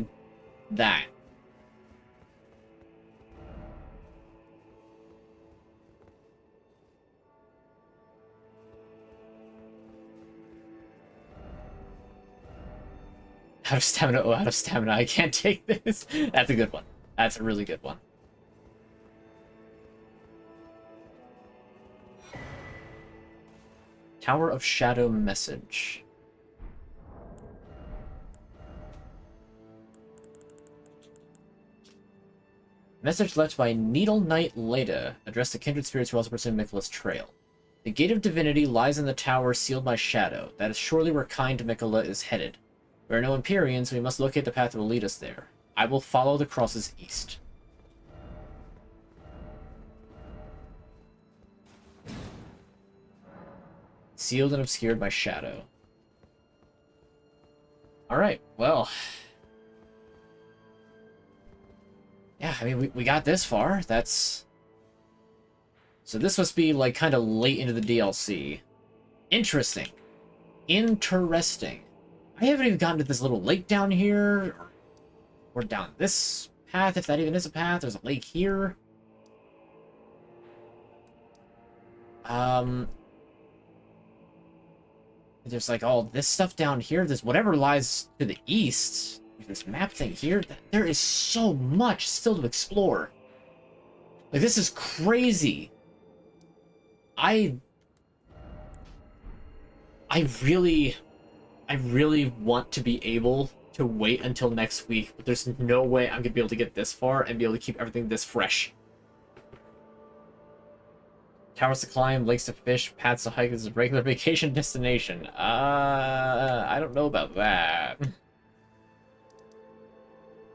Out of stamina, oh, out of stamina, I can't take this. That's a good one. That's a really good one. Tower of Shadow message. Message left by Needle Knight Leda, addressed to kindred spirits who also pursue Miquella's trail. The Gate of Divinity lies in the tower sealed by shadow. That is surely where kind Miquella is headed. We are no Empyreans, so we must locate the path that will lead us there. I will follow the crosses east. Sealed and obscured by shadow. Alright, well... yeah, I mean, we got this far. That's... so this must be, like, kind of late into the DLC. Interesting. Interesting. I haven't even gotten to this little lake down here. Or down this path, if that even is a path. There's a lake here. There's, like, all this stuff down here. There's whatever lies to the east. This map thing here, there is so much still to explore. Like, this is crazy. I really want to be able to wait until next week, but there's no way I'm gonna be able to get this far and be able to keep everything this fresh. Towers to climb, lakes to fish, paths to hike. This is a regular vacation destination. I don't know about that.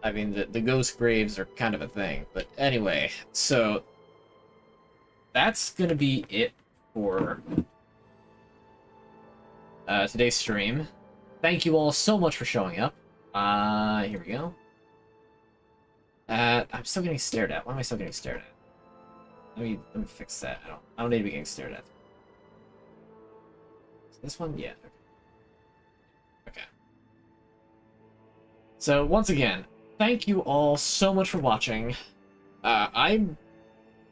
I mean, the ghost graves are kind of a thing. But anyway, so that's going to be it for today's stream. Thank you all so much for showing up. Here we go. I'm still getting stared at. Why am I still getting stared at? Let me fix that. I don't need to be getting stared at. Is this one? Yeah. Okay. So once again, thank you all so much for watching. I'm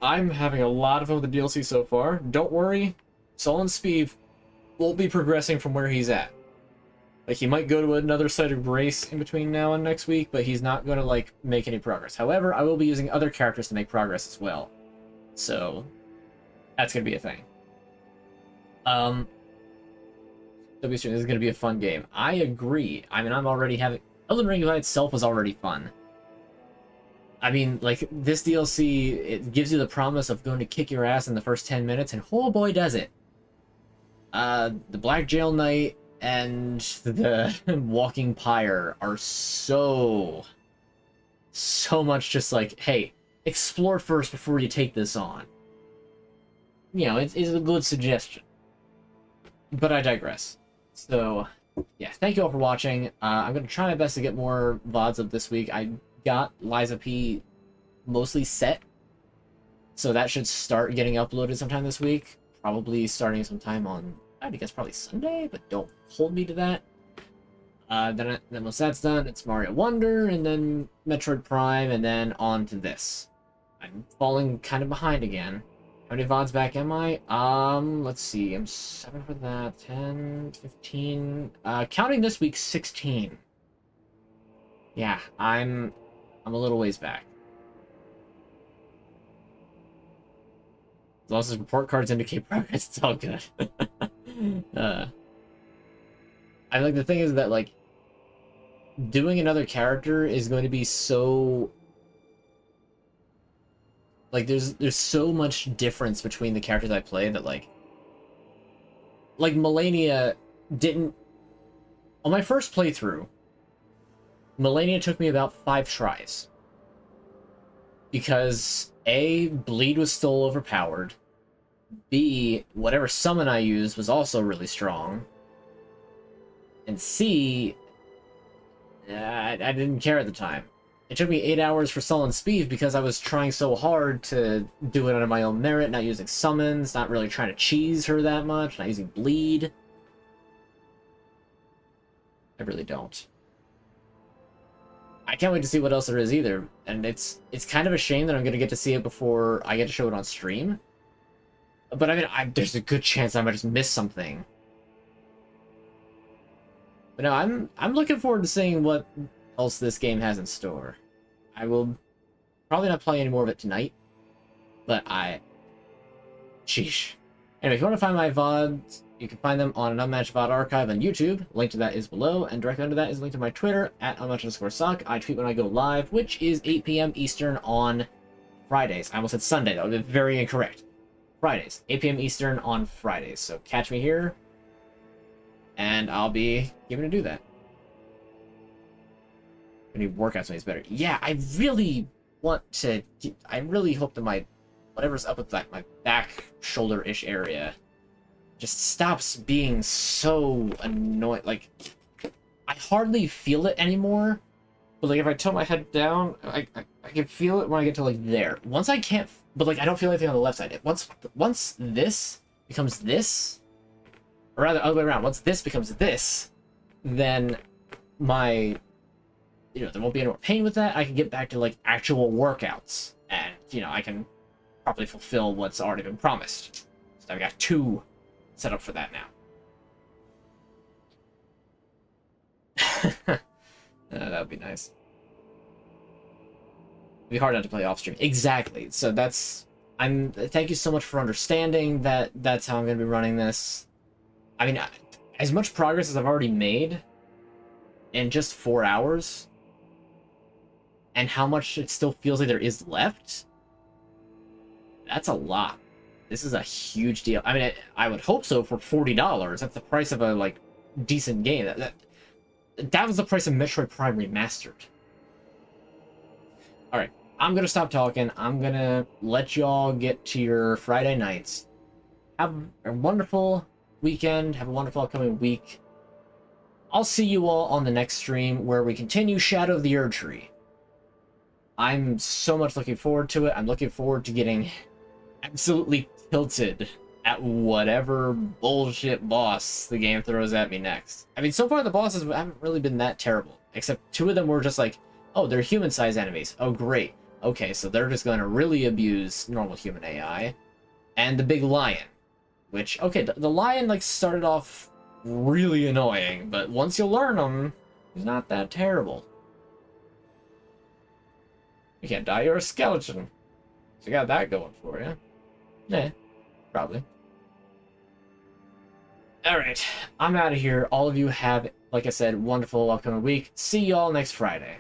having a lot of fun with the DLC so far. Don't worry, Sullen Sbeve won't be progressing from where he's at. Like, he might go to another site of grace in between now and next week, but he's not going to, like, make any progress. However, I will be using other characters to make progress as well. So, that's going to be a thing. This is going to be a fun game. I agree. I mean, I'm already having... Elden Ring by itself was already fun. I mean, like, this DLC, it gives you the promise of going to kick your ass in the first 10 minutes, and oh boy does it. The Black Jail Knight and the Walking Pyre are so much just like, hey, explore first before you take this on. You know, it's a good suggestion. But I digress. So, yeah, thank you all for watching. I'm going to try my best to get more VODs up this week. I got Liza P mostly set, so that should start getting uploaded sometime this week. Probably starting sometime on, I guess probably Sunday, but don't hold me to that. Then once that's done, it's Mario Wonder, and then Metroid Prime, and then on to this. I'm falling kind of behind again. How many VODs back am I? Let's see. I'm 7 for that. 10, 15. Counting this week, 16. Yeah, I'm a little ways back. As long as report cards indicate progress, it's all good. I like the thing is that, like, doing another character is going to be so... Like, there's so much difference between the characters I play that, like Melania didn't... On my first playthrough, Melania took me about 5 tries. Because, A, Bleed was still overpowered. B, whatever summon I used was also really strong. And C, I didn't care at the time. It took me 8 hours for Sullen Sbeve because I was trying so hard to do it under my own merit, not using summons, not really trying to cheese her that much, not using bleed. I really don't. I can't wait to see what else there is either, and it's kind of a shame that I'm going to get to see it before I get to show it on stream. But I mean, there's a good chance I might just miss something. But no, I'm looking forward to seeing what else this game has in store. I will probably not play any more of it tonight, but sheesh. Anyway, if you want to find my VODs, you can find them on an Unmatched VOD archive on YouTube. Link to that is below, and directly under that is a link to my Twitter, @unmatchedSock. I tweet when I go live, which is 8 p.m. Eastern on Fridays. I almost said Sunday, that would be very incorrect. Fridays, 8 p.m. Eastern on Fridays. So catch me here, and I'll be giving to do that. I need workouts when he's better. Yeah, I really want to... I really hope that my... whatever's up with that, my back, shoulder-ish area just stops being so annoying. Like, I hardly feel it anymore, but, like, if I tilt my head down, I can feel it when I get to, like, there. Once I can't... But, like, I don't feel anything on the left side. Once this becomes this, or rather, other way around, once this becomes this, then my... You know, there won't be any more pain with that. I can get back to, like, actual workouts. And, you know, I can properly fulfill what's already been promised. So I've got 2 set up for that now. That would be nice. It'd be hard not to play off stream. Exactly. So that's... Thank you so much for understanding that that's how I'm going to be running this. I mean, as much progress as I've already made in just 4 hours... and how much it still feels like there is left, that's a lot. This is a huge deal. I mean, I would hope so for $40. That's the price of a, like, decent game. That was the price of Metroid Prime Remastered. Alright, I'm gonna stop talking. I'm gonna let y'all get to your Friday nights. Have a wonderful weekend. Have a wonderful upcoming week. I'll see you all on the next stream where we continue Shadow of the Erdtree. I'm so much looking forward to it. I'm looking forward to getting absolutely tilted at whatever bullshit boss the game throws at me next. I mean, so far the bosses haven't really been that terrible, except 2 of them were just like, oh, they're human-sized enemies. Oh, great. Okay, so they're just going to really abuse normal human AI. And the big lion, which, okay, the lion, like, started off really annoying, but once you learn him, he's not that terrible. You can't die, you're a skeleton. So you got that going for you. Yeah, probably. Alright, I'm out of here. All of you have, like I said, wonderful upcoming week. See y'all next Friday.